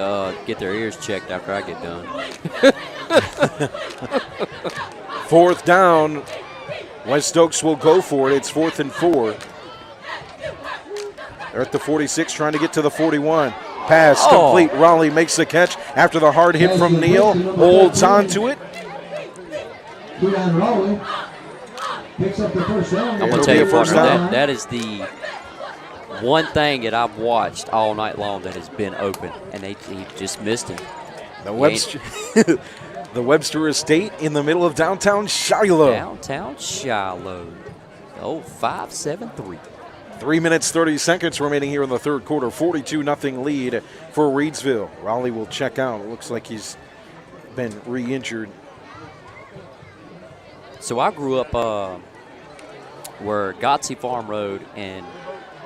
their ears checked after I get done. 4th down. West Stokes will go for it. It's 4th and 4. They're at the 46, trying to get to the 41. Pass complete. Raleigh makes the catch after the hard hit from Neal. Holds on to it. Picks up the first down. I'm going to tell you, partner, that is the one thing that I've watched all night long that has been open, and he just missed him. The Webster Estate in the middle of downtown Shiloh. Downtown Shiloh. 5-7-3. 3 minutes, 30 seconds remaining here in the 3rd quarter. 42-0 lead for Reidsville. Raleigh will check out. It looks like he's been re-injured. So I grew up where Gotsey Farm Road, and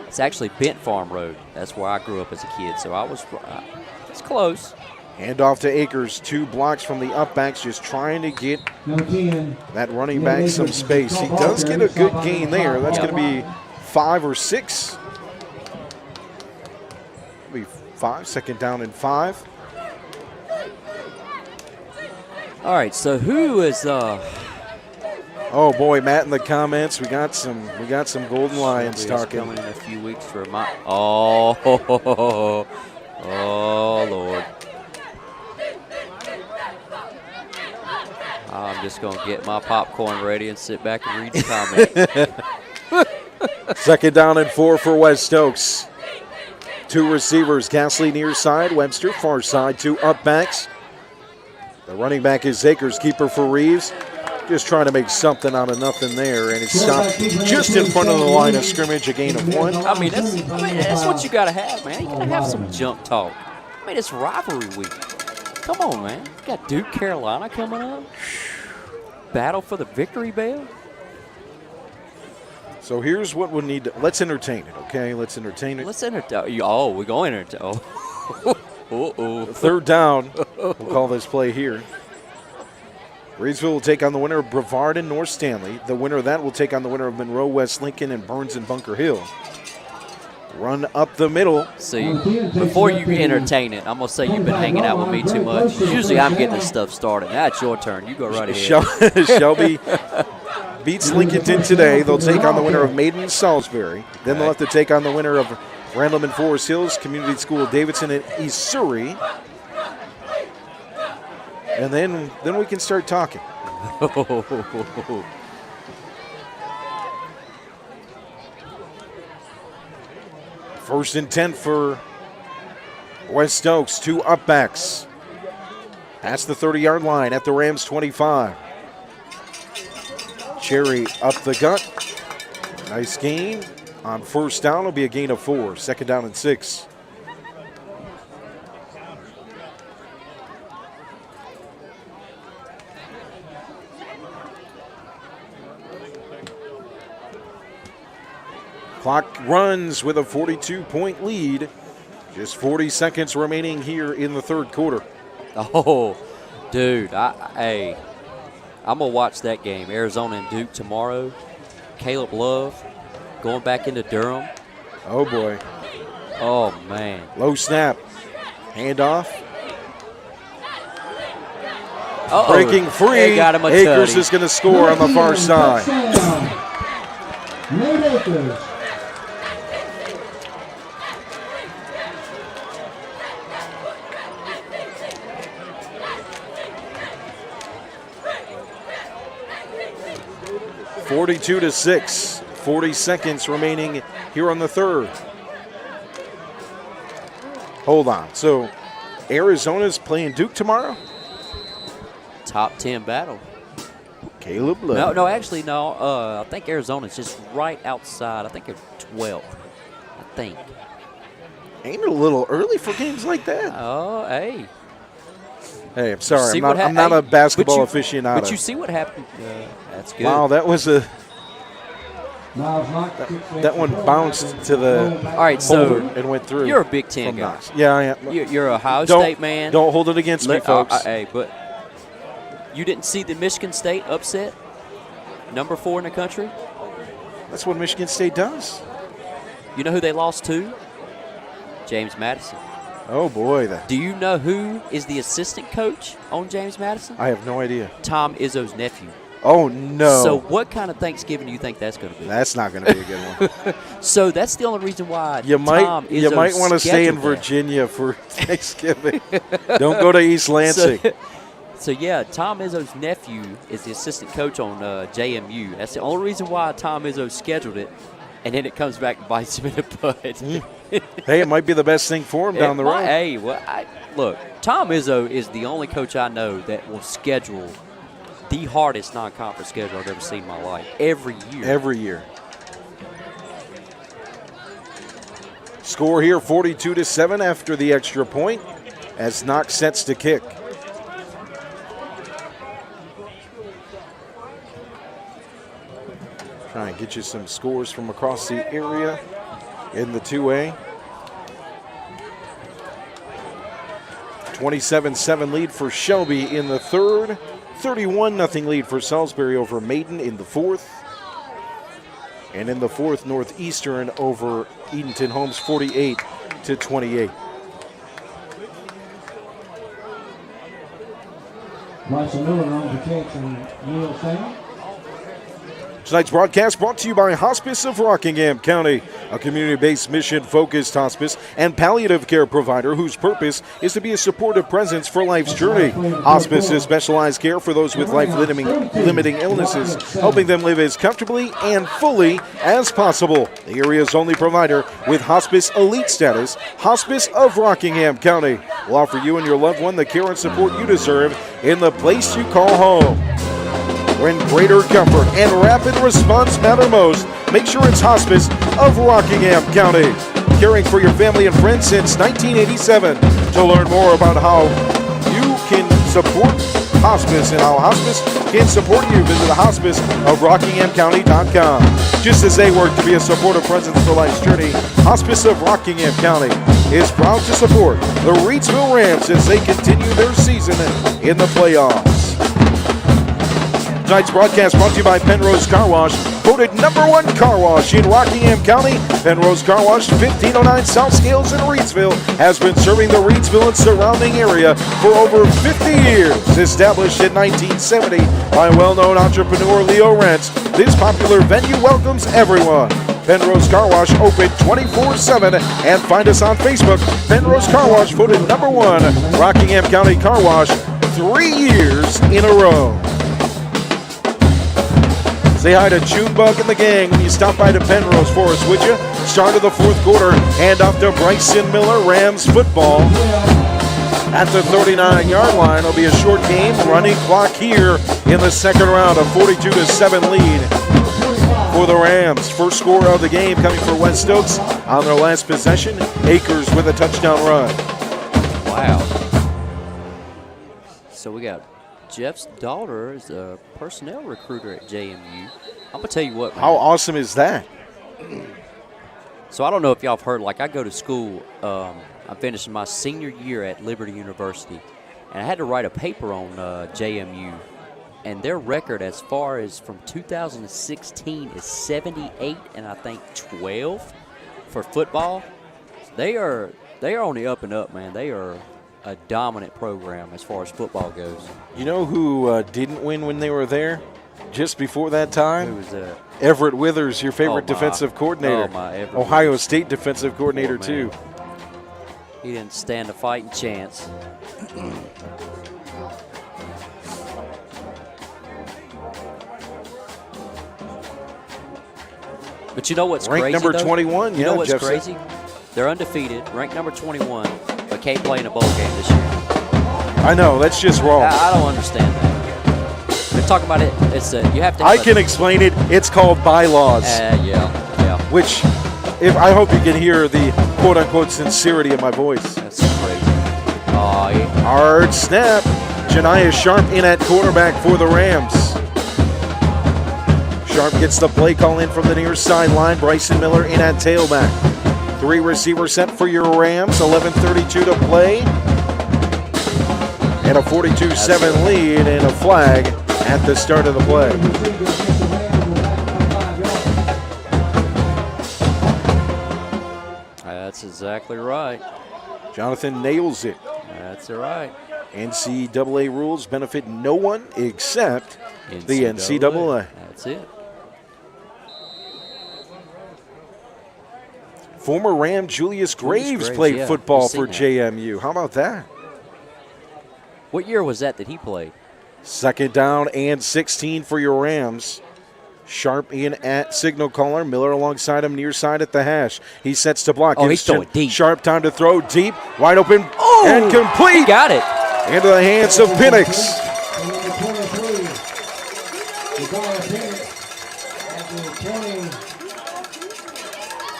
it's actually Bent Farm Road. That's where I grew up as a kid. So it's close. Hand off to Akers. 2 blocks from the up backs, just trying to get that running back some space. He does get a good gain there. That's going to be 5 or 6. It'll be 5, 2nd down and 5. All right, so who is Oh boy, Matt in the comments. We got some Golden Lions talking. Coming in a few weeks for my oh Lord. I'm just going to get my popcorn ready and sit back and read the comment. 2nd down and 4 for West Stokes. 2 receivers, Gasly near side, Webster far side, 2 up backs. The running back is Akers, keeper for Reeves. Just trying to make something out of nothing there, and it's stopped just in front of the line of scrimmage, a gain of 1. I mean, that's what you got to have, man. You got to have some jump talk. I mean, it's rivalry week. Come on, man. You got Duke, Carolina coming up. Battle for the victory bell. So here's what we'll need to, let's entertain it, okay? Let's entertain it. Let's entertain. Oh, we're going to entertain. Oh. Uh-oh. Third down, we'll call this play here. Reidsville will take on the winner of Brevard and North Stanley. The winner of that will take on the winner of Monroe, West Lincoln, and Burns and Bunker Hill. Run up the middle. See, before you entertain it, I'm going to say you've been hanging out with me too much. Usually I'm getting this stuff started. Now it's your turn. You go right ahead. Shelby beats Lincolnton today. They'll take on the winner of Maiden and Salisbury. Then they'll have to take on the winner of Randolph and Forest Hills, Community School Davidson, and East Surrey. And then we can start talking. First and 10 for West Stokes. 2 upbacks. Past the 30-yard line at the Rams 25. Cherry up the gut. Nice gain. On first down, it'll be a gain of 4. Second down and 6. Clock runs with a 42-point lead. Just 40 seconds remaining here in the third quarter. Oh, dude, I'm going to watch that game. Arizona and Duke tomorrow. Caleb Love going back into Durham. Oh, boy. Oh, man. Low snap. Handoff. Uh-oh. Breaking free. They got him a Akers tutty. is going to score on the far side. Nate Akers. (42-6). 40 seconds remaining here on the third. Hold on. So Arizona's playing Duke tomorrow? Top 10 battle. Caleb Love. No, actually, no. I think Arizona's just right outside. I think they're 12th. I think. Ain't it a little early for games like that? Oh, hey. Hey, I'm sorry. See I'm not a basketball aficionado. But you see what happened. That's good. Wow, that was a Miles Knight, that one bounced to the All right, so holder and went through. you're a Big Ten from guy. Knox. Yeah, I am. You're a Ohio Don't- State man. Don't hold it against me, folks. Hey, but you didn't see the Michigan State upset? Number 4 in the country? That's what Michigan State does. You know who they lost to? James Madison. Oh, boy. Do you know who is the assistant coach on James Madison? I have no idea. Tom Izzo's nephew. Oh, no. So what kind of Thanksgiving do you think that's going to be? That's not going to be a good one. So that's the only reason why You might Izzo want to stay in scheduled that. Virginia for Thanksgiving. Don't go to East Lansing. So, yeah, Tom Izzo's nephew is the assistant coach on JMU. That's the only reason why Tom Izzo scheduled it, and then it comes back and bites him in the butt. Hey, it might be the best thing for him down the road. Hey, look, Tom Izzo is the only coach I know that will schedule the hardest non-conference schedule I've ever seen in my life. Every year. Every year. Score here 42-7 after the extra point as Knox sets to kick. Try and get you some scores from across the area in the 2A. 27-7 lead for Shelby in the third. 31-0 lead for Salisbury over Maiden in the fourth. And in the fourth, Northeastern over Edenton Holmes 48-28. Bryson Miller on the catch and Neil Sam. Tonight's broadcast brought to you by Hospice of Rockingham County, a community-based mission-focused hospice and palliative care provider whose purpose is to be a supportive presence for life's journey. Hospice is specialized care for those with life-limiting illnesses, helping them live as comfortably and fully as possible. The area's only provider with Hospice Elite status, Hospice of Rockingham County, will offer you and your loved one the care and support you deserve in the place you call home. When greater comfort and rapid response matter most, make sure it's Hospice of Rockingham County. Caring for your family and friends since 1987. To learn more about how you can support Hospice and how Hospice can support you, visit hospiceofrockinghamcounty.com. Just as they work to be a supportive presence for life's journey, Hospice of Rockingham County is proud to support the Reidsville Rams as they continue their season in the playoffs. Tonight's broadcast brought to you by Pennrose Carwash, voted #1 car wash in Rockingham County. Pennrose Carwash, 1509 South Scales in Reidsville, has been serving the Reidsville and surrounding area for over 50 years. Established in 1970 by well-known entrepreneur Leo Rentz, this popular venue welcomes everyone. Pennrose Carwash open 24/7 and find us on Facebook. Pennrose Carwash voted #1 Rockingham County Car Wash 3 years in a row. Say hi to Junebug and the gang when you stop by to Pennrose for us, would you? Start of the fourth quarter, hand off to Bryson Miller, Rams football. At the 39-yard line, it'll be a short game, running clock here in the second round, a 42-7 lead for the Rams. First score of the game coming for West Stokes on their last possession. Akers with a touchdown run. Wow. So we got Jeff's daughter is a personnel recruiter at JMU. I'm going to tell you what, man. How awesome is that? So I don't know if y'all have heard, like I go to school, I'm finishing my senior year at Liberty University, and I had to write a paper on JMU, and their record as far as from 2016 is 78 and I think 12 for football. They are on the up and up, man. They are a dominant program as far as football goes. You know who didn't win when they were there? Just before that time? Who was that? Everett Withers, your favorite defensive coordinator. Ohio Withers. State defensive coordinator, too. He didn't stand a fighting chance. But you know what's ranked crazy, number though? 21, You know what's Jeff crazy? They're undefeated, ranked number 21, but can't play in a bowl game this year. I know, that's just wrong. I don't understand that. They're talking about it. It's you have to. I can explain it. It's called bylaws. Yeah. Which, if I hope you can hear the quote-unquote sincerity of my voice. That's crazy. Oh, yeah. Hard snap. Janiah Sharp in at quarterback for the Rams. Sharp gets the play call in from the near sideline. Bryson Miller in at tailback. 3 receiver set for your Rams. 11:32 to play. And a 42-7 lead and a flag at the start of the play. That's exactly right. Jonathan nails it. That's right. NCAA rules benefit no one except the NCAA. That's it. Former Ram Julius Graves played football for JMU. How about that? What year was that he played? Second down and 16 for your Rams. Sharp in at signal caller. Miller alongside him near side at the hash. He sets to block. Oh, he's throwing deep. Sharp time to throw deep. Wide open and complete. He got it. Into the hands of Penix.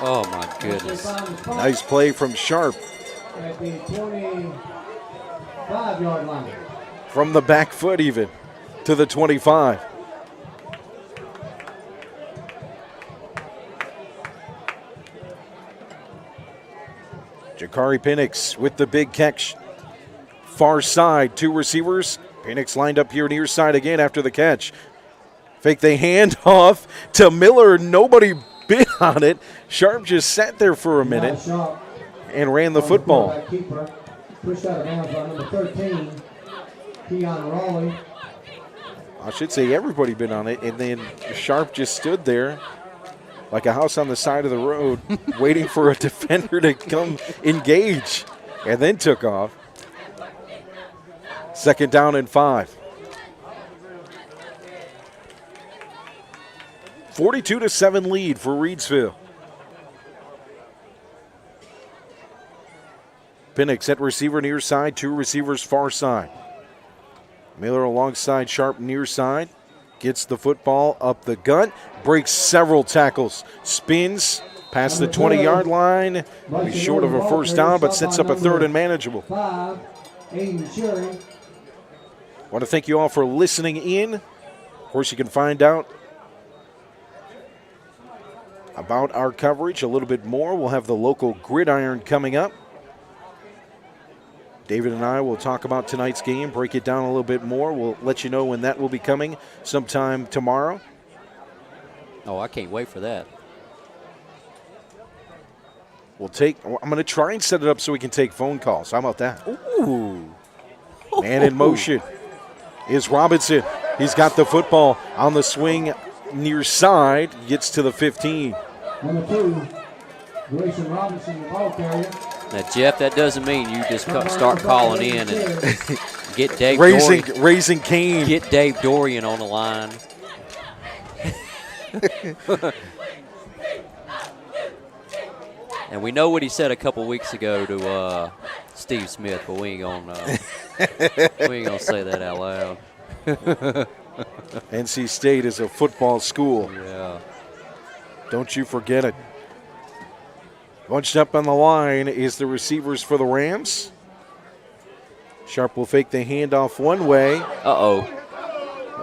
Oh, my goodness. Nice play from Sharp. At the 25-yard line. From the back foot even to the 25. Jakari Penix with the big catch. Far side, 2 receivers. Penix lined up here near side again after the catch. Fake the handoff to Miller. Nobody bit on it. Sharp just sat there for a minute and ran the football. Pushed out of bounds by number 13, Keon Raleigh. I should say everybody been on it, and then Sharp just stood there like a house on the side of the road waiting for a defender to come engage, and then took off. 2nd down and 5. 42-7 lead for Reidsville. Penix at receiver near side, 2 receivers far side. Miller alongside Sharp near side. Gets the football up the gut. Breaks several tackles. Spins past the 20-yard line. He's short of a first down, but sets up a 3rd and manageable. 5, Aiden Sherry. Want to thank you all for listening in. Of course, you can find out about our coverage a little bit more. We'll have the local gridiron coming up. David and I will talk about tonight's game, break it down a little bit more. We'll let you know when that will be coming sometime tomorrow. Oh, I can't wait for that. I'm going to try and set it up so we can take phone calls. How about that? Ooh. Man in motion is Robinson. He's got the football on the swing near side, gets to the 15. Number 2, Grayson Robinson, the ball carrier. Now, Jeff, that doesn't mean you just start calling in and get Dave Raising Cain. Get Dave Dorian on the line. And we know what he said a couple weeks ago to Steve Smith, but we ain't gonna say that out loud. NC State is a football school. Yeah. Don't you forget it. Bunched up on the line is the receivers for the Rams. Sharp will fake the handoff one way. Uh-oh.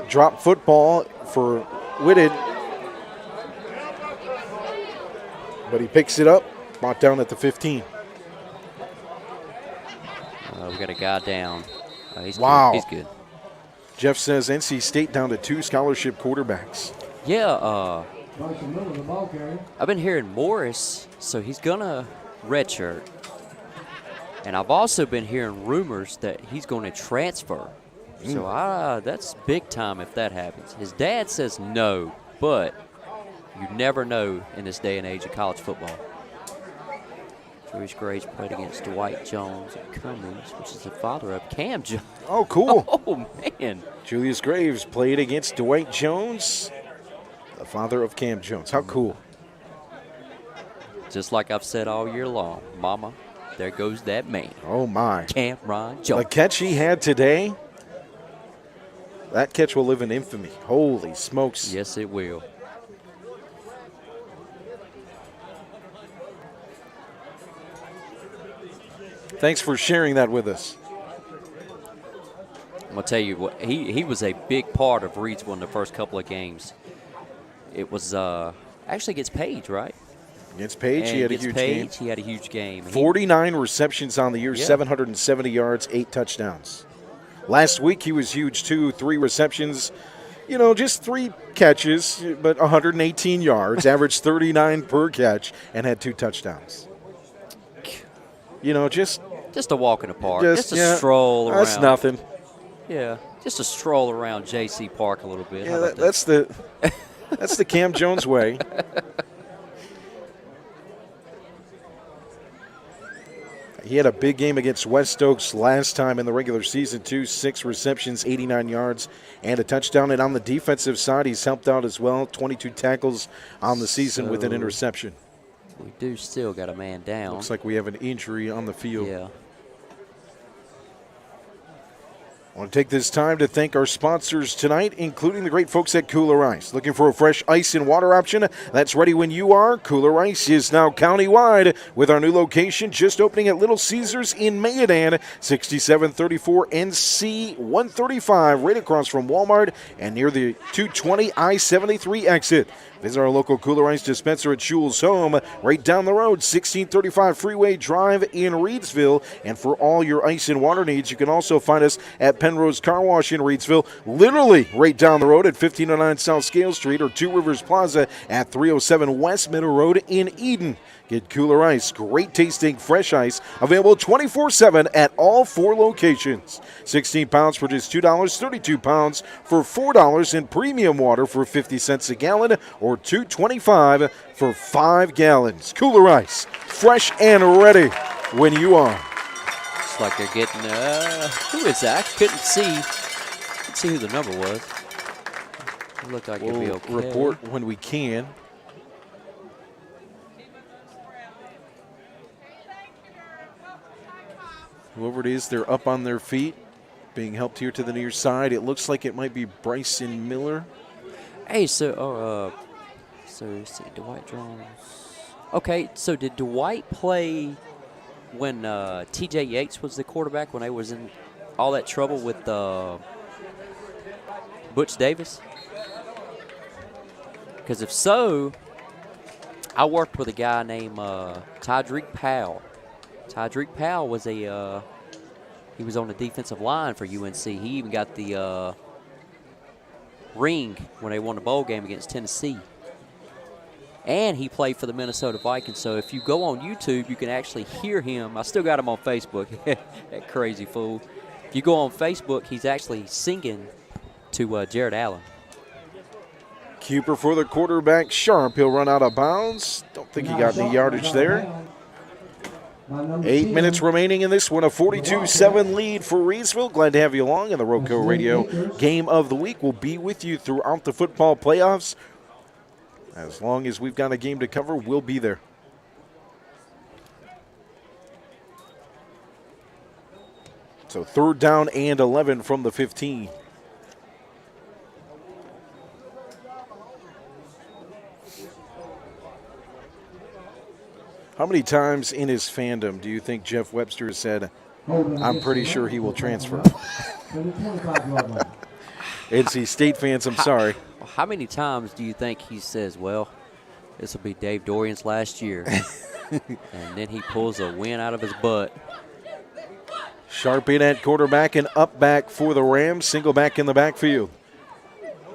Drop football for Whitted. But he picks it up, brought down at the 15. We got a guy down. He's wow. Good. He's good. Jeff says NC State down to 2 scholarship quarterbacks. Yeah, I've been hearing Morris, so he's going to redshirt. And I've also been hearing rumors that he's going to transfer. So that's big time if that happens. His dad says no, but you never know in this day and age of college football. Julius Graves played against Dwight Jones at Cummings, which is the father of Cam Jones. Oh, cool. Oh, man. Julius Graves played against Dwight Jones, the father of Cam Jones. How cool. Just like I've said all year long, Mama, there goes that man. Oh, my. Cameron Jones. The catch he had today, that catch will live in infamy. Holy smokes. Yes, it will. Thanks for sharing that with us. I'm going to tell you what, he was a big part of Reidsville in the first couple of games. It was actually against Page, right? Against Page, he had a huge game. He had a huge game. 49 receptions on the year, 770 yards, 8 touchdowns. Last week he was huge too, 3 receptions, just 3 catches, but 118 yards, averaged 39 per catch, and had 2 touchdowns. Just a walk in the park, just a stroll around. That's nothing. Yeah, just a stroll around J.C. Park a little bit. Yeah, that's the Cam Jones way. He had a big game against West Stokes last time in the regular season, too. 6 receptions, 89 yards, and a touchdown. And on the defensive side, he's helped out as well. 22 tackles on the season with an interception. We do still got a man down. Looks like we have an injury on the field. Yeah. I want to take this time to thank our sponsors tonight, including the great folks at Kooler Ice. Looking for a fresh ice and water option that's ready when you are? Kooler Ice is now countywide with our new location just opening at Little Caesars in Mayodan, 6734 NC 135, right across from Walmart and near the 220 I-73 exit. Visit our local Kooler Ice dispenser at Schul's Home, right down the road, 1635 Freeway Drive in Reidsville. And for all your ice and water needs, you can also find us at Pennrose Carwash in Reidsville, literally right down the road at 1509 South Scale Street, or Two Rivers Plaza at 307 West Middle Road in Eden. Get Kooler Ice, great tasting fresh ice, available 24/7 at all 4 locations. 16 pounds for just $2, 32 pounds for $4, and premium water for 50 cents a gallon, or $2.25 for 5 gallons. Kooler Ice, fresh and ready when you are. It's like they're getting, who is that? I couldn't see who the number was. It looked like it'd be okay. Report when we can. Whoever it is, they're up on their feet, being helped here to the near side. It looks like it might be Bryson Miller. Hey, so let's see, Dwight Jones. Okay, so did Dwight play when T.J. Yates was the quarterback, when they was in all that trouble with Butch Davis? Because if so, I worked with a guy named Tydreek Powell. Tydreek Powell was he was on the defensive line for UNC. He even got the ring when they won the bowl game against Tennessee. And he played for the Minnesota Vikings. So if you go on YouTube, you can actually hear him. I still got him on Facebook, that crazy fool. If you go on Facebook, he's actually singing to Jared Allen. Cooper for the quarterback, Sharp. He'll run out of bounds. Don't think he got any yardage there. 8 minutes remaining in this one, a 42-7 lead for Reidsville. Glad to have you along, and the RoCo Radio Game of the Week will be with you throughout the football playoffs. As long as we've got a game to cover, we'll be there. So 3rd down and 11 from the 15. How many times in his fandom do you think Jeff Webster has said, I'm pretty sure he will transfer? NC State fans, I'm sorry. How many times do you think he says, well, this will be Dave Dorian's last year? And then he pulls a win out of his butt. Sharp in at quarterback and up back for the Rams. Single back in the backfield.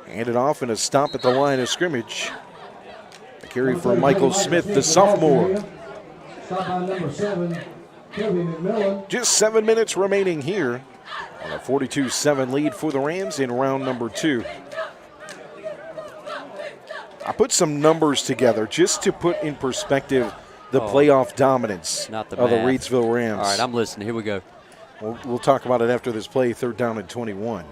Handed off and a stop at the line of scrimmage. A carry for Michael Smith, the sophomore. Stop by number 7, Kevin McMillan. Just 7 minutes remaining here on a 42-7 lead for the Rams in round number 2. I put some numbers together just to put in perspective the playoff dominance of the Reidsville Rams. All right, I'm listening. Here we go. We'll talk about it after this play, 3rd down and 21.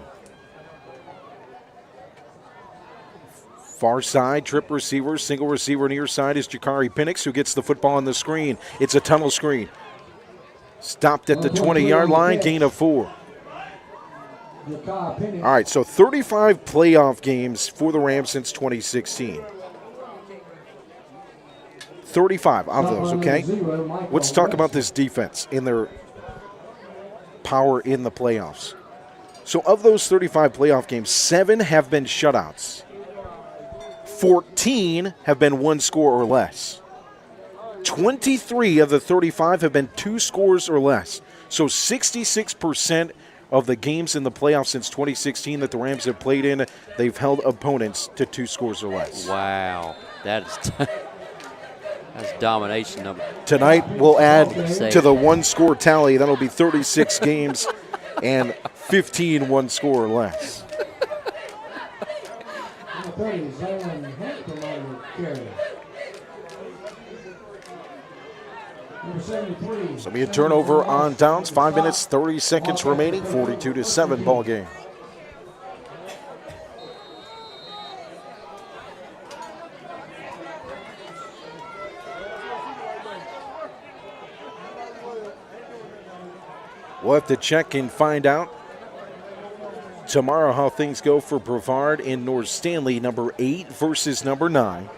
Far side, trip receiver, single receiver near side is Jakari Penix, who gets the football on the screen. It's a tunnel screen. Stopped at the 20-yard line, gain of 4. All right, so 35 playoff games for the Rams since 2016. 35 of those, okay? Let's talk about this defense and their power in the playoffs. So of those 35 playoff games, 7 have been shutouts. 14 have been 1 score or less. 23 of the 35 have been 2 scores or less. So 66% of the games in the playoffs since 2016 that the Rams have played in, they've held opponents to 2 scores or less. Wow. That's domination number. Tonight we'll add to the 1 score tally. That'll be 36 games and 15 1 score or less. So be a turnover on downs. 5 minutes, 30 seconds remaining. 42-7 ball game. We'll have to check and find out tomorrow how things go for Brevard in North Stanley, number 8 versus number 9.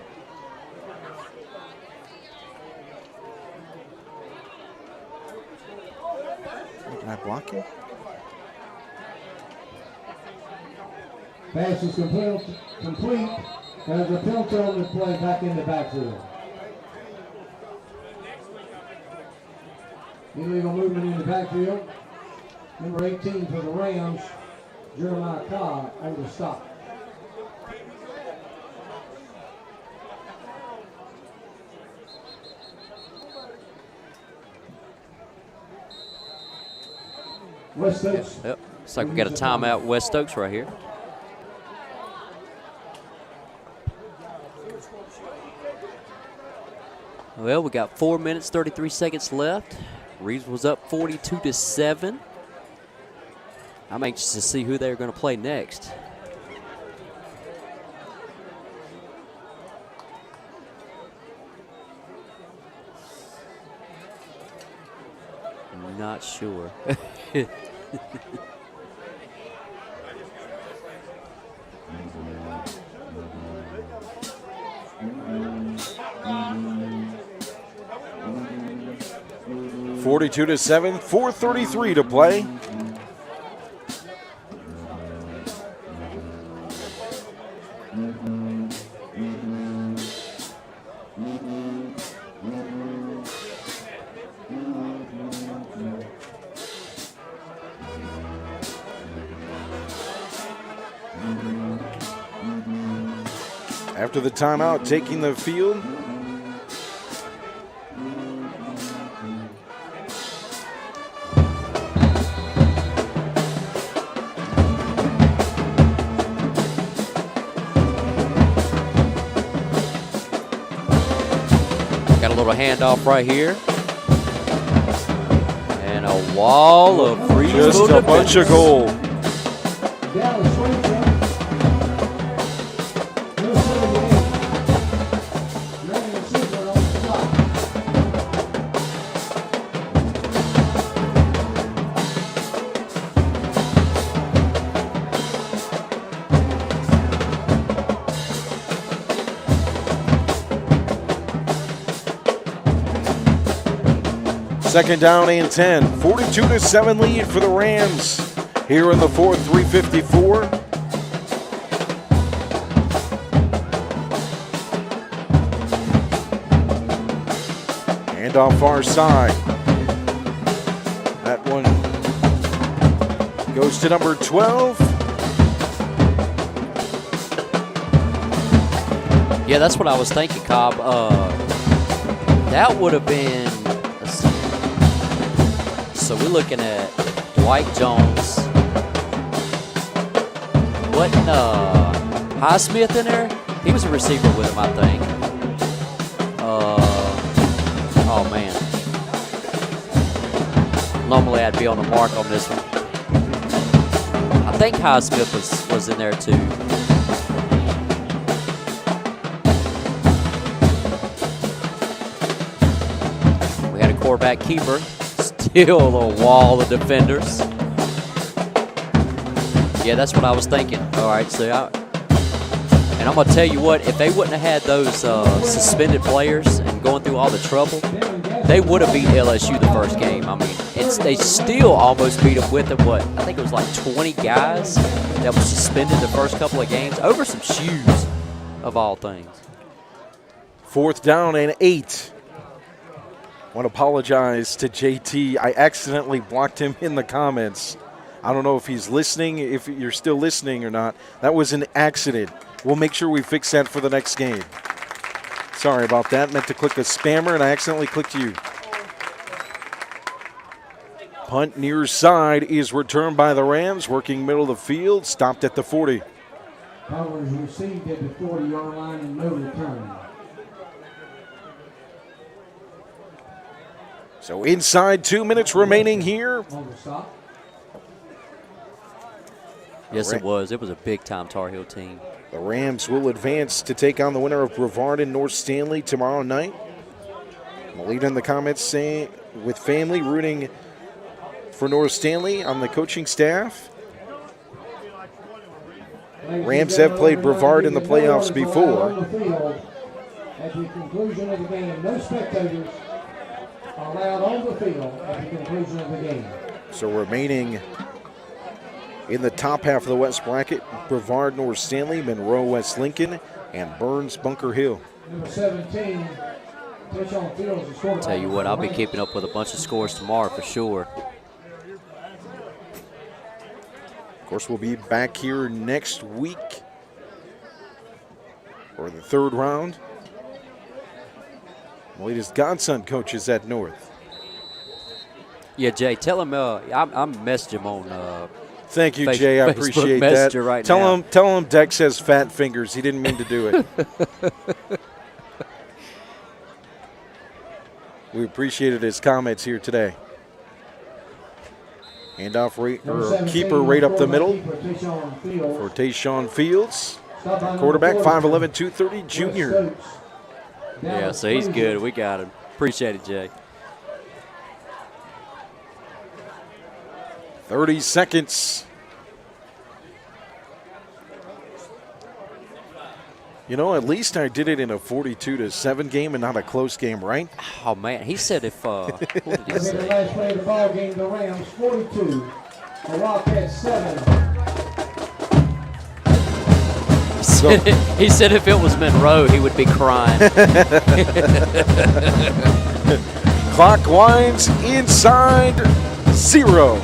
Can I block him? Pass is complete. There's a penalty on the play back in the backfield. Illegal movement in the backfield. Number 18 for the Rams, Jeremiah Cobb, over the stop. West Stokes. Yep. Looks like we got a timeout, West Stokes, right here. Well, we got 4 minutes, 33 seconds left. Reidsville was up 42-7. I'm anxious to see who they're going to play next. I'm not sure. (42-7), 4:33 to play. After the timeout, taking the field, got a little handoff right here. And a wall of Reidsville just a bunch of gold. Dallas Wingfield. Number 78. Marion Super on the clock. Second down and 10. 42-7 lead for the Rams. Here in the fourth, 3:54. And off far side. That one goes to number 12. Yeah, that's what I was thinking, Cobb. That would have been, let's see. So we're looking at Dwight Jones. Wasn't Highsmith in there? He was a receiver with him, I think. Oh man. Normally I'd be on the mark on this one. I think Highsmith was in there too. We had a quarterback keeper. Still a wall of defenders. Yeah, that's what I was thinking. All right, so and I'm going to tell you what, if they wouldn't have had those suspended players and going through all the trouble, they would have beat LSU the first game. I mean, they still almost beat them with what, I think it was like 20 guys that were suspended the first couple of games over some shoes, of all things. Fourth down and 8. I want to apologize to JT. I accidentally blocked him in the comments. I don't know if he's listening, if you're still listening or not. That was an accident. We'll make sure we fix that for the next game. Sorry about that. Meant to click a spammer, and I accidentally clicked you. Punt near side is returned by the Rams, working middle of the field, stopped at the 40. Powers received at the 40-yard line and no return. So inside 2 minutes remaining here. On the stop. Yes, it was. It was a big-time Tar Heel team. The Rams will advance to take on the winner of Brevard and North Stanley tomorrow night. I'll leave in the comments saying, with family rooting for North Stanley on the coaching staff. Rams have played Brevard in the playoffs before. At the conclusion of the game, no spectators are allowed on the field at the conclusion of the game. So remaining in the top half of the West bracket, Brevard, North Stanley, Monroe, West Lincoln, and Burns, Bunker Hill. Number 17, pitch on field is a scorecard. Tell you what, I'll be keeping up with a bunch of scores tomorrow for sure. Of course, we'll be back here next week for the third round. Latest godson coaches at North. Yeah, Jay, tell him I'm messaging him on. Thank you, Jay. I appreciate that. Messenger right now. Tell him Dex has fat fingers. He didn't mean to do it. We appreciated his comments here today. Handoff keeper right up the middle for Tayshawn Fields. Quarterback, 5'11", 230, junior. Yeah, so he's good. We got him. Appreciate it, Jay. 30 seconds. You know, at least I did it in a 42-7 game and not a close game, right? Oh, man. He said if what did he The say? last play of the ball game, the Rams 42, the Wildcats 7. He said if it was Monroe, he would be crying. Clock winds inside 0.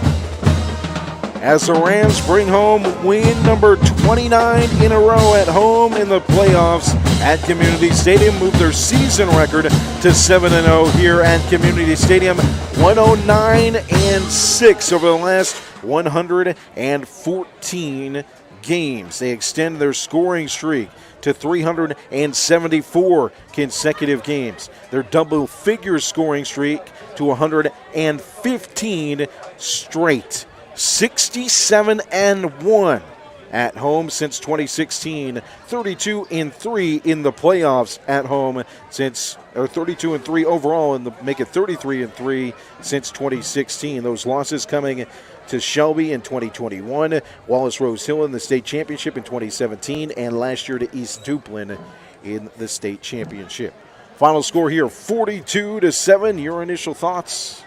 As the Rams bring home win number 29 in a row at home in the playoffs at Community Stadium, move their season record to 7-0 here at Community Stadium, 109-6 over the last 114 games. They extend their scoring streak to 374 consecutive games. Their double-figure scoring streak to 115 straight. 67-1 at home since 2016. 32-3 in the playoffs at home since, or 32-3 overall, and make it 33-3 since 2016. Those losses coming to Shelby in 2021, Wallace Rose Hill in the state championship in 2017, and last year to East Duplin in the state championship. Final score here, 42-7. Your initial thoughts?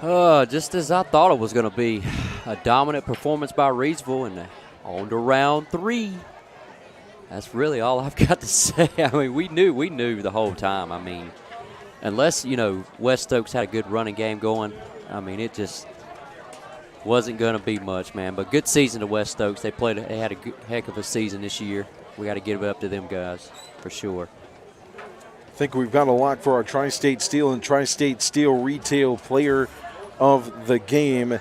Just as I thought it was going to be. A dominant performance by Reidsville, and on to round 3. That's really all I've got to say. I mean, we knew the whole time. I mean, unless, West Stokes had a good running game going, I mean, it just wasn't going to be much, man. But good season to West Stokes. They had a heck of a season this year. We got to give it up to them guys for sure. I think we've got a lock for our Tri-State Steel and Tri-State Steel Retail Player of the Game.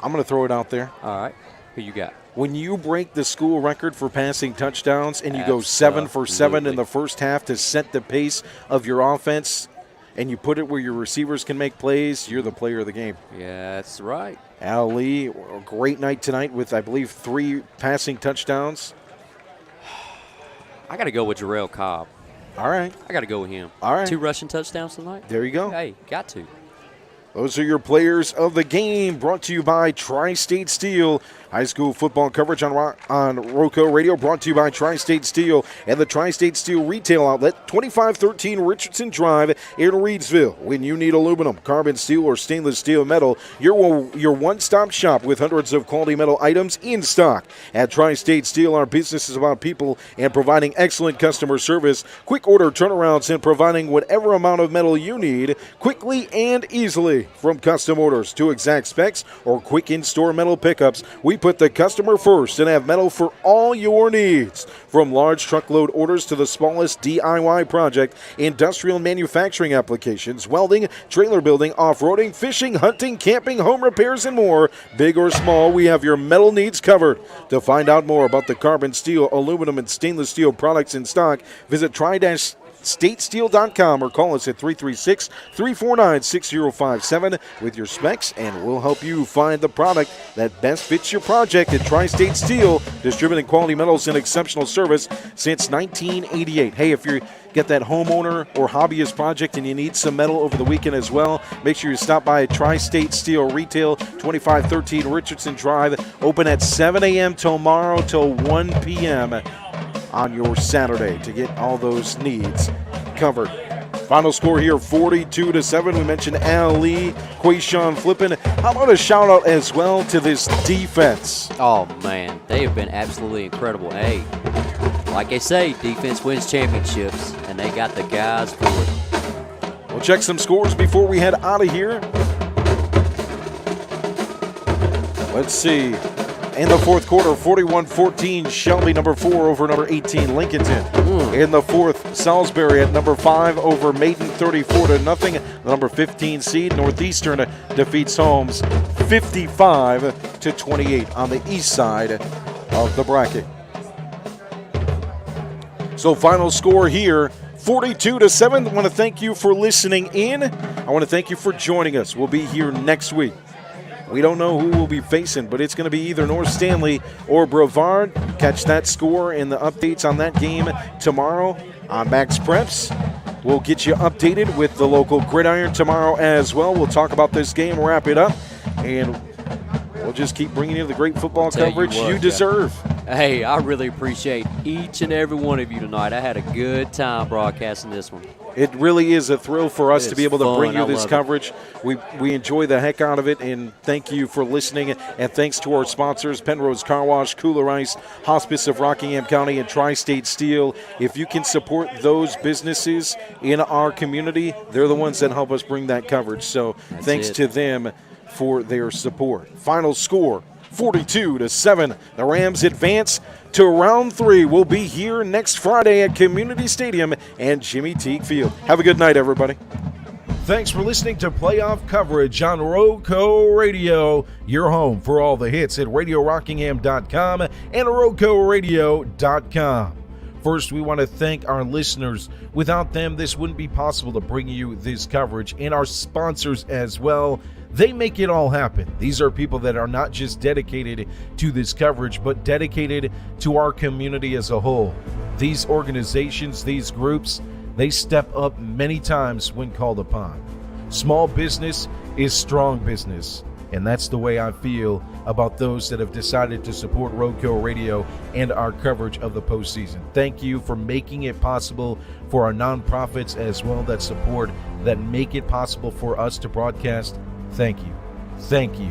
I'm going to throw it out there. All right. Who you got? When you break the school record for passing touchdowns and you go 7 for 7 in the first half to set the pace of your offense, and you put it where your receivers can make plays, you're the player of the game. Yeah, that's right. Al Lee, a great night tonight with, I believe, 3 passing touchdowns. I got to go with Jarrell Cobb. All right. I got to go with him. All right. 2 rushing touchdowns tonight. There you go. Hey, got to. Those are your players of the game, brought to you by Tri-State Steel. High school football coverage on RoCo Radio, brought to you by Tri-State Steel and the Tri-State Steel Retail Outlet, 2513 Richardson Drive in Reidsville. When you need aluminum, carbon steel, or stainless steel metal, your one-stop shop with hundreds of quality metal items in stock. At Tri-State Steel, our business is about people and providing excellent customer service, quick order turnarounds, and providing whatever amount of metal you need quickly and easily. From custom orders to exact specs or quick in-store metal pickups, we put the customer first and have metal for all your needs. From large truckload orders to the smallest DIY project, industrial and manufacturing applications, welding, trailer building, off-roading, fishing, hunting, camping, home repairs, and more. Big or small, we have your metal needs covered. To find out more about the carbon steel, aluminum, and stainless steel products in stock, visit tri-statesteel.com or call us at 336-349-6057 with your specs, and we'll help you find the product that best fits your project. At Tri-State Steel, distributing quality metals and exceptional service since 1988. Hey, if you get that homeowner or hobbyist project and you need some metal over the weekend as well, make sure you stop by Tri-State Steel Retail, 2513 Richardson Drive, open at 7 a.m. tomorrow till 1 p.m. on your Saturday to get all those needs covered. Final score here, 42-7. We mentioned Al Lee, Quayshawn Flippin. How about a shout out as well to this defense? Oh, man. They have been absolutely incredible. Hey, like they say, defense wins championships, and they got the guys for it. We'll check some scores before we head out of here. Let's see. In the fourth quarter, 41-14, Shelby, number 4, over number 18, Lincolnton. In the fourth, Salisbury at number 5 over Maiden, 34-0. The number 15 seed, Northeastern, defeats Holmes 55-28 on the east side of the bracket. So final score here, 42-7. I want to thank you for listening in. I want to thank you for joining us. We'll be here next week. We don't know who we'll be facing, but it's going to be either North Stanley or Brevard. Catch that score and the updates on that game tomorrow on Max Preps. We'll get you updated with the local gridiron tomorrow as well. We'll talk about this game, wrap it up, and we'll just keep bringing you the great football coverage you deserve. Hey, I really appreciate each and every one of you tonight. I had a good time broadcasting this one. It really is a thrill for us to be able to bring you this coverage. We enjoy the heck out of it, and thank you for listening. And thanks to our sponsors, Pennrose Carwash, Kooler Ice, Hospice of Rockingham County, and Tri-State Steel. If you can support those businesses in our community, they're the ones that help us bring that coverage. So thanks to them for their support. Final score, 42-7. The Rams advance to round 3. We'll be here next Friday at Community Stadium and Jimmy Teague Field. Have a good night, everybody. Thanks for listening to playoff coverage on RoCo Radio, your home for all the hits at RadioRockingham.com and RoCoRadio.com. First, we want to thank our listeners. Without them, this wouldn't be possible to bring you this coverage, and our sponsors as well. They make it all happen. These are people that are not just dedicated to this coverage, but dedicated to our community as a whole. These organizations, these groups, they step up many times when called upon. Small business is strong business, and that's the way I feel about those that have decided to support RoCo Radio and our coverage of the postseason. Thank you for making it possible for our nonprofits as well that support, that make it possible for us to broadcast. Thank you. Thank you.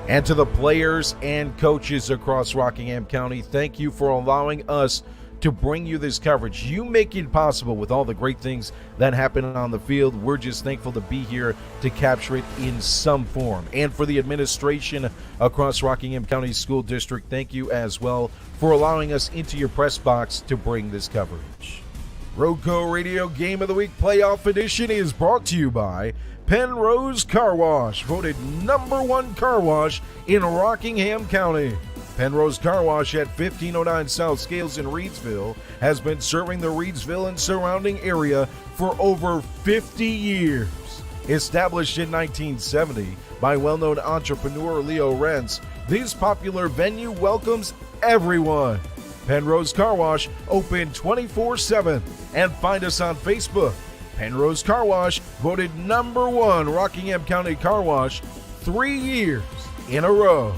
And to the players and coaches across Rockingham County, thank you for allowing us to bring you this coverage. You make it possible with all the great things that happen on the field. We're just thankful to be here to capture it in some form. And for the administration across Rockingham County School District, thank you as well for allowing us into your press box to bring this coverage. RoCo Radio Game of the Week Playoff Edition is brought to you by Pennrose Carwash, voted #1 car wash in Rockingham County. Pennrose Carwash at 1509 South Scales in Reidsville has been serving the Reidsville and surrounding area for over 50 years. Established in 1970 by well-known entrepreneur Leo Rentz, this popular venue welcomes everyone. Pennrose Carwash, open 24/7, and find us on Facebook. Pennrose Carwash, voted #1 Rockingham County Car Wash 3 years in a row.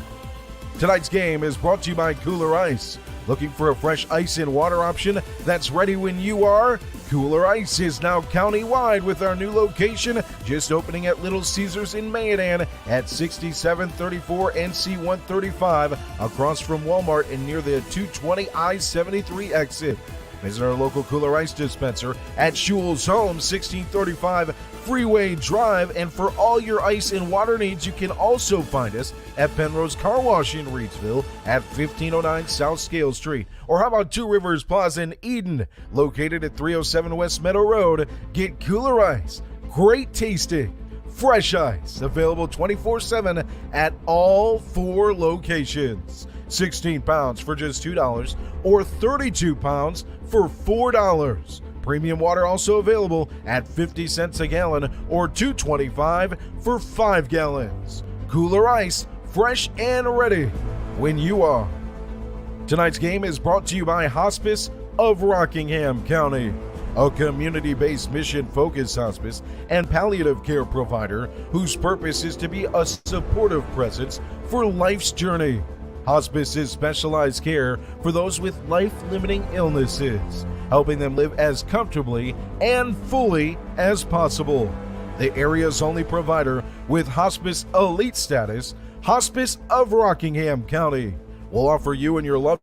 Tonight's game is brought to you by Kooler Ice. Looking for a fresh ice and water option that's ready when you are? Kooler Ice is now county-wide with our new location just opening at Little Caesars in Mayodan at 6734 NC 135 across from Walmart and near the 220 I-73 exit. Visit our local Kooler Ice dispenser at Schules Home, 1635 Freeway Drive. And for all your ice and water needs, you can also find us at Pennrose Carwash in Reidsville at 1509 South Scale Street. Or how about Two Rivers Plaza in Eden, located at 307 West Meadow Road? Get Kooler Ice, great tasting, fresh ice, available 24/7 at all 4 locations. 16 pounds for just $2 or 32 pounds for $4. Premium water also available at 50 cents a gallon or $2.25 for 5 gallons. Kooler Ice, fresh and ready when you are. Tonight's game is brought to you by Hospice of Rockingham County, a community-based mission-focused hospice and palliative care provider whose purpose is to be a supportive presence for life's journey. Hospice is specialized care for those with life-limiting illnesses, helping them live as comfortably and fully as possible. The area's only provider with hospice elite status, Hospice of Rockingham County, will offer you and your loved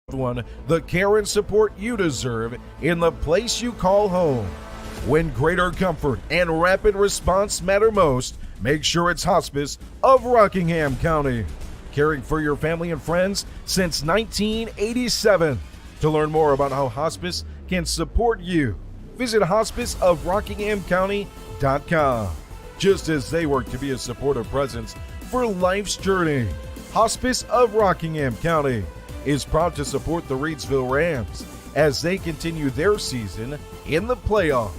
one the care and support you deserve in the place you call home. When greater comfort and rapid response matter most, make sure it's Hospice of Rockingham County. caring for your family and friends since 1987. To learn more about how Hospice can support you, visit hospiceofrockinghamcounty.com. Just as they work to be a supportive presence for life's journey, Hospice of Rockingham County is proud to support the Reidsville Rams as they continue their season in the playoffs.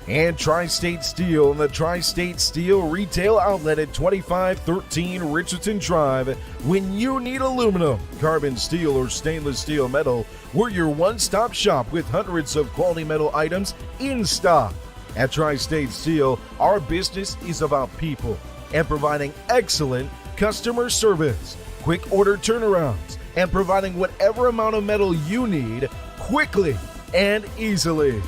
And Tri-State Steel and the Tri-State Steel Retail Outlet at 2513 Richardson Drive. When you need aluminum, carbon steel, or stainless steel metal, we're your one-stop shop with hundreds of quality metal items in stock. At Tri-State Steel, our business is about people and providing excellent customer service, quick order turnarounds, and providing whatever amount of metal you need quickly and easily.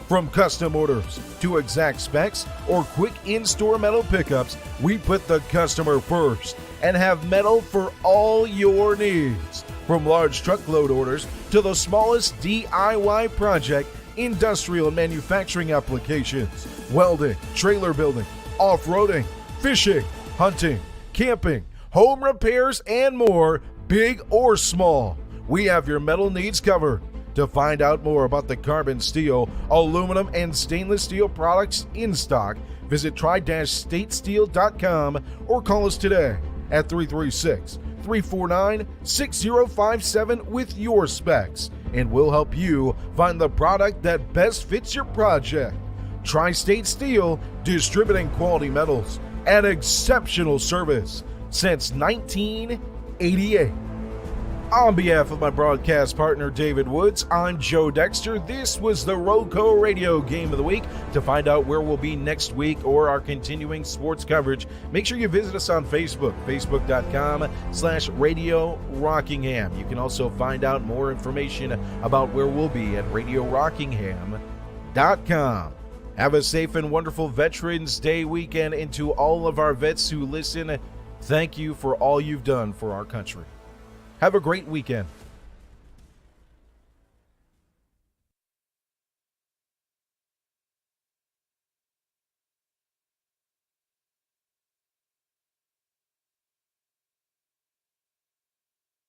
From custom orders to exact specs or quick in-store metal pickups, we put the customer first and have metal for all your needs. From large truckload orders to the smallest DIY project, industrial and manufacturing applications, welding, trailer building, off-roading, fishing, hunting, camping, home repairs, and more, big or small. We have your metal needs covered. To find out more about the carbon steel, aluminum, and stainless steel products in stock, visit tri-statesteel.com or call us today at 336-349-6057 with your specs, and we'll help you find the product that best fits your project. Tri-State Steel, distributing quality metals and exceptional service since 1988. On behalf of my broadcast partner, David Woods, I'm Joe Dexter. This was the RoCo Radio Game of the Week. To find out where we'll be next week or our continuing sports coverage, make sure you visit us on Facebook, facebook.com/Radio Rockingham. You can also find out more information about where we'll be at radiorockingham.com. Have a safe and wonderful Veterans Day weekend, and to all of our vets who listen, thank you for all you've done for our country. Have a great weekend.